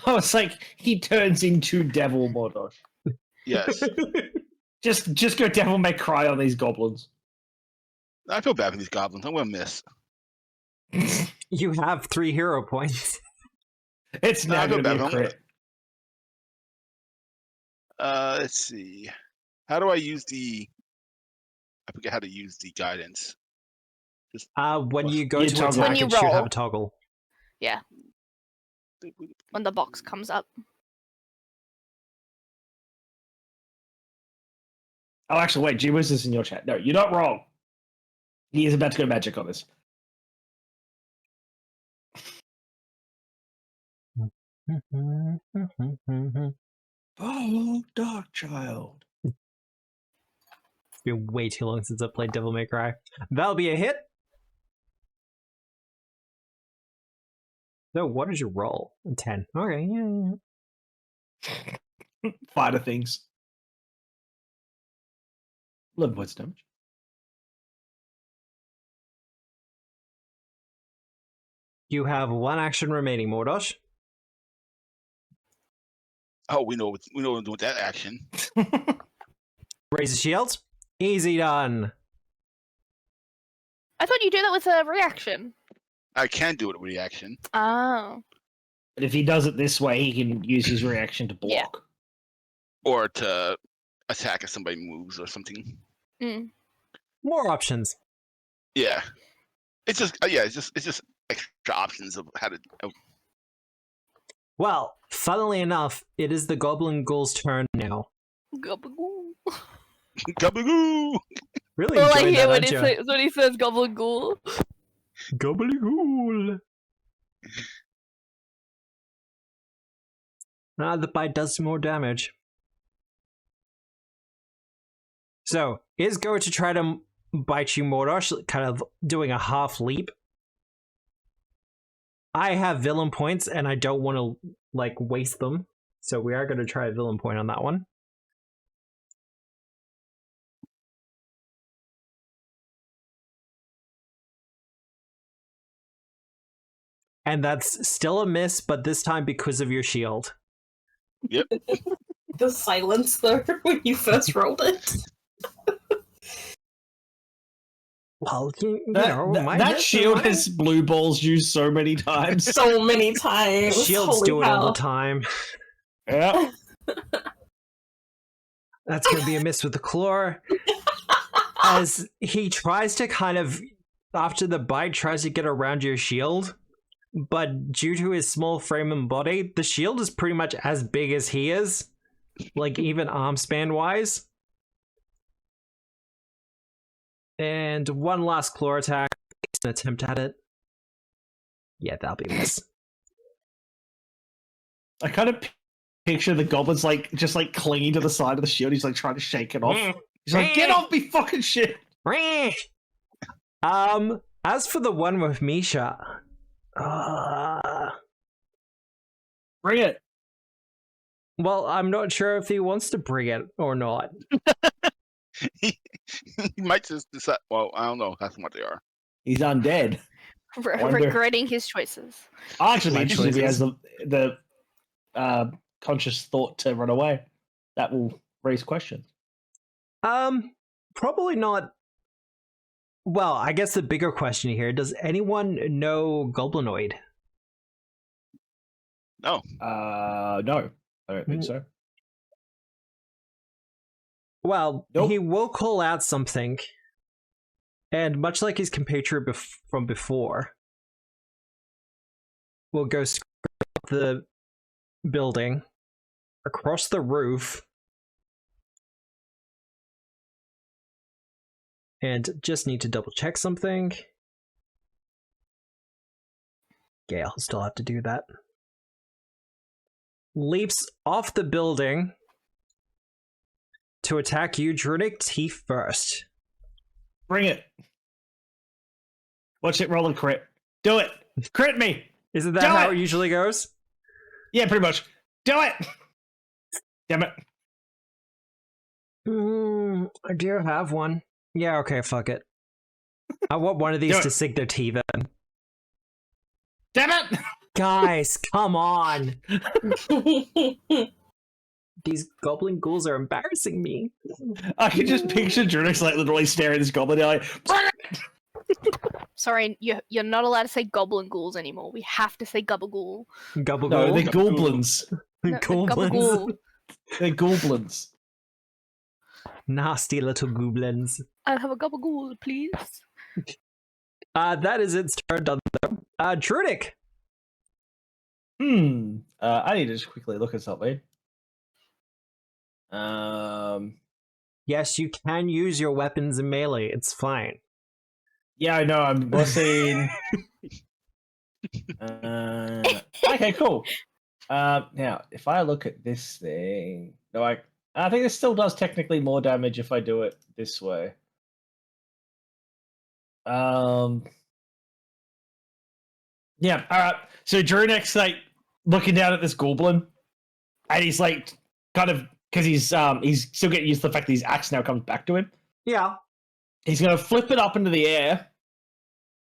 was like, he turns into Devil Mordosh. Yes. Just go Devil May Cry on these goblins. I feel bad for these goblins. I'm gonna miss. You have 3 hero points. It's No, I now feel going to be bad a for 'em. crit. Let's see. How do I use the? I forget how to use the guidance. Just When you go You to toggle. attack, When you it should have roll. a toggle. When the box comes up. Oh, actually, wait. G-Wiz is in your chat. No, you're not wrong. He is about to go magic on this. Oh, Dark Child. been way too long since I played Devil May Cry. That'll be a hit. So, what is your roll? 10. Okay, yeah. Fighter things. 11 points of damage. You have one action remaining, Mordosh. Oh, we know what I'm doing with that action. Raise the shield. Easy done. I thought you do that with a reaction. I can do it with reaction. Oh. But if he does it this way, he can use his reaction to block. Yeah. Or to attack if somebody moves or something. Mm. More options. Yeah. It's just it's just extra options of how to Well, funnily enough, it is the Goblin Ghoul's turn now. Gobble-goo. Gabagoo! Really All I enjoying hear that, aren't you? when he says goblin ghoul. Goblin Ghoul. The bite does some more damage. So, is going to try to bite you, Mordosh, kind of doing a half leap. I have villain points, and I don't want to, waste them. So we are going to try a villain point on that one. And that's still a miss, but this time because of your shield. Yep. The silence, though, when you first rolled it. Well, That shield has blue balls used so many times. So many times. Shields Holy do it all hell. the time. Yeah. That's going to be a miss with the claw. As he tries to kind of, after the bite, tries to get around your shield. But due to his small frame and body, the shield is pretty much as big as he is. Even arm span wise. And one last claw attack. An attempt at it. Yeah, that'll be a miss. I kind of picture the goblins just clinging to the side of the shield. He's trying to shake it off. He's like, "Get off me, fucking shit!" As for the one with Misha, Bring it. well, I'm not sure if he wants to bring it or not. He might just decide. Well, I don't know. That's what they are. He's undead. Wonder- Regretting his choices. I'll actually be My interested if he has choices. the conscious thought to run away. That will raise questions. Probably not. Well, I guess the bigger question here, does anyone know Goblinoid? No. No, I don't think so. Well, Nope. he will call out something, and much like his compatriot from before, will go straight up the building, across the roof, and just need to double check something. Yeah, I'll still have to do that. Leaps off the building to attack you, Druidic T first. Bring it. Watch it roll and crit. Do it. Crit me. Isn't that Do how it! it usually goes? Yeah, pretty much. Do it. Damn it. I do have one. Yeah, okay, fuck it. I want one of these Do it. to sink their teeth in. Damn it. Guys, come on! These goblin ghouls are embarrassing me. I can just picture Drunix literally staring at this goblin. They're like, "Bring it!" Sorry, you're not allowed to say goblin ghouls anymore. We have to say gabagool. Gobble No, they're ghoul? goblins. No, Goblins. gabagool. They're goblins. Nasty little goblins. I'll have a gabagool, please. That is its turn done though. Druidic! I need to just quickly look at something. Yes, you can use your weapons in melee. It's fine. Yeah, I know. I'm listening. Okay, cool. Now, if I look at this thing, no, I think this still does technically more damage if I do it this way. Yeah, alright. So Drunek's like looking down at this goblin, and he's like kind of because he's still getting used to the fact that his axe now comes back to him. Yeah. He's gonna flip it up into the air,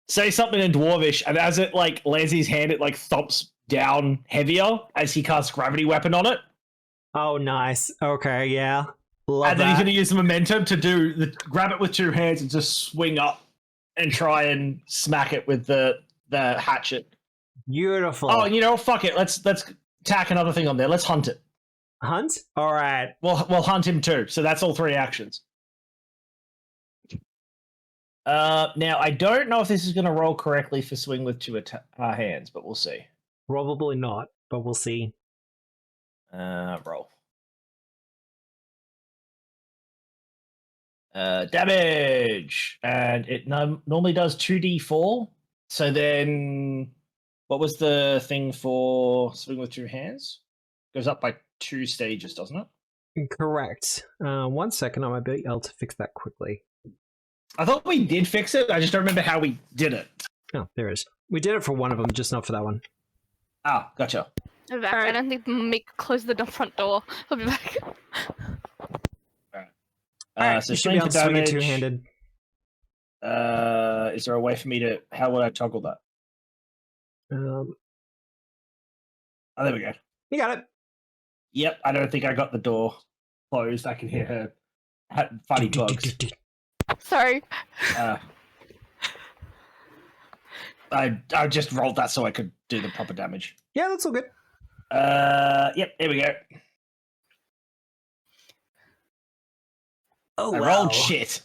say something in Dwarvish, and as it like lands in his hand, it like thumps down heavier as he casts gravity weapon on it. Oh, nice. Okay, yeah. Love And then that. he's gonna use the momentum to grab it with two hands and just swing up and try and smack it with the hatchet. Beautiful. Oh, you know, fuck it. Let's tack another thing on there. Let's hunt it. Hunt? All right. We'll hunt him too. So that's all 3 actions. Now I don't know if this is going to roll correctly for swing with two hands, but we'll see. Probably not, but we'll see. Roll. Damage, and it normally does 2d4. So then, what was the thing for swing with two hands? Goes up by 2 stages, doesn't it? Correct. 1 second, I might be able to fix that quickly. I thought we did fix it. I just don't remember how we did it. Oh, there it is. We did it for one of them, just not for that one. Ah, gotcha. I'm back. I don't think close the front door. I'll be back. Alright, So you should be able to swing it damage. two-handed. Is there a way for me to? How would I toggle that? Um, Oh, there we go. you got it. Yep, I don't think I got the door closed. I can hear her fighting bugs. Sorry. I just rolled that so I could do the proper damage. Yeah, that's all good. Yep, here we go. Oh, I rolled shit.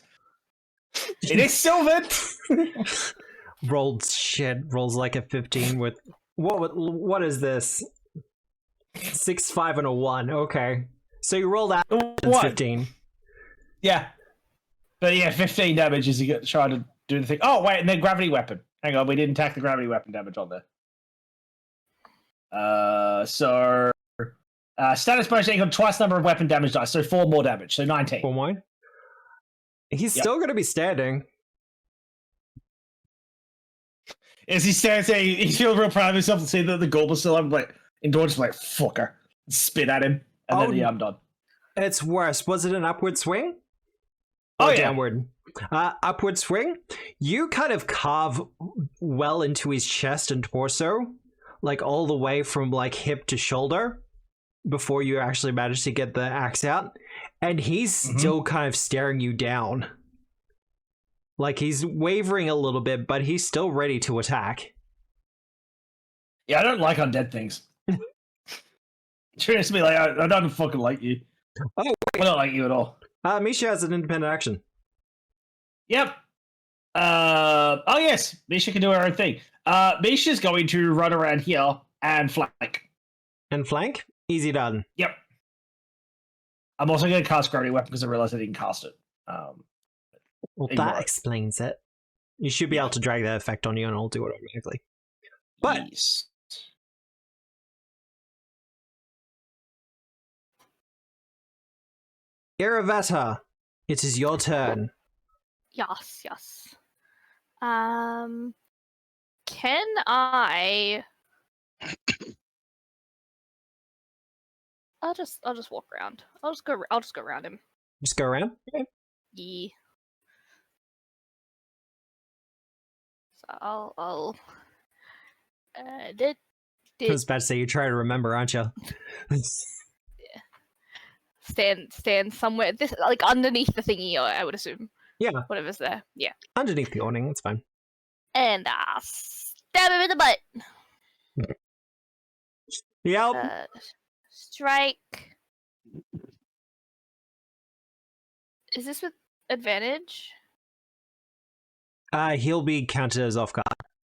It is Sylvan! Rolled shit. Rolls like a 15 with... What is this? 6, 5, and a 1. Okay. So you rolled out What? 15. Yeah. But yeah, 15 damage as you try to do the thing. Oh, wait, and then gravity weapon. Hang on, we didn't tack the gravity weapon damage on there. Status bonus equal twice number of weapon damage dice, so 4 more damage, so 19. 4 more? He's Yep. still going to be standing. As he stands there, he feels real proud of himself to see that the goblin's still up, like, indulged, like, fucker. Spit at him, and then, I'm done. It's worse. Was it an upward swing? Oh, Or yeah. downward? Upward swing. You kind of carve well into his chest and torso, like all the way from like hip to shoulder, before you actually manage to get the axe out, and he's still kind of staring you down. Like he's wavering a little bit, but he's still ready to attack. Yeah, I don't like undead things. Seriously, like, I don't fucking like you. Oh, I don't like you at all. Misha has an independent action. Yep. Oh yes, Misha can do her own thing. Misha's going to run around here and flank. And flank? Easy done. Yep. I'm also going to cast gravity weapon because I realized I didn't cast it. Well, Ignore that it. explains it. You should be able to drag that effect on you and I'll do it automatically. But Yes. Iravata, it is your turn. Yes. Can I? I'll just walk around. I'll just go around him. Just go around. Okay. Yeah. So I'll. I was about to say, you try to remember, aren't you? Stand somewhere. This like underneath the thingy, I would assume. Yeah. Whatever's there. Yeah. Underneath the awning, that's fine. And stab him in the butt. Yep. Strike. Is this with advantage? He'll be counted as off guard,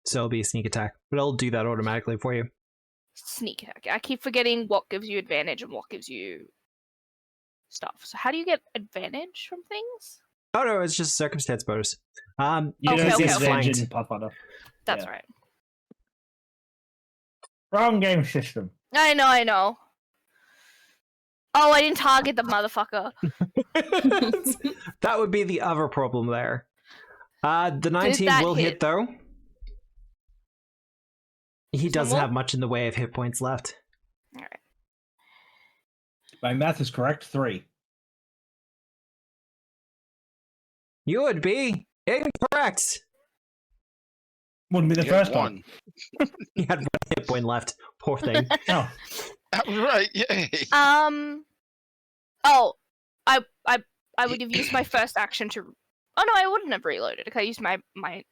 so it'll be a sneak attack. But I'll do that automatically for you. Sneak attack. I keep forgetting what gives you advantage and what gives you stuff. So how do you get advantage from things? Oh no, it's just a circumstance bonus. You Okay, don't okay, see okay. advantage in Pathfinder. That's Yeah. right. Wrong game system. I know. Oh, I didn't target the motherfucker. That would be the other problem there. The 19 that will hit hit? though. He One doesn't more? have much in the way of hit points left. Alright. My math is correct. 3. You would be incorrect. Wouldn't be the You had first one. He had 1 hit point left. Poor thing. Oh, That was right. Yay. Oh, I would have used my first action to. Oh no, I wouldn't have reloaded because I used my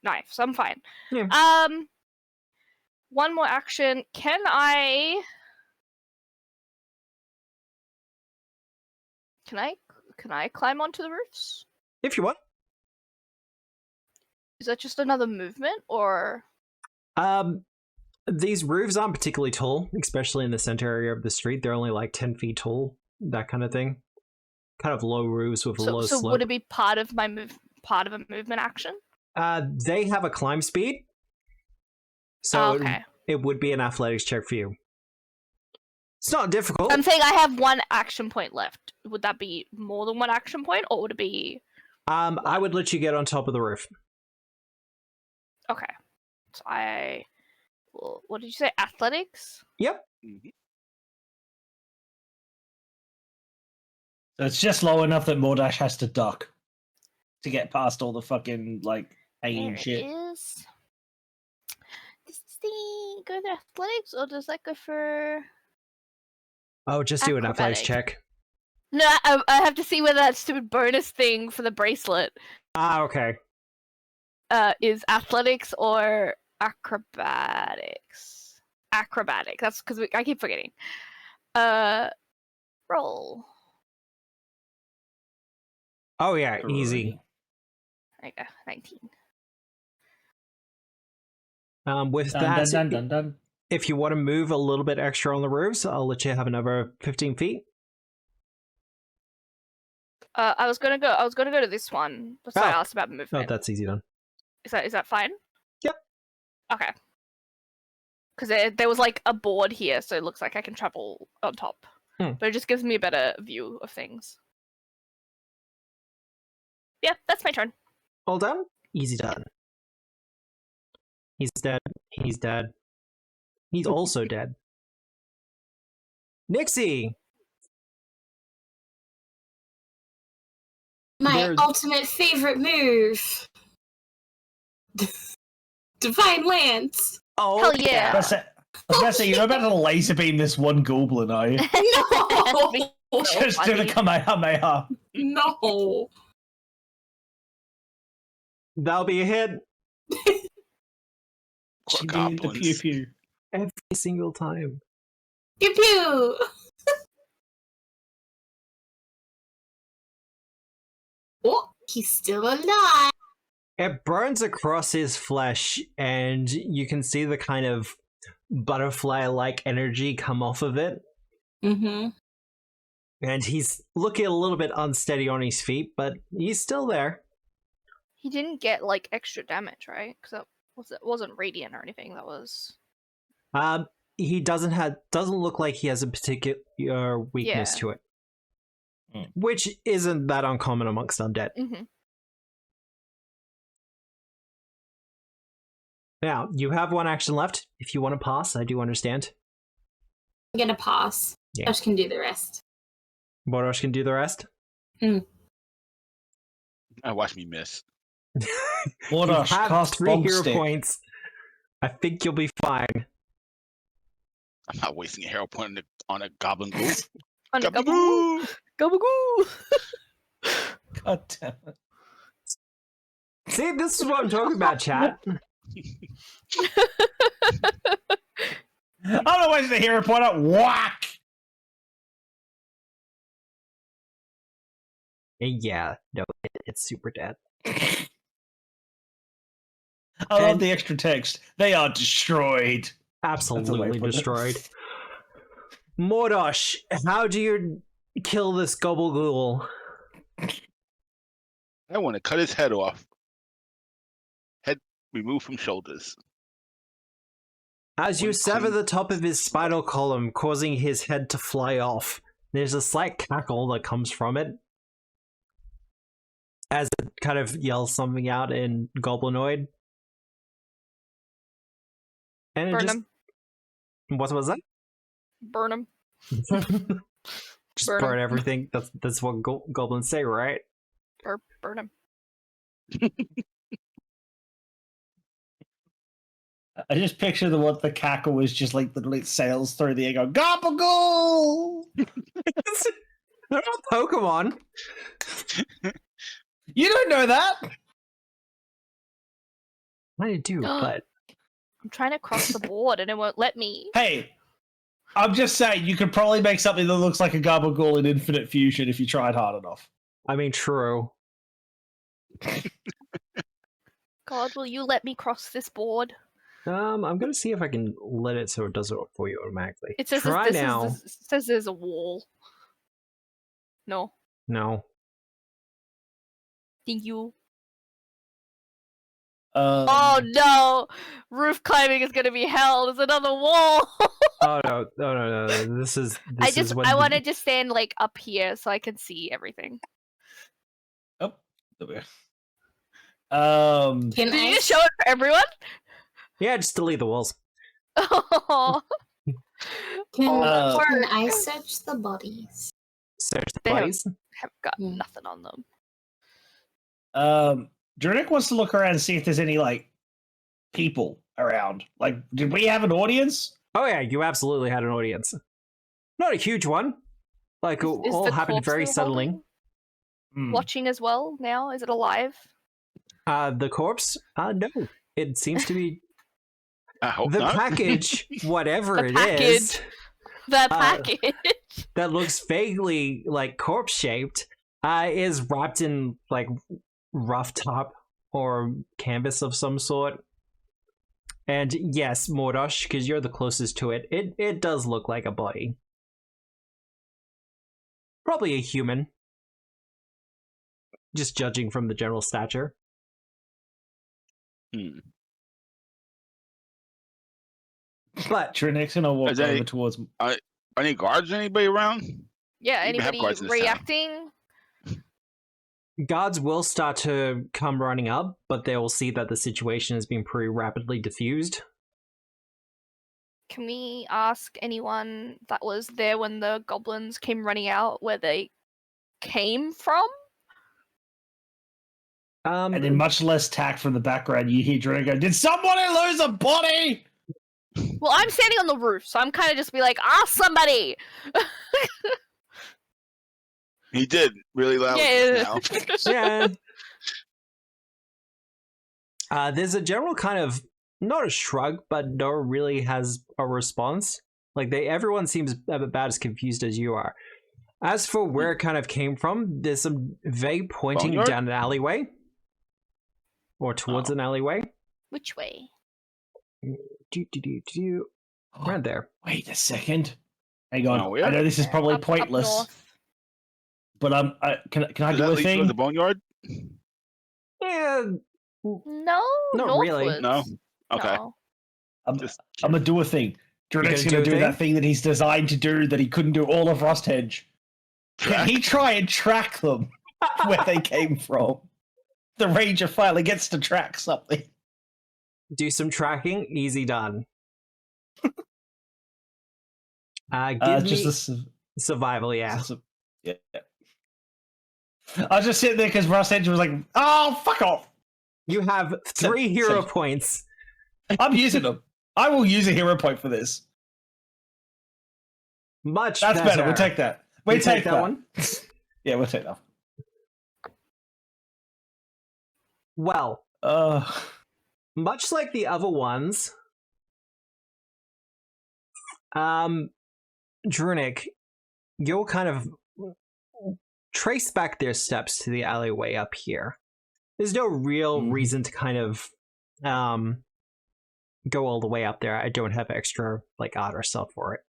knife, so I'm fine. Yeah. One more action. Can I climb onto the roofs? If you want. Is that just another movement, or? These roofs aren't particularly tall, especially in the center area of the street. They're only like 10 feet tall, that kind of thing. Kind of low roofs with a low So slope. would it be part of my part of a movement action? They have a climb speed, so Oh, okay. it would be an athletics check for you. It's not difficult. I'm saying I have 1 action point left. Would that be more than 1 action point, or would it be? I would let you get on top of the roof. Okay. So well, what did you say? Athletics? Yep. Mhm. so it's just low enough that Mordash has to duck to get past all the fucking like hanging There shit. it is. Does the go to athletics, or does that go for? Oh, just do an athletics Acrobatics. check. No, I have to see whether that stupid bonus thing for the bracelet Okay. is athletics or acrobatics. Acrobatic. That's because I keep forgetting. Roll. Oh yeah, easy. There you go. 19. With Dun, that, dun, dun, dun, dun. if you want to move a little bit extra on the roofs, I'll let you have another 15 feet. I was gonna go to this one, but so I Oh. asked about Oh, movement. that's easy done. Is that fine? Yep. Okay. Because there was like a board here, so it looks like I can travel on top. But it just gives me a better view of things. Yeah, that's my turn. All done? Easy done. He's dead. He's dead. He's also dead. Nixie! My There's- ultimate favorite move. Divine Lance. Oh, Hell yeah. I was gonna say, you're about to laser beam this one goblin, are you? No. Just do the Kamehameha. No. That'll be a hit She Poor did the goblins. pew pew. every single time. Pew pew. Oh, he's still alive. It burns across his flesh, and you can see the kind of butterfly-like energy come off of it. Mm-hmm. And he's looking a little bit unsteady on his feet, but he's still there. He didn't get like extra damage, right? Because that wasn't radiant or anything. That was. He doesn't look like he has a particular weakness Yeah. to it, Mm. which isn't that uncommon amongst undead. Mm-hmm. Now you have 1 action left. If you want to pass, I do understand. I'm gonna pass. Yeah. Josh can do the rest. Borosh can do the rest. Watch me miss. Mordash, You have cast 3 bomb hero stick. points. I think you'll be fine. I'm not wasting a hero point on a goblin ghoul. On a Gabagoo! gabagoo. God damn it. See, this is what I'm talking about, chat. I'm not wasting a hero point at whack! Yeah, no, it's super dead. I love the extra text. They are destroyed. Absolutely put it. destroyed. Mordosh, how do you kill this gobble-ghoul? I want to cut his head off. Head removed from shoulders. As you One sever clean- the top of his spinal column, causing his head to fly off, There's a slight cackle that comes from it as it kind of yells something out in Goblinoid. And it Burn just... him. What was that? Burn him. Just Burn 'em. burn everything. That's what goblins say, right? Burn him. I just picture the cackle was just like literally sails through the air going, Gabagool! They're not Pokemon. You don't know that! I do, but... I'm trying to cross the board and it won't let me. Hey, I'm just saying, you could probably make something that looks like a Gabagool in Infinite Fusion if you tried hard enough. I mean, true. God, will you let me cross this board? I'm gonna see if I can let it so it does it for you automatically. It says Try now. it says there's a wall. No. No. Thank you. Oh no! Roof climbing is gonna be hell. There's another wall. Oh no! This is. I wanted to stand like up here so I can see everything. Oh, there we go. Can Did I you just show it for everyone? Yeah, just delete the walls. Oh, can Lord. I search the bodies? Search the They have- bodies. haven't got Hmm. nothing on them. Drunick wants to look around and see if there's any like people around. Like, did we have an audience? Oh yeah, you absolutely had an audience. Not a huge one. Like Is all the happened corpse very still suddenly. holding? Hmm. Watching as well now? Is it alive? The corpse? No. It seems to be I hope the not. package, whatever The it package. is, The package. that looks vaguely like corpse shaped, is wrapped in like rough top or canvas of some sort. And yes, Mordosh, because you're the closest to it, it does look like a body. Probably a human. Just judging from the general stature. Hmm. But Drunick's gonna walk Is there over any- towards. Are any guards? Anybody around? Yeah, We even have anybody guards in this town. reacting? guards will start to come running up, but they will see that the situation has been pretty rapidly diffused. Can we ask anyone that was there when the goblins came running out where they came from? And in much less tact from the background, you hear Drunick go, "Did somebody lose a body?" Well, I'm standing on the roof, so I'm kind of just be like, ask somebody! He did really loud. Yeah. Just now. Yeah. There's a general kind of, not a shrug, but no really has a response. Like everyone seems about as confused as you are. As for where it kind of came from, there's some vague pointing Boneyard? down an alleyway. Or towards an alleyway. Which way? Right there. Wait a second. Hang on. Oh, yeah? I know this is probably Up pointless, north. but can I Does do that a lead to thing? the boneyard? No, Yeah, Not really. northwards. No. Okay. No. I'm Just gonna do a thing. Drunick's gonna gonna do a do that thing? thing that he's designed to do that he couldn't do all of Rusthedge. Can track. he try and track them where they came from? The ranger finally gets to track something. do some tracking, easy done. Give me Just a, survival, yeah. yeah. I was just sitting there because Rusthedge was like, "Oh, fuck off!" You have 3 hero so- points. I'm using them. I will use a hero point for this. Much That's better. We'll take that. We take that one. Yeah, we'll take that. Well, much like the other ones, Drunick, you'll kind of trace back their steps to the alleyway up here. There's no real reason to kind of go all the way up there. I don't have extra like art or stuff for it.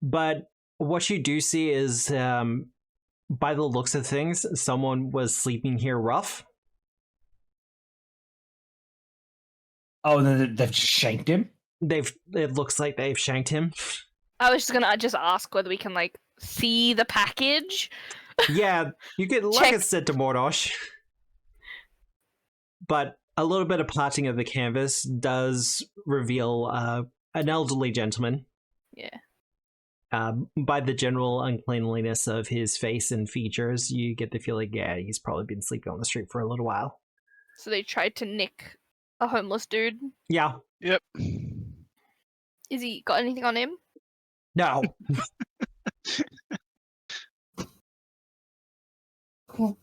But what you do see is, by the looks of things, someone was sleeping here rough. Oh, and then they've just shanked him? It looks like they've shanked him. I was just gonna ask whether we can like see the package. Yeah, you get like I said to Mordosh. But a little bit of plotting of the canvas does reveal an elderly gentleman. Yeah. By the general uncleanliness of his face and features, you get the feeling, yeah, he's probably been sleeping on the street for a little while. So they tried to nick a homeless dude. Yeah. Yep. Is he got anything on him? No. Cool.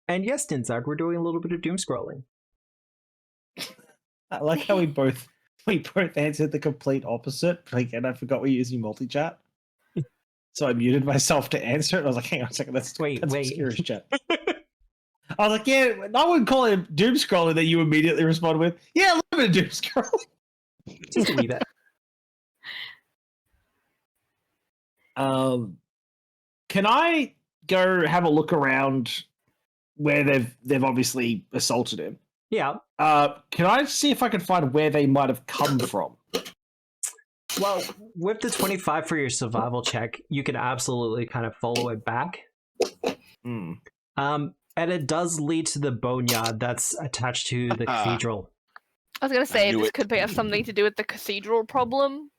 And yes, Tinzard, we're doing a little bit of doom scrolling. I like how we both answered the complete opposite. Like, and I forgot we're using multi-chat. So I muted myself to answer it. I was like, hang on a second, that's Obscura's chat. I was like, yeah, I wouldn't call it doom scrolling. That you immediately responded with, yeah, a little bit of doom scrolling. Just leave it. Can I go have a look around where they've obviously assaulted him? Yeah. Can I see if I can find where they might have come from? Well, with the 25 for your survival check, you can absolutely kind of follow it back. And it does lead to the boneyard that's attached to the cathedral. I was gonna say this it. could have something to do with the cathedral problem.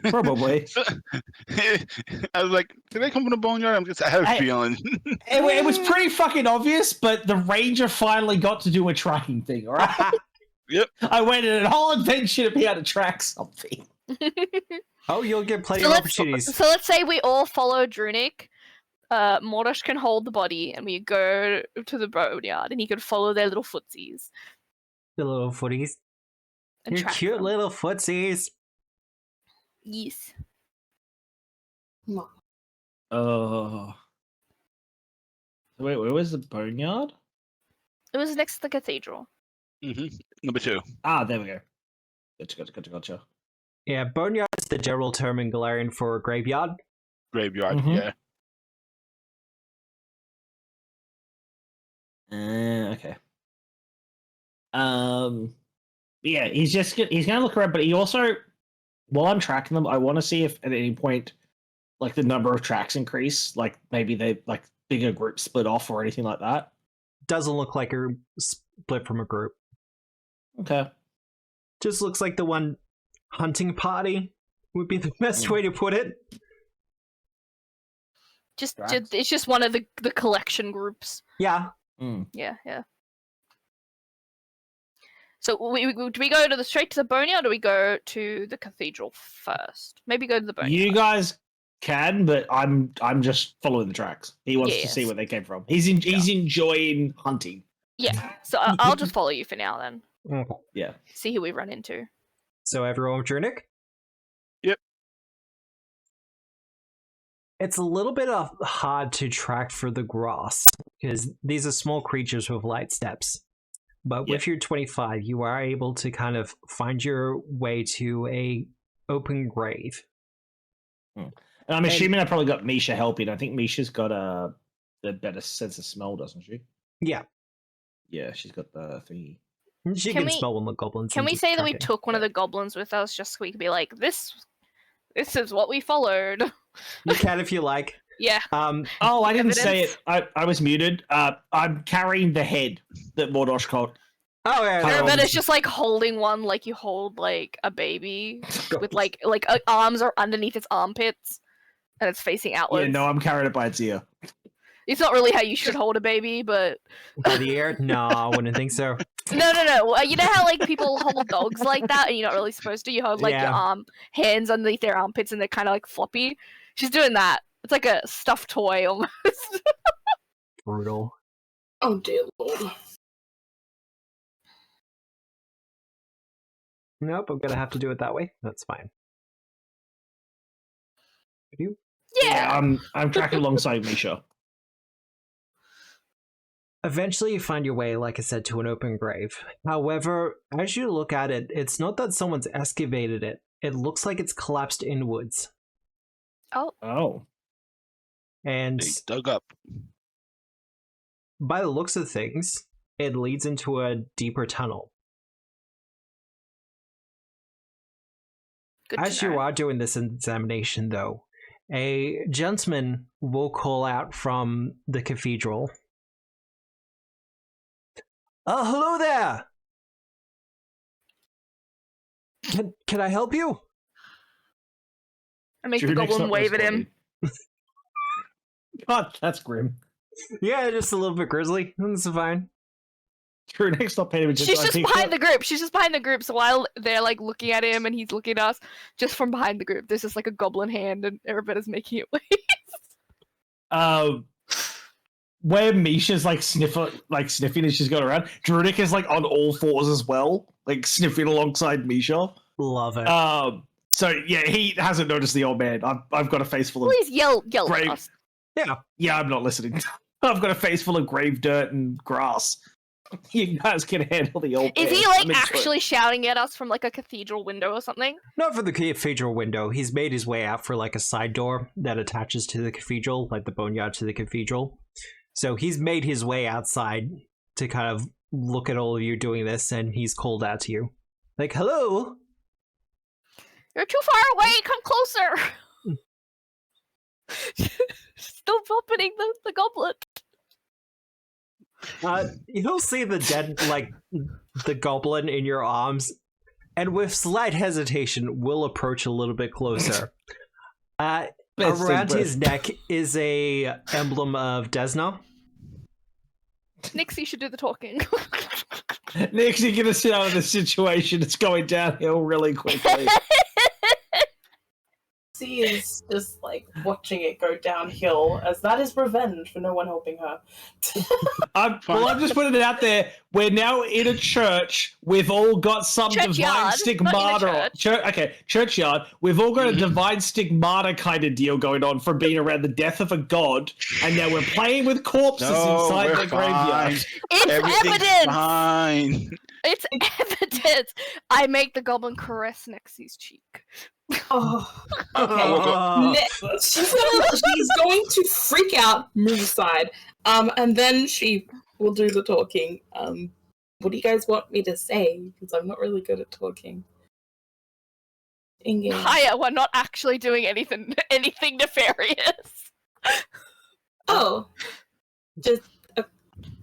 Probably. I was like, did they come from the boneyard? I had a feeling. It was pretty fucking obvious, but the ranger finally got to do a tracking thing, alright? Yep. I went in a whole adventure to be able to track something. Oh, you'll get plenty of opportunities. So let's say we all follow Drunic. Mordosh can hold the body, and we go to the boneyard, and he can follow their little footsies. The little footies. And Your track cute them. little footsies. Yes. Oh. Wait, where was the boneyard? It was next to the cathedral. Number 2. Ah, there we go. Gotcha. Yeah, boneyard is the general term in Galarian for graveyard. Graveyard, Mhm. yeah. Okay. Yeah, he's gonna look around, but he also, while I'm tracking them, I want to see if at any point, like, the number of tracks increase, like maybe they like bigger groups split off or anything like that. Doesn't look like a split from a group. Okay. Just looks like the one hunting party would be the best way to put it. It's just one of the collection groups. Yeah. Yeah. So do we go straight to the boneyard, or do we go to the cathedral first? Maybe go to the boneyard. You guys can, but I'm just following the tracks. He wants to see where they came from. He's enjoying hunting. Yeah. So I'll just follow you for now then. Okay. Yeah. See who we run into. So everyone with Drunic? Yep. It's a little bit hard to track for the grass, because these are small creatures with light steps. But with your 25, you are able to kind of find your way to a open grave. And I'm assuming I probably got Misha helping. I think Misha's got a better sense of smell, doesn't she? Yeah. Yeah, she's got the thingy. She can smell when the goblins. Can we say that we took one of the goblins with us, just so we can be like, this is what we followed? You can if you like. Yeah. Oh, I didn't say it. I was muted. I'm carrying the head that Mordosh caught. Oh yeah. Arabetta's just like holding one like you hold like a baby with like arms are underneath its armpits and it's facing outwards. Yeah, no, I'm carrying it by its ear. It's not really how you should hold a baby, but by the ear? No, I wouldn't think so. No. You know how like people hold dogs like that, and you're not really supposed to. You hold like your hands underneath their armpits, and they're kind of like floppy. She's doing that. It's like a stuffed toy almost. Brutal. Oh dear lord. Nope, I'm gonna have to do it that way. That's fine. You? Yeah. I'm tracking alongside Misha. Eventually you find your way, like I said, to an open grave. However, as you look at it, it's not that someone's excavated it. It looks like it's collapsed inwards. Oh. And They dug up. by the looks of things, it leads into a deeper tunnel. Good As to you know. are doing this examination, though, a gentleman will call out from the cathedral. Hello there! Can I help you? I make the Drunek's goblin not wave at him. responding. God, that's grim. Yeah, just a little bit grisly. That's fine. Drunek's not paying attention. She's just behind the group. She's just behind the group. So while they're like looking at him and he's looking at us, just from behind the group, there's just like a goblin hand and everybody's making it wave. Where Misha's like sniffing as she's going around, Drunik is like on all fours as well, like sniffing alongside Misha. Love it. So yeah, he hasn't noticed the old man. I've got a face full of Please yell at grave. us. Yeah, I'm not listening. I've got a face full of grave dirt and grass. You guys can handle the old man. Is he like actually shouting at us from like a cathedral window or something? Not for the cathedral window. He's made his way out for like a side door that attaches to the cathedral, like the boneyard to the cathedral. So he's made his way outside to kind of look at all of you doing this, and he's called out to you. Like, hello? You're too far away. Come closer. Stop opening the goblet. You'll see the dead, like, the goblin in your arms, and with slight hesitation, will approach a little bit closer. Around his neck is a emblem of Desna. Nixie should do the talking. Nixie, get us out of this situation. It's going downhill really quickly. She is just like watching it go downhill, as that is revenge for no one helping her. I'm just putting it out there. We're now in a church. We've all got some divine Churchyard, stigmata. Churchyard. We've all got a divine stigmata kind of deal going on from being around the death of a god, and now we're playing with corpses inside the graveyard. It's evidence. Fine. It's evidence. I make the goblin caress Nixie's cheek. Oh, okay. She's going to freak out, move aside, and then she will do the talking. What do you guys want me to say? Because I'm not really good at talking. In-game. Hiya, we're not actually doing anything nefarious. Oh, just.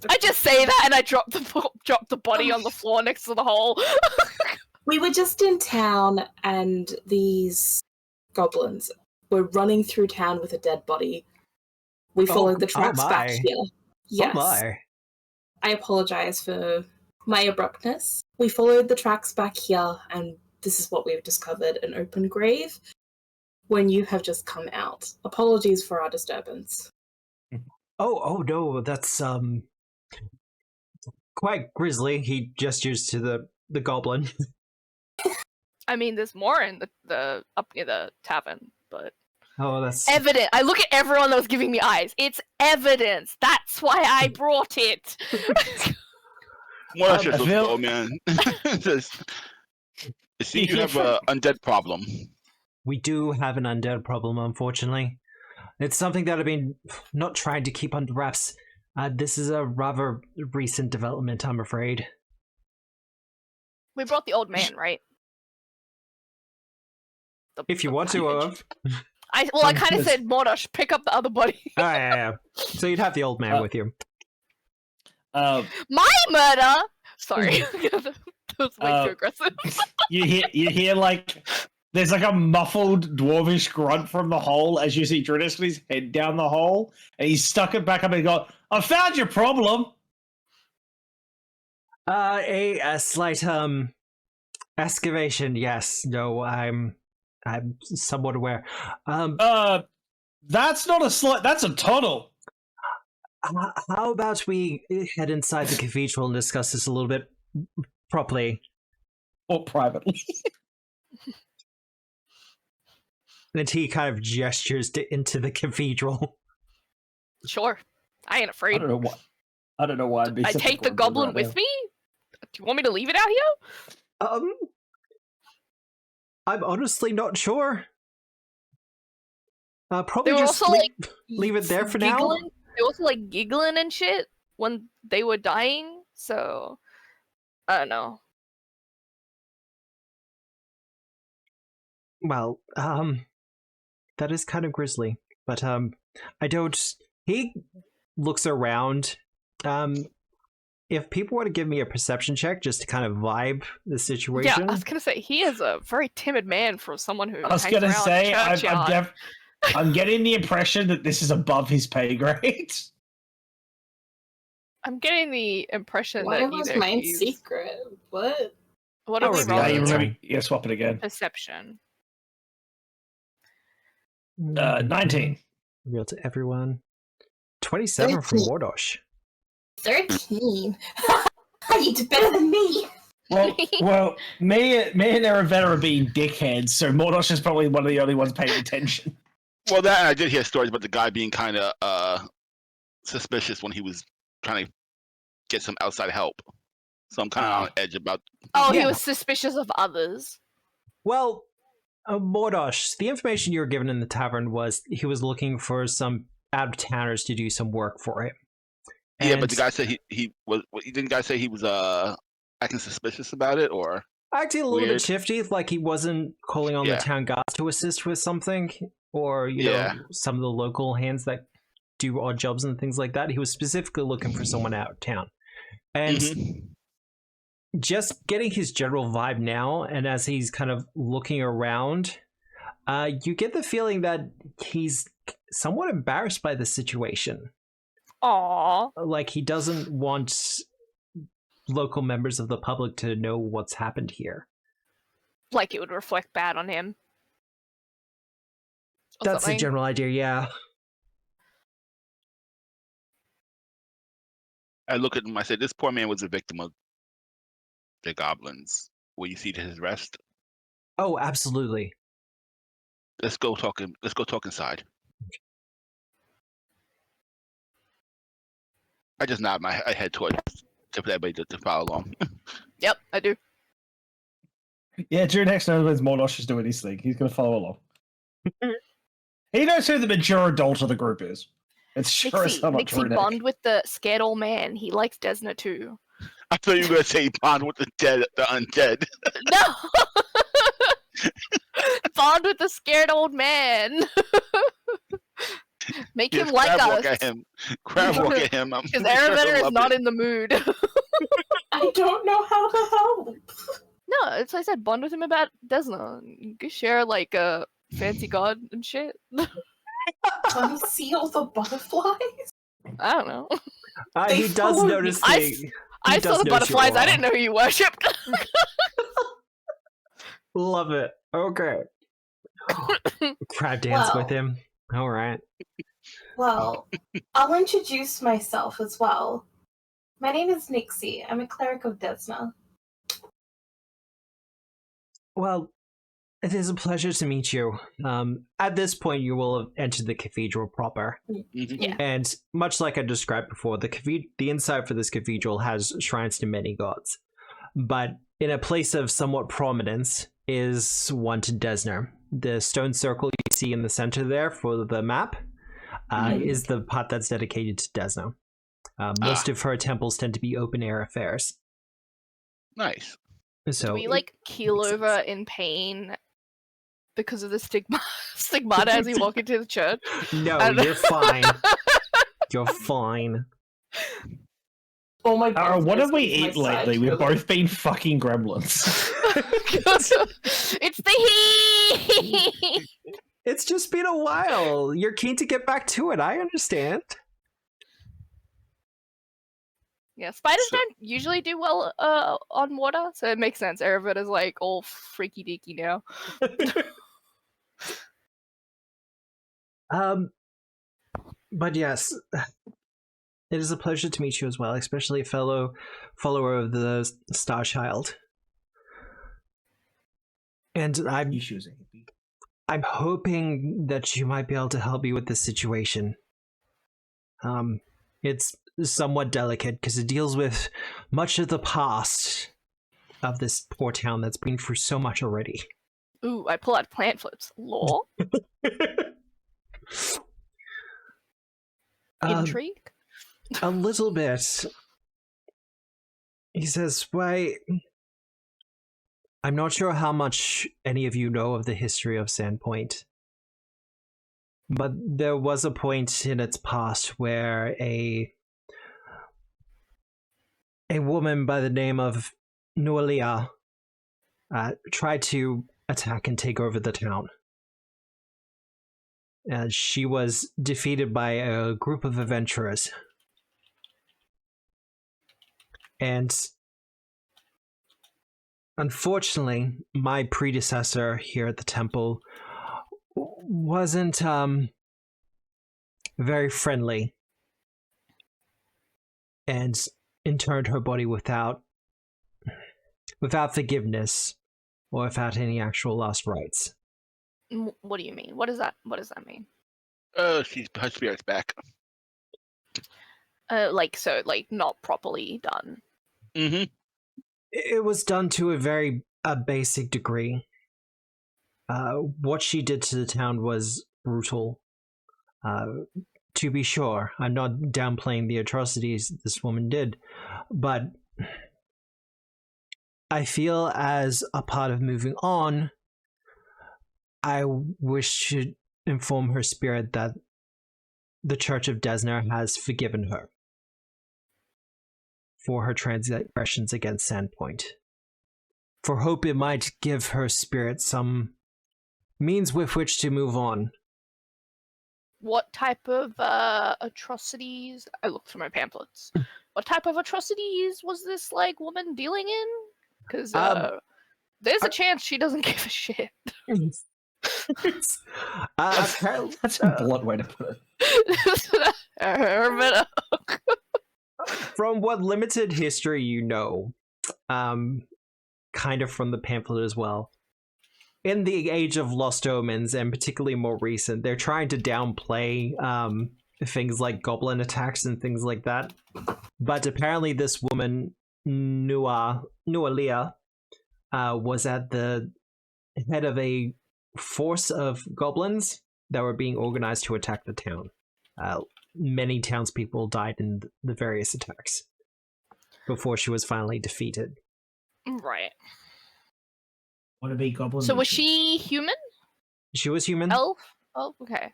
I just say that and I drop the body on the floor next to the hole. We were just in town and these goblins were running through town with a dead body. We followed the tracks back here. Yes. Oh my. I apologize for my abruptness. We followed the tracks back here and this is what we've discovered, an open grave when you have just come out. Apologies for our disturbance. Oh no, that's quite grisly. He gestures to the goblin. I mean, there's more in the up near the tavern, but Oh, that's evident. I look at everyone that was giving me eyes. It's evidence. That's why I brought it. Well, that's just a man. It seems you have an undead problem. We do have an undead problem, unfortunately. It's something that I've been not trying to keep under wraps. This is a rather recent development, I'm afraid. We brought the old man, right? If you want to, I kind of said, Modosh, pick up the other body. Oh, yeah. So you'd have the old man with you. My murder! Sorry. That was way too aggressive. you hear like there's like a muffled dwarvish grunt from the hole as you see Drinus head down the hole, and he's stuck it back up and go, I found your problem. A slight excavation, yes. No, I'm somewhat aware. That's not a slight, that's a tunnel. How about we head inside the cathedral and discuss this a little bit properly? Or privately. And he kind of gestures into the cathedral. Sure. I ain't afraid. I don't know why. I take the goblin with me? Do you want me to leave it out here? I'm honestly not sure. Probably They were just also leave it there for now. They were also like giggling and shit when they were dying, so I don't know. Well, that is kind of grisly, but I don't. He looks around. If people want to give me a perception check just to kind of vibe the situation. Yeah, I was gonna say he is a very timid man for someone who. I was hangs gonna around say churchyard. I'm getting the impression that this is above his pay grade. I'm getting the impression Why that was either mine he's... secret? What? What are we reveal Yeah, it. you rolling? remember? Yeah, swap it again. Perception. 19. Reveal to everyone. 27 from 13. Mordosh. 13. You did better than me. Well, me and Aravetta are being dickheads, so Mordosh is probably one of the only ones paying attention. Well, that and I did hear stories about the guy being kind of suspicious when he was trying to get some outside help. So I'm kind of on edge about. Oh, he Yeah. was suspicious of others. Well, Mordosh, the information you were given in the tavern was he was looking for some out-of-towners to do some work for him. Yeah, but And the guy said he was. Didn't the guy say he was acting suspicious about it, or acting a little weird? bit shifty, like he wasn't calling on the Yeah. town guards to assist with something, or Yeah. some of the local hands that do odd jobs and things like that. He was specifically looking for someone out of town, and Mhm. just getting his general vibe now, and as he's kind of looking around, you get the feeling that he's somewhat embarrassed by the situation. Aww. Like he doesn't want local members of the public to know what's happened here. Like it would reflect bad on him. Or That's the something. general idea, yeah. I look at him. I said, "This poor man was a victim of the goblins. Will you see to his rest? Oh, absolutely. Let's go talk. Let's go talk inside." I just nod my head towards to everybody to follow along. Yep, I do. Yeah, Drew next knows when Mordosh is doing his thing. He's going to follow along. He knows who the mature adult of the group is. It's sure as hell not Nixie Drew. bond with the scared old man. He likes Desna too. I thought you were gonna say bond with the dead, the undead. No! Bond with the scared old man. Make Yes, him like crab walk us. at him. Crab walk at him. Because Aravetter is not in the mood. I don't know how to help. No, it's like I said, bond with him about Desna. You could share like a fancy god and shit. Let me see all the butterflies. I don't know. They He does followed notice me. the... I does saw the notice your butterflies. I aura. didn't know who you worshipped. Love it. Okay. Crab dance with Wow. him. All right. Well, I'll introduce myself as well. My name is Nixie. I'm a cleric of Desna. Well, it is a pleasure to meet you. At this point, you will have entered the cathedral proper. Mhm. Yeah. And much like I described before, the inside for this cathedral has shrines to many gods. But in a place of somewhat prominence is one to Desna. The stone circle you see in the center there for the map is the part that's dedicated to Desna. Most of her temples tend to be open-air affairs. Nice. So Do we like keel makes over in pain because of the stigmata as we walk into the church? No, I don't- you're fine. You're fine. Oh my Ara, what have we is my eaten lately? side We've joke. both been fucking gremlins. It's the heat. It's just been a while. You're keen to get back to it. I understand. Yeah, spiders So- don't usually do well on water, so it makes sense. Erevet is like all freaky deaky now. But yes, it is a pleasure to meet you as well, especially a fellow follower of the Star Child. And I'm hoping that you might be able to help me with this situation. It's somewhat delicate because it deals with much of the past of this poor town that's been through so much already. Ooh, I pull out plant flips. Law? Intrigue? A little bit. He says, "Why, I'm not sure how much any of you know of the history of Sandpoint, but there was a point in its past where a woman by the name of Nualia tried to attack and take over the town. She was defeated by a group of adventurers. And unfortunately, my predecessor here at the temple wasn't very friendly and interned her body without forgiveness or without any actual last rites. What do you mean? What does that mean? Her spirit's back. Like not properly done. Mm-hmm. It was done to a very basic degree. What she did to the town was brutal. To be sure, I'm not downplaying the atrocities this woman did, but I feel as a part of moving on, I wish to inform her spirit that the Church of Desner has forgiven her for her transgressions against Sandpoint. For hope it might give her spirit some means with which to move on. What type of atrocities? I looked through my pamphlets. What type of atrocities was this woman dealing in? Because there's a chance she doesn't give a shit. That's a blunt way to put it. From what limited history you know, kind of from the pamphlet as well, in the age of Lost Omens, and particularly more recent, they're trying to downplay things like goblin attacks and things like that. But apparently this woman, Nualia, was at the head of a force of goblins that were being organized to attack the town. Many townspeople died in the various attacks before she was finally defeated. Right. Want to be goblin? So was she human? She was human. Elf? Oh, okay.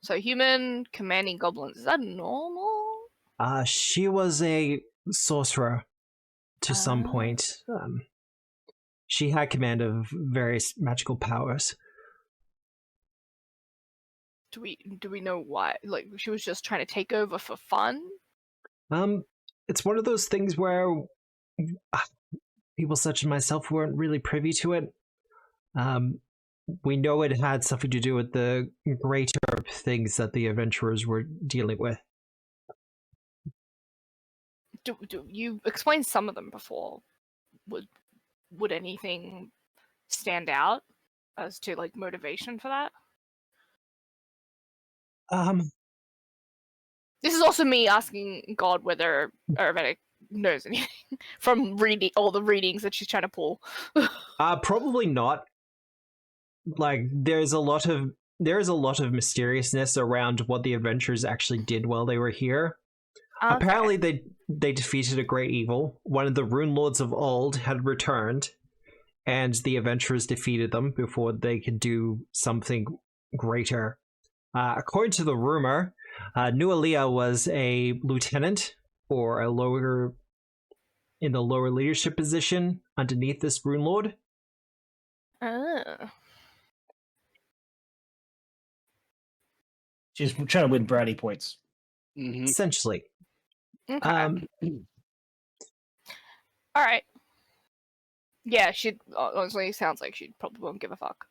So human commanding goblins. Is that normal? She was a sorcerer to some point. She had command of various magical powers. Do we know why? She was just trying to take over for fun? It's one of those things where people such as myself weren't really privy to it. We know it had something to do with the greater things that the adventurers were dealing with. Do you explained some of them before? Would anything stand out as to motivation for that? This is also me asking God whether Aravetic knows anything from reading all the readings that she's trying to pull. Probably not. There's a lot of mysteriousness around what the adventurers actually did while they were here. Okay. Apparently they defeated a great evil. One of the rune lords of old had returned, and the adventurers defeated them before they could do something greater. According to the rumor, Nualia was a lieutenant or in the lower leadership position underneath this rune lord. She's trying to win brownie points. Mm-hmm. Essentially. Okay. All right. Yeah, she honestly sounds like she probably won't give a fuck.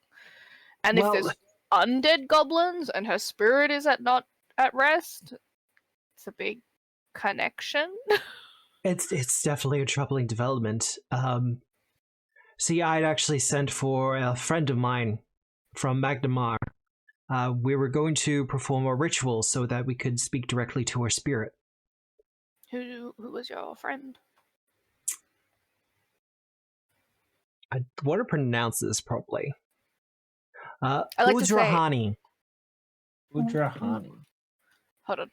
And if there's undead goblins and her spirit is not at rest, it's a big connection. It's definitely a troubling development. See, I'd actually sent for a friend of mine from Magdamar. We were going to perform a ritual so that we could speak directly to her spirit. Who was your friend? I want to pronounce this properly. I like to say... Udrahani. Hold on.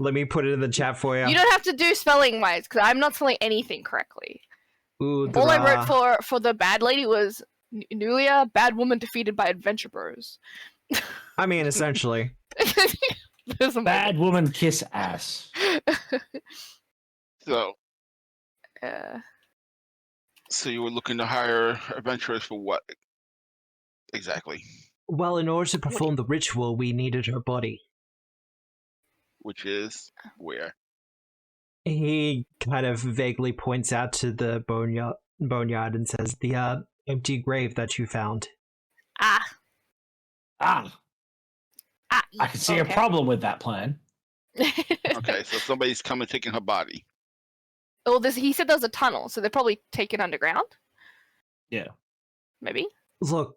Let me put it in the chat for you. You don't have to do spelling wise because I'm not spelling anything correctly. All I wrote for the bad lady was Nulia, bad woman defeated by adventure bros. I mean, essentially. Bad woman kiss ass. So, Uh, so you were looking to hire adventurers for what exactly? Well, in order to perform the ritual, we needed her body. Which is where? He kind of vaguely points out to the boneyard and says, the empty grave that you found. I can see a problem with that plan. Okay, so somebody's coming taking her body. Well, he said there's a tunnel, so they're probably taken underground. Yeah. Maybe. Look,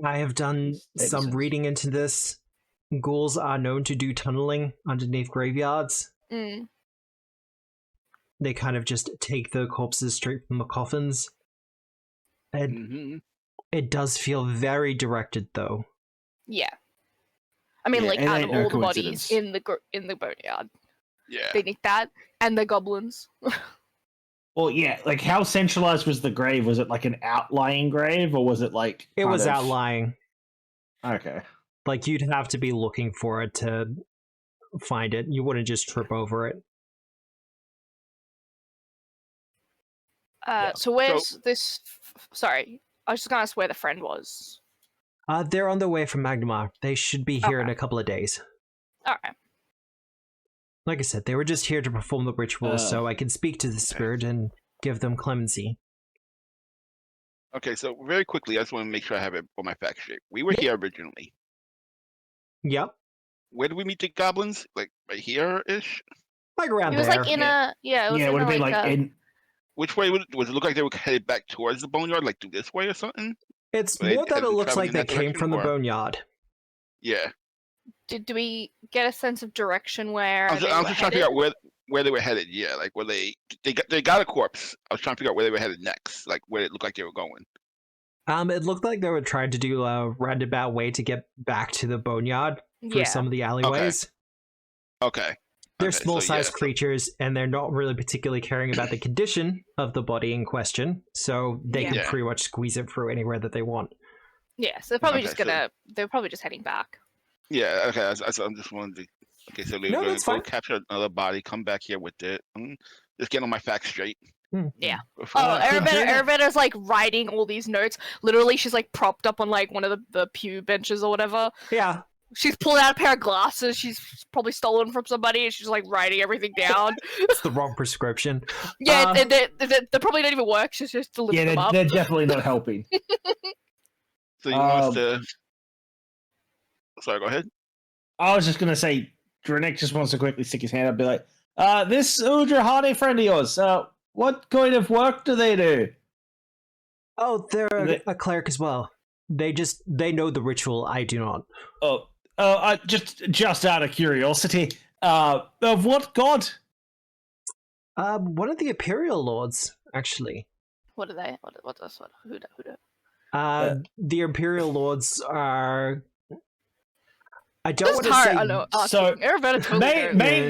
I have done some reading into this. Ghouls are known to do tunneling underneath graveyards. Mm. They kind of just take the corpses straight from the coffins. And it does feel very directed, though. Yeah. I mean, like, it out ain't of no all the coincidence. bodies in the boneyard. Yeah. They need that, and the goblins. Well, yeah, like how centralized was the grave? Was it like an outlying grave, or was it like It was outlying. Okay. Like, you'd have to be looking for it to find it. You wouldn't just trip over it. So where's this... Sorry, I was just gonna ask where the friend was. They're on their way from Magnemar. They should be here in a couple of days. Alright. Like I said, they were just here to perform the ritual, so I can speak to the spirit and give them clemency. Okay, so very quickly, I just want to make sure I have it on my fact straight. We were here originally. Yep. Where did we meet the goblins? Like right here-ish? Like around It was there. like in a... Yeah, it was it would have been like in... Which way would it look like they were headed back towards the boneyard, like through this way or something? It's more that it looks like they came from the boneyard. Yeah. Do we get a sense of direction where I was just trying to figure out where they were headed. Yeah, like where they got a corpse. I was trying to figure out where they were headed next, like where it looked like they were going. It looked like they were trying to do a roundabout way to get back to the boneyard through some of the alleyways. Okay. They're small-sized creatures, and they're not really particularly caring about the condition of the body in question, so they can pretty much squeeze it through anywhere that they want. Yeah, so they're probably they're probably just heading back. Yeah, okay, I'm just wanted to... Okay, so they're going to go capture another body, come back here with it. Just get on my facts straight. Yeah. Aravetta's like writing all these notes. Literally, she's like propped up on like one of the pew benches or whatever. Yeah. She's pulled out a pair of glasses she's probably stolen from somebody, and she's like writing everything down. It's the wrong prescription. Yeah, they probably don't even work. She's just to lift them up. They're definitely not helping. So you want us to... Sorry, go ahead. I was just going to say, Drenek just wants to quickly stick his hand up and be like, this Udra Hardy friend of yours, what kind of work do they do? Oh, they're a cleric as well. They know the ritual, I do not. Just out of curiosity, of what god? One of the Imperial Lords, actually. What are they? Who? The Imperial Lords are... I don't want to say... So,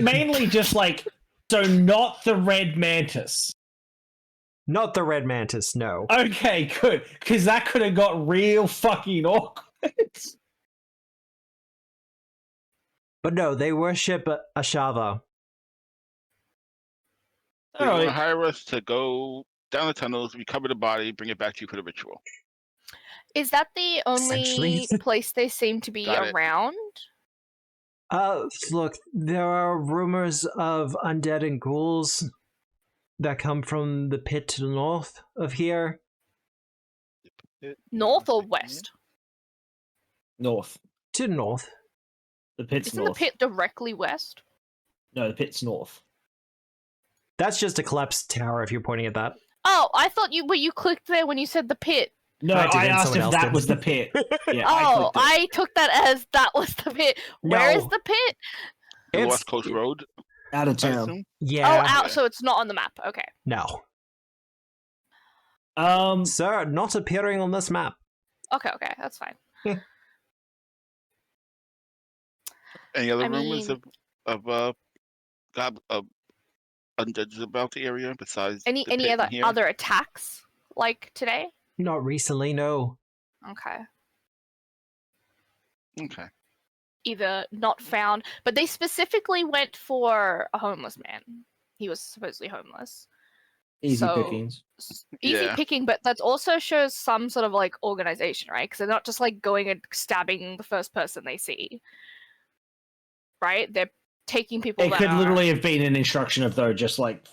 mainly just like... So not the Red Mantis. Not the Red Mantis, no. Okay, good. Because that could have got real fucking awkward. But no, they worship Ashava. So you want to hire us to go down the tunnels, recover the body, bring it back to you for the ritual. Is that the only place they seem to be around? Look, there are rumors of undead and ghouls that come from the pit to the north of here. North or west? North. To the north. The pit's Isn't north. the pit directly west? No, the pit's north. That's just a collapsed tower if you're pointing at that. Oh, I thought you clicked there when you said the pit. No, I asked if that was the pit. Yeah, I took that as that was the pit. Where is the pit? The West Coast Road. Out of town. Yeah. Oh, out. So it's not on the map. Okay. No. Sir, not appearing on this map. Okay, that's fine. Any other rumors of undeads about the area besides Any the pit other here? other attacks like today? Not recently, no. Okay. Okay. Either not found, but they specifically went for a homeless man. He was supposedly homeless. Easy So- pickings. Easy Yeah. picking, but that also shows some sort of like organization, right? Because they're not just like going and stabbing the first person they see, right? They're taking people. It that could are... literally have been an instruction of though, just like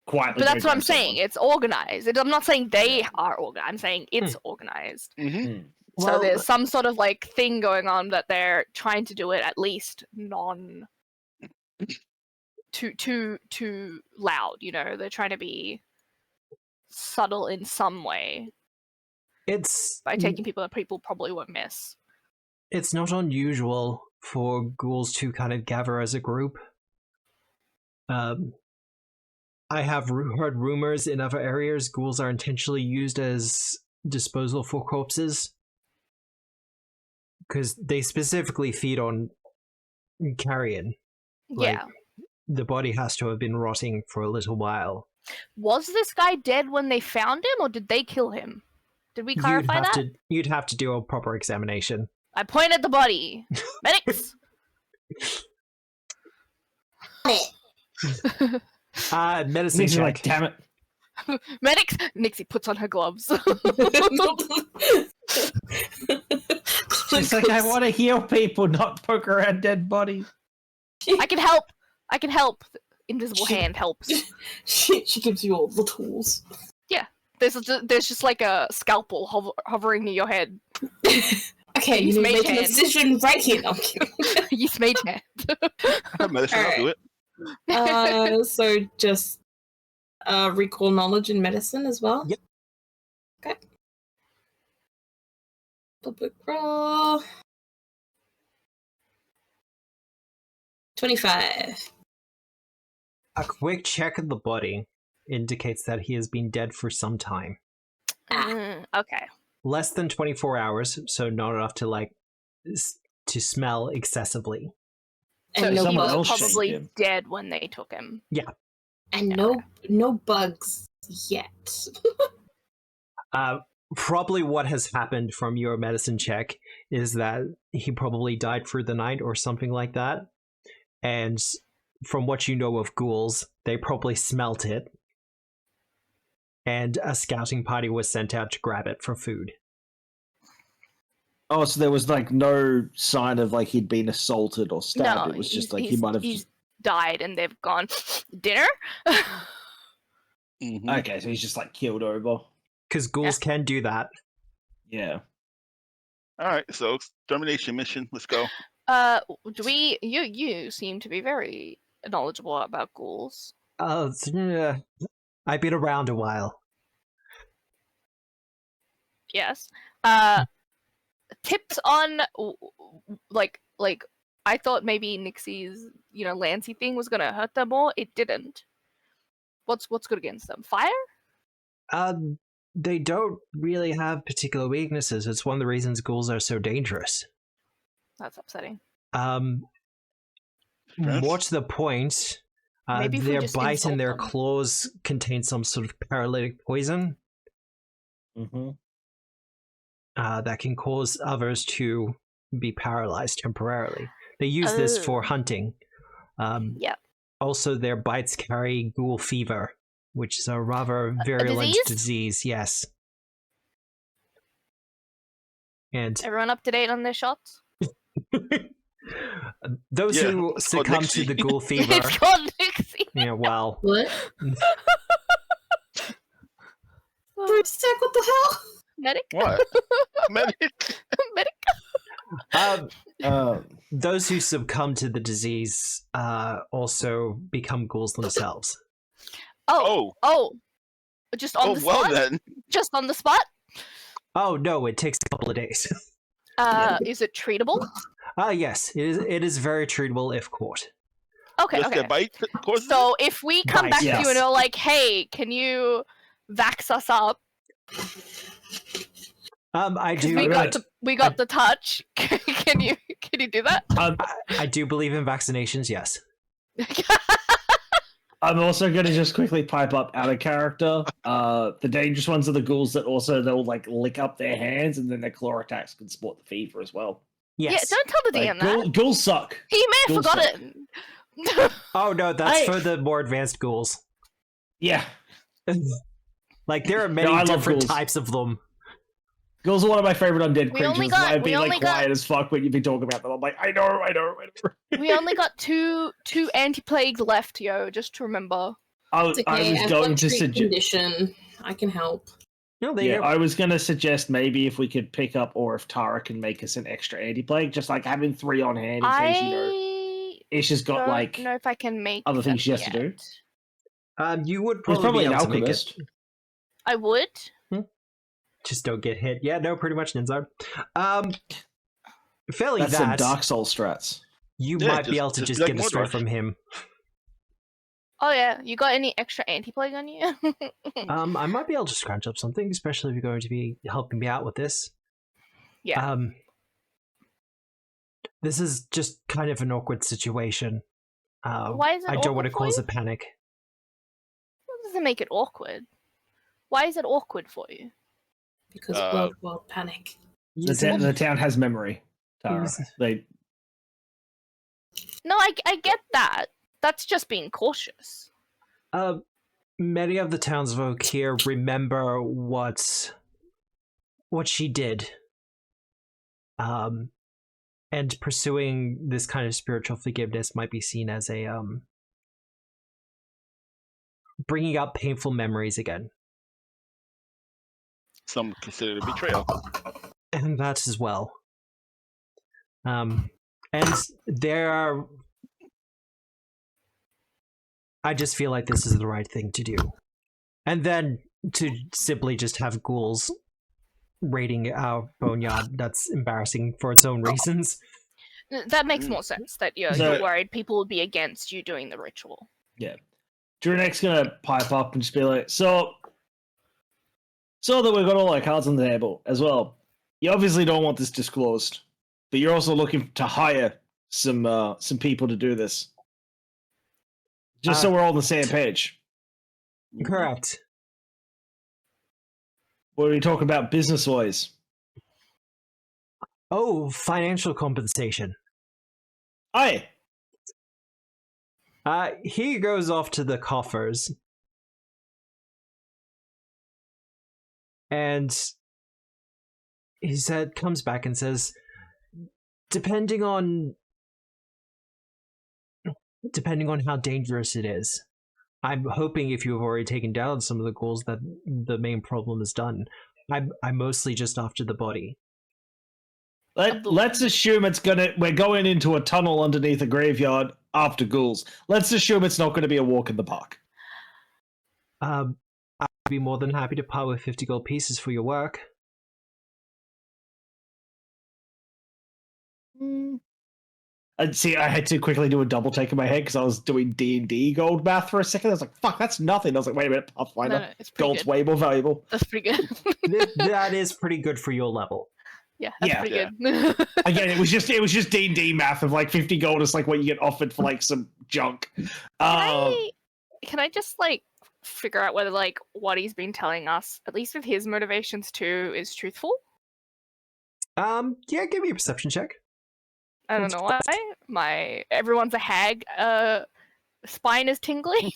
quietly. But that's go what I'm grab saying. someone. It's organized. I'm not saying they are organized. I'm saying it's organized. Mm-hmm. So there's some sort of like thing going on that they're trying to do it at least non too loud, you know. They're trying to be subtle in some way It's by taking people that people probably won't miss. it's not unusual for ghouls to kind of gather as a group. I have heard rumors in other areas ghouls are intentionally used as disposal for corpses because they specifically feed on carrion. Like, Yeah. the body has to have been rotting for a little while. Was this guy dead when they found him, or did they kill him? Did we clarify that? You'd have to do a proper examination. I point at the body. Medics! Medicine Nixie's check. like, damn it. Medics! Nixie puts on her gloves. She's like, I want to heal people, not poke around dead bodies. I can help! I can help! Invisible hand helps. she gives you all the tools. There's just like a scalpel hovering near your head. Okay, you Use need to mage make a hand. decision right here. No, I'm kidding. Use mage hand. I have medicine. I'll do it. So just recall knowledge in medicine as well? Yep. Okay. Public roll. 25. A quick check of the body indicates that he has been dead for some time. Okay. Less than 24 hours, so not enough to to smell excessively. So And he someone was else shanked probably him. dead when they took him. and Yeah, no bugs yet. Probably what has happened from your medicine check is that he probably died through the night or something like that. And from what you know of ghouls, they probably smelt it. And a scouting party was sent out to grab it for food. Oh, so there was like no sign of like he'd been assaulted or stabbed. No, It was just he's- like he he's- might have. he's died and they've gone, dinner? Mm-hmm. Okay, so he's just like killed over. Because ghouls can do that. Yeah. All right, so extermination mission. Let's go. You seem to be very knowledgeable about ghouls. I've been around a while. Yes. Tips on like I thought maybe Nixie's, Lancy thing was gonna hurt them more. It didn't. What's good against them? Fire? They don't really have particular weaknesses. It's one of the reasons ghouls are so dangerous. That's upsetting. Stress? More to the point, Maybe if we their just bite insult and their them. claws contain some sort of paralytic poison Mm-hmm. that can cause others to be paralyzed temporarily. They use this for Oh. hunting. Yep. Also, their bites carry ghoul fever, which is a rather virulent disease? disease. Yes. And Everyone up to date on their shots? those Yeah, who it's called succumb to the Nixie. ghoul fever, It's called Nixie. yeah, well, What? For a sec, what the hell? Medic? What? Medic. Medic? those who succumb to the disease also become ghouls themselves. Oh. Just on Oh, the well spot? then. Just on the spot? Oh no, it takes a couple of days. Is it treatable? Yes, it is very treatable if caught. Okay, Just okay. their bite causes So if we come Right, back to you yes. and are like, hey, can you vax us up? I 'Cause do. we got the touch. Can you do that? I do believe in vaccinations. Yes. I'm also going to just quickly pipe up out of character. The dangerous ones are the ghouls that also they'll like lick up their hands, and then their claw attacks can support the fever as well. Yes. Yeah, don't tell the DM that. Ghouls suck. He may have Ghouls forgotten. Oh no, that's for the more advanced ghouls. Yeah. Like there are many I love different ghouls. types of them. Ghouls are one of my favorite undead We only creatures. got- I've we been only like got- quiet as fuck when you've been talking about them. I'm like, I know. We only got two anti-plagues left, yo. Just to remember. It's I okay. was I've going got to treat suggest. condition. I can help. No, they Yeah, I was going to suggest maybe if we could pick up, or if Tara can make us an extra anti-plague, just like having 3 on hand in case Isha's got don't like know if I can make other things she them has to do. yet. you would He's probably, probably be an able to make it. alchemist. I would. Just don't get hit. Yeah, no, pretty much Ninzard. Failing That's some that, Dark Soul strats. you Yeah, might be just- able to just just be like get the straight Mordor. from him. Oh yeah, you got any extra anti-plague on you? I might be able to scrounge up something, especially if you're going to be helping me out with this. Yeah. This is just kind of an awkward situation. Why is it I don't want to awkward for cause you? a panic. What doesn't make it awkward? Why is it awkward for you? Because world panic. The town has memory, Tara. Yes. No, I get that. That's just being cautious. Many of the townsfolk here remember what she did. And pursuing this kind of spiritual forgiveness might be seen as a bringing up painful memories again. Some consider it a betrayal. And that as well. And there are... I just feel like this is the right thing to do. And then to simply just have ghouls raiding our boneyard, that's embarrassing for its own reasons. That makes more sense. That you're worried people would be against you doing the ritual. Yeah. Drunek's gonna pipe up and just be like, so that we've got all our cards on the table as well. You obviously don't want this disclosed, but you're also looking to hire some people to do this. Just so we're all on the same page. Correct. What are we talking about business-wise? Oh, financial compensation. Aye. He goes off to the coffers. And he comes back and says, depending on how dangerous it is, I'm hoping if you've already taken down some of the ghouls that the main problem is done. I'm mostly just after the body. Let's assume we're going into a tunnel underneath a graveyard after ghouls. Let's assume it's not going to be a walk in the park. I'd be more than happy to part with 50 gold pieces for your work. See, I had to quickly do a double take in my head because I was doing D&D gold math for a second. I was like, fuck, that's nothing. I was like, wait a minute, Pathfinder. No, it's pretty Gold's good. way more valuable. That's pretty good. That is pretty good for your level. Yeah, that's Yeah. pretty good. Again, it was just D&D math of like 50 gold is like what you get offered for like some junk. Can I just like figure out whether like what he's been telling us, at least with his motivations too, is truthful? Yeah, give me a perception check. I don't know why. Everyone's a hag. Spine is tingling.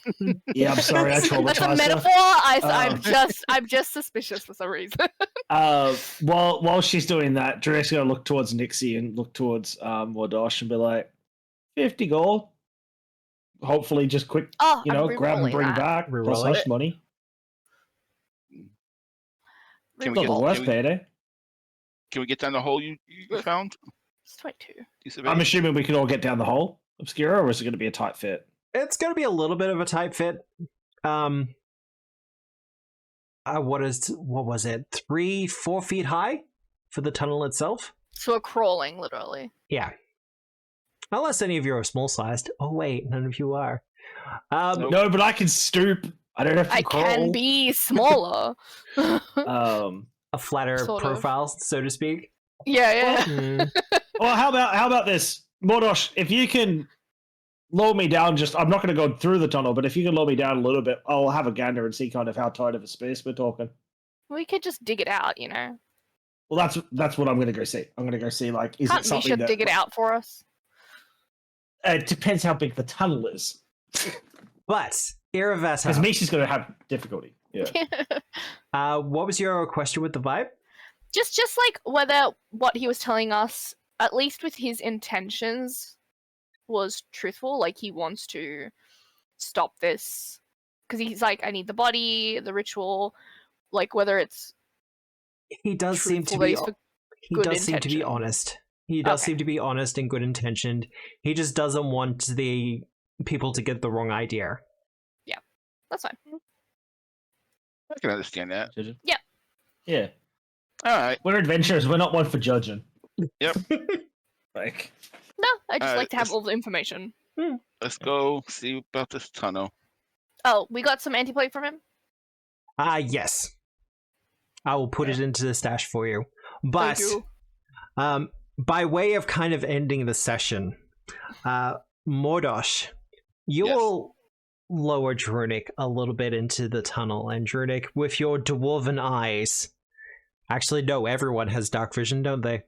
Yeah, I'm sorry, I traumatized That's a her. metaphor. I'm just suspicious for some reason. While she's doing that, Drew's gonna look towards Nixie and look towards Wardosh and be like, 50 gold. Hopefully, just quick, Oh, grab and bring that. back plus Reroll hush it. money. Can we Not get- the worst can we- payday. Can we get down the hole you found? It's 22. You surveyed? I'm assuming we can all get down the hole, Obscura, or is it going to be a tight fit? It's going to be a little bit of a tight fit. What was it? 3-4 feet high for the tunnel itself? So we're crawling, literally. Yeah. Unless any of you are small sized. Oh wait, none of you are. Nope. No, but I can stoop. I don't have to I crawl. can be smaller. A flatter Sort of. profile, so to speak. Yeah. Hmm. Well, how about this, Mordosh? If you can lower me down. I'm not going to go through the tunnel, but if you can lower me down a little bit, I'll have a gander and see kind of how tight of a space we're talking. We could just dig it out, you know. Well, that's what I'm going to go see. I'm going to go see, like, is Can't it something Misha dig it out for us? It depends how big the tunnel is. But Because Iravata, Misha's going to have difficulty. Yeah. what was your question with the vibe? just like whether what he was telling us, at least with his intentions, was truthful. Like he wants to stop this because he's like, I need the body, the ritual, like whether it's. He does seem to truthful, be. that he's for He good does seem to be intention. honest. He does Okay. seem to be honest and good intentioned. He just doesn't want the people to get the wrong idea. That's fine. I can understand that. Yeah. All right. We're adventurers. We're not one for judging. Yep. Like, No, I just Alright, like to have let's- all the information. Let's go see about this tunnel. Oh, we got some anti-plague from him? Yes. I will put it into the stash for you. But Thank you. by way of kind of ending the session, Mordosh, you Yes. will lower Drunic a little bit into the tunnel, and Drunic, with your dwarven eyes. Actually, no, everyone has dark vision, don't they?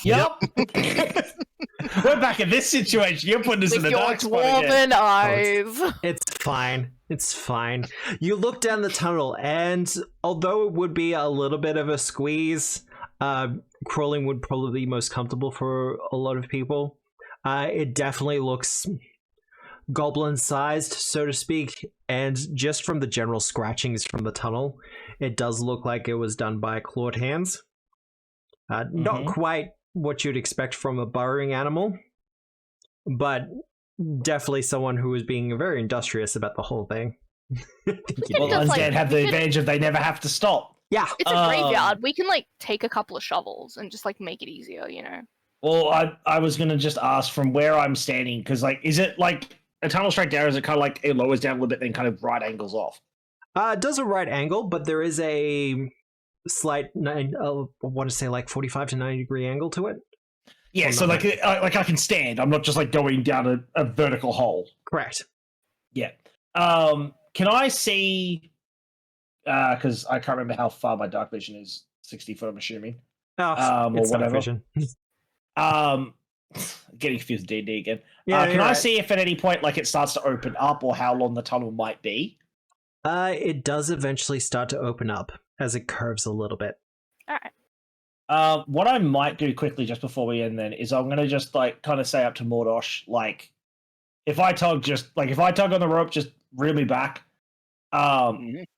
Yep. Yep. We're back in this situation. You're putting us in With the your dark spot again. dwarven eyes. It's fine. It's fine. You look down the tunnel, and although it would be a little bit of a squeeze, crawling would probably be most comfortable for a lot of people. It definitely looks goblin-sized, so to speak, and just from the general scratchings from the tunnel, it does look like it was done by clawed hands. Not quite what you'd expect from a burrowing animal, but definitely someone who was being very industrious about the whole thing. Well, Just, like, undead have the advantage of they never have to stop. Yeah. It's a graveyard. We can like take a couple of shovels and just like make it easier, you know. Well, I was going to just ask from where I'm standing, because, like, is it like a tunnel straight down, or is it kind of like it lowers down a little bit, then kind of right angles off? It does a right angle, but there is a slight, I want to say like 45 to 90 degree angle to it. Yeah, Well, so not like I can stand. I'm not just like going down a vertical hole. Correct. Yeah. Can I see? Because I can't remember how far my dark vision is. 60 foot, I'm assuming. Oh, Or it's dark whatever. vision. Getting confused with D&D again. Yeah, can you're I right. see if at any point like it starts to open up, or how long the tunnel might be? It does eventually start to open up as it curves a little bit. Alright. What I might do quickly just before we end then is I'm gonna just like kind of say up to Mordosh, like if I tug on the rope, just reel me back.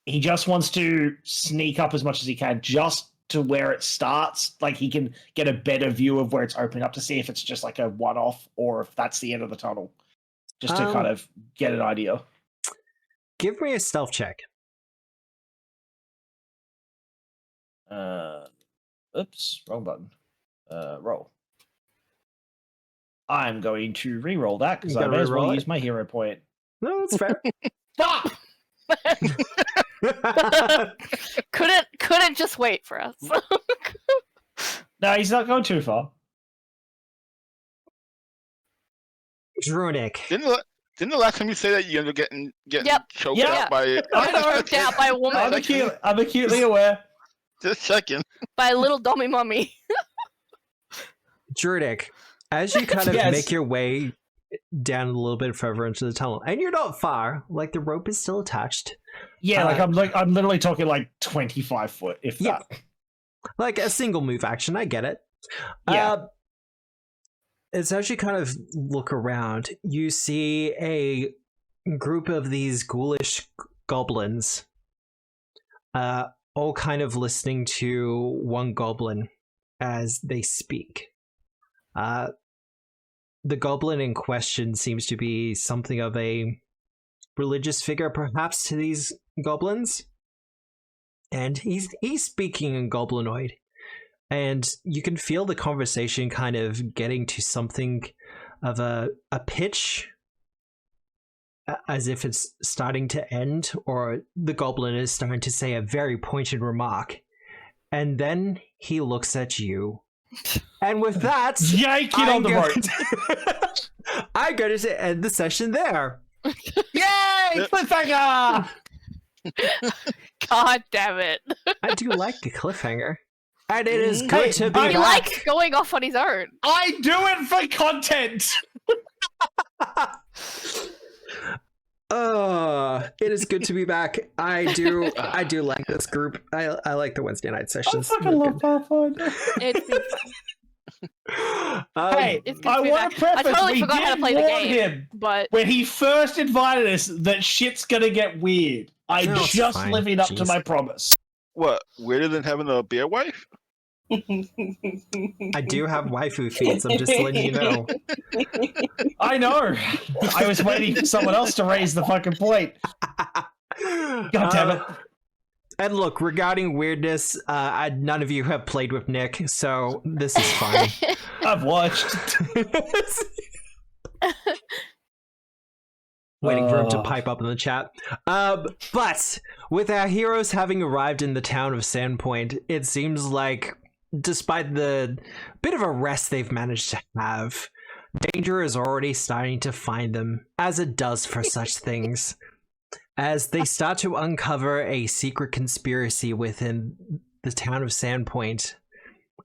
He just wants to sneak up as much as he can, just to where it starts. Like he can get a better view of where it's opening up to see if it's just like a one-off or if that's the end of the tunnel. Just to kind of get an idea. Give me a stealth check. Oops, wrong button. Roll. I'm going to re-roll that because You I gotta may as well re-roll it? use my hero point. No, that's fair. Fuck! couldn't just wait for us. No, he's not going too far. Drunic. Didn't the last time you say that you ended up getting Yep. choked Yep. out by it? I know. Choked out by a woman. I'm acutely aware. Just checking. By a little dummy mummy. Drunic, as you kind of Yes. make your way down a little bit further into the tunnel, and you're not far, like the rope is still attached. Yeah, I'm literally talking like 25 foot, if Yeah. that. Like a single move action, I get it. Yeah. It's as you kind of look around, you see a group of these ghoulish goblins, all kind of listening to one goblin as they speak. The goblin in question seems to be something of a religious figure, perhaps, to these goblins. And he's speaking in goblinoid. And you can feel the conversation kind of getting to something of a pitch, as if it's starting to end, or the goblin is starting to say a very pointed remark. And then he looks at you. And with that, Yank it on the rope. I'm going to end the session there. Yay! Cliffhanger! God damn it. I do like a cliffhanger. And it is good to be I He back. likes going off on his own. I do it for content! It is good to be back. I do like this group. I like the Wednesday night I sessions. fucking love Pathfinder. It's been fun. Hey, It's good to I be want back. to preface, I totally we forgot how to did play the warn game. him But when he first invited us that shit's gonna get weird. I'm No, it's just fine. living up to Jeez. my promise. What? Weirder than having a bear wife? I do have waifu feeds. I'm just letting you know. I know. I was waiting for someone else to raise the fucking point. God damn it. And look, regarding weirdness, none of you have played with Nick, so this is fine. I've watched. Waiting for him to pipe up in the chat. But with our heroes having arrived in the town of Sandpoint, it seems like, despite the bit of a rest they've managed to have, danger is already starting to find them, as it does for such things. As they start to uncover a secret conspiracy within the town of Sandpoint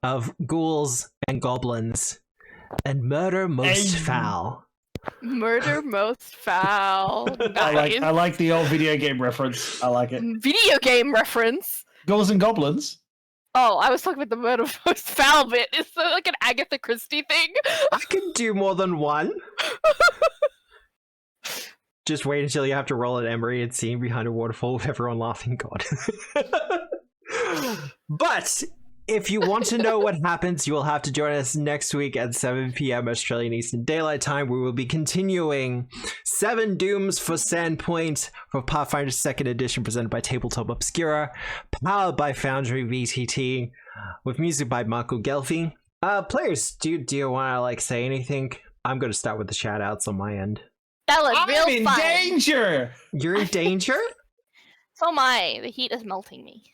of ghouls and goblins, and murder most foul. murder most foul. Nice. I like the old video game reference. I like it. Video game reference. Ghouls and goblins. Oh, I was talking about the murder most foul bit. Is that like an Agatha Christie thing? I can do more than one. Just wait until you have to roll at Emery and scene behind a waterfall with everyone laughing. God. But if you want to know what happens, you will have to join us next week at 7 p.m. Australian Eastern Daylight Time. We will be continuing 7 Dooms for Sandpoint for Pathfinder 2nd Edition, presented by Tabletop Obscura, powered by Foundry VTT, with music by Marco Gelfi. Players, do you want to say anything? I'm going to start with the shout outs on my end. That was I'm real in fun. danger. You're in danger? So am I. The heat is melting me.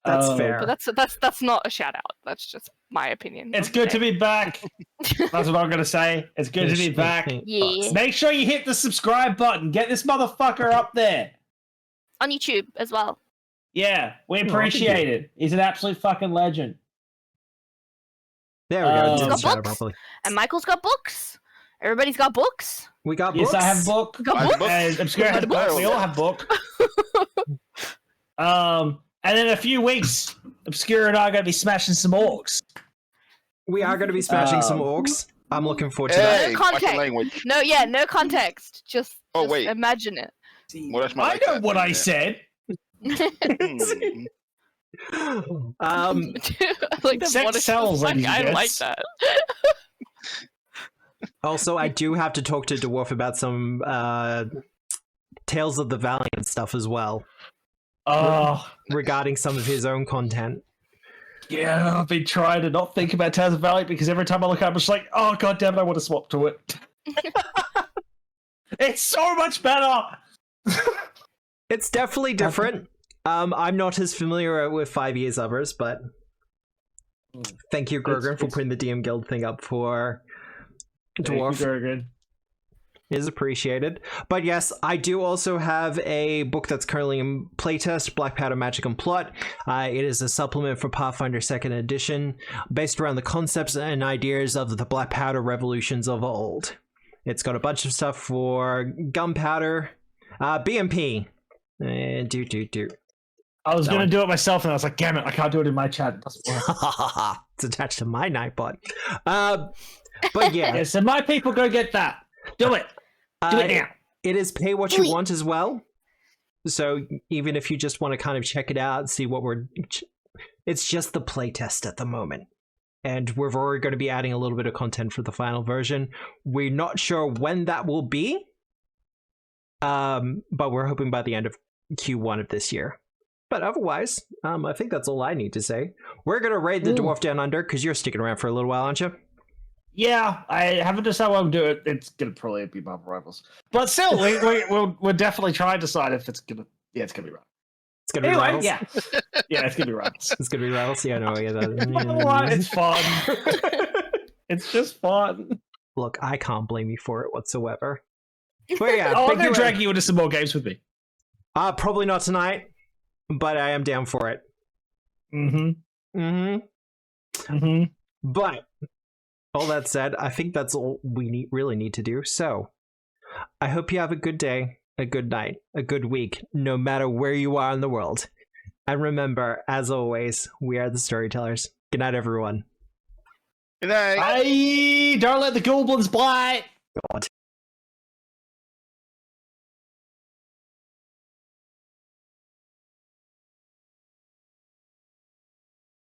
That's Oh, fair. But that's not a shout out. That's just my opinion. It's good to be back. That's what I'm gonna say. It's good to be back. Yeah. Make sure you hit the subscribe button. Get this motherfucker up there. On YouTube as well. Yeah, we thank appreciate it. He's an absolute fucking legend. There we go. He's Did got the shout out books? properly. And Michael's got books. Everybody's got books. We got Yes, books. I have book. Got I have books. books. And Obscura has book. We all have book. And in a few weeks, Obscura and I are going to be smashing some orcs. We are going to be smashing some orcs. I'm looking forward to Hey, No watch context. the language. No context. Just Wait. imagine it. Well, that's my I like know that what thing I there. said. Hmm. that. I like that. Sex what is- sells, ladies and I like gents. that. Also, I do have to talk to Dwarf about some Tales of the Valiant stuff as well, Oh, regarding some of his own content. yeah, I've been trying to not think about Tales of Valley because every time I look at it, I'm just like, oh, god damn it, I want to swap to it. It's so much better! It's definitely different. I'm not as familiar with 5 Years Others, but thank you, Grogan, for putting the DM Guild thing up for Dwarf. Very good. Is appreciated. But yes, I do also have a book that's currently in playtest, Black Powder Magic and Plot. It is a supplement for Pathfinder 2nd Edition, based around the concepts and ideas of the Black Powder revolutions of old. It's got a bunch of stuff for gunpowder, BMP, and do. I was That going to one. do it myself, and I was like, damn it, I can't do it in my chat. It doesn't work. It's attached to my Nightbot. But yeah, Yeah, so my people go get that. Do it. Do it now. it is pay what you want as well. So even if you just want to kind of check it out, see what it's just the playtest at the moment. And we're already going to be adding a little bit of content for the final version. We're not sure when that will be. But we're hoping by the end of Q1 of this year. But otherwise, I think that's all I need to say. We're going to raid the Dwarf Down Under because you're sticking around for a little while, aren't you? Yeah, I haven't decided what I'm doing. It's going to probably be Marvel Rivals. But still, we'll definitely try and decide if it's going to... Yeah, it's going to be right. It's going to be Anyway, Rivals. yeah. Yeah, it's going to be Rivals. It's going to be Rivals. Yeah, no, yeah. You know what? It's fun. It's just fun. Look, I can't blame you for it whatsoever. But yeah, Oh, I'm thank going you. to drag you into some more games with me. Probably not tonight, but I am down for it. But all that said, I think that's all we really need to do. So I hope you have a good day, a good night, a good week, no matter where you are in the world. And remember, as always, we are the storytellers. Good night, everyone. Good night. Bye! Don't let the goblins bite!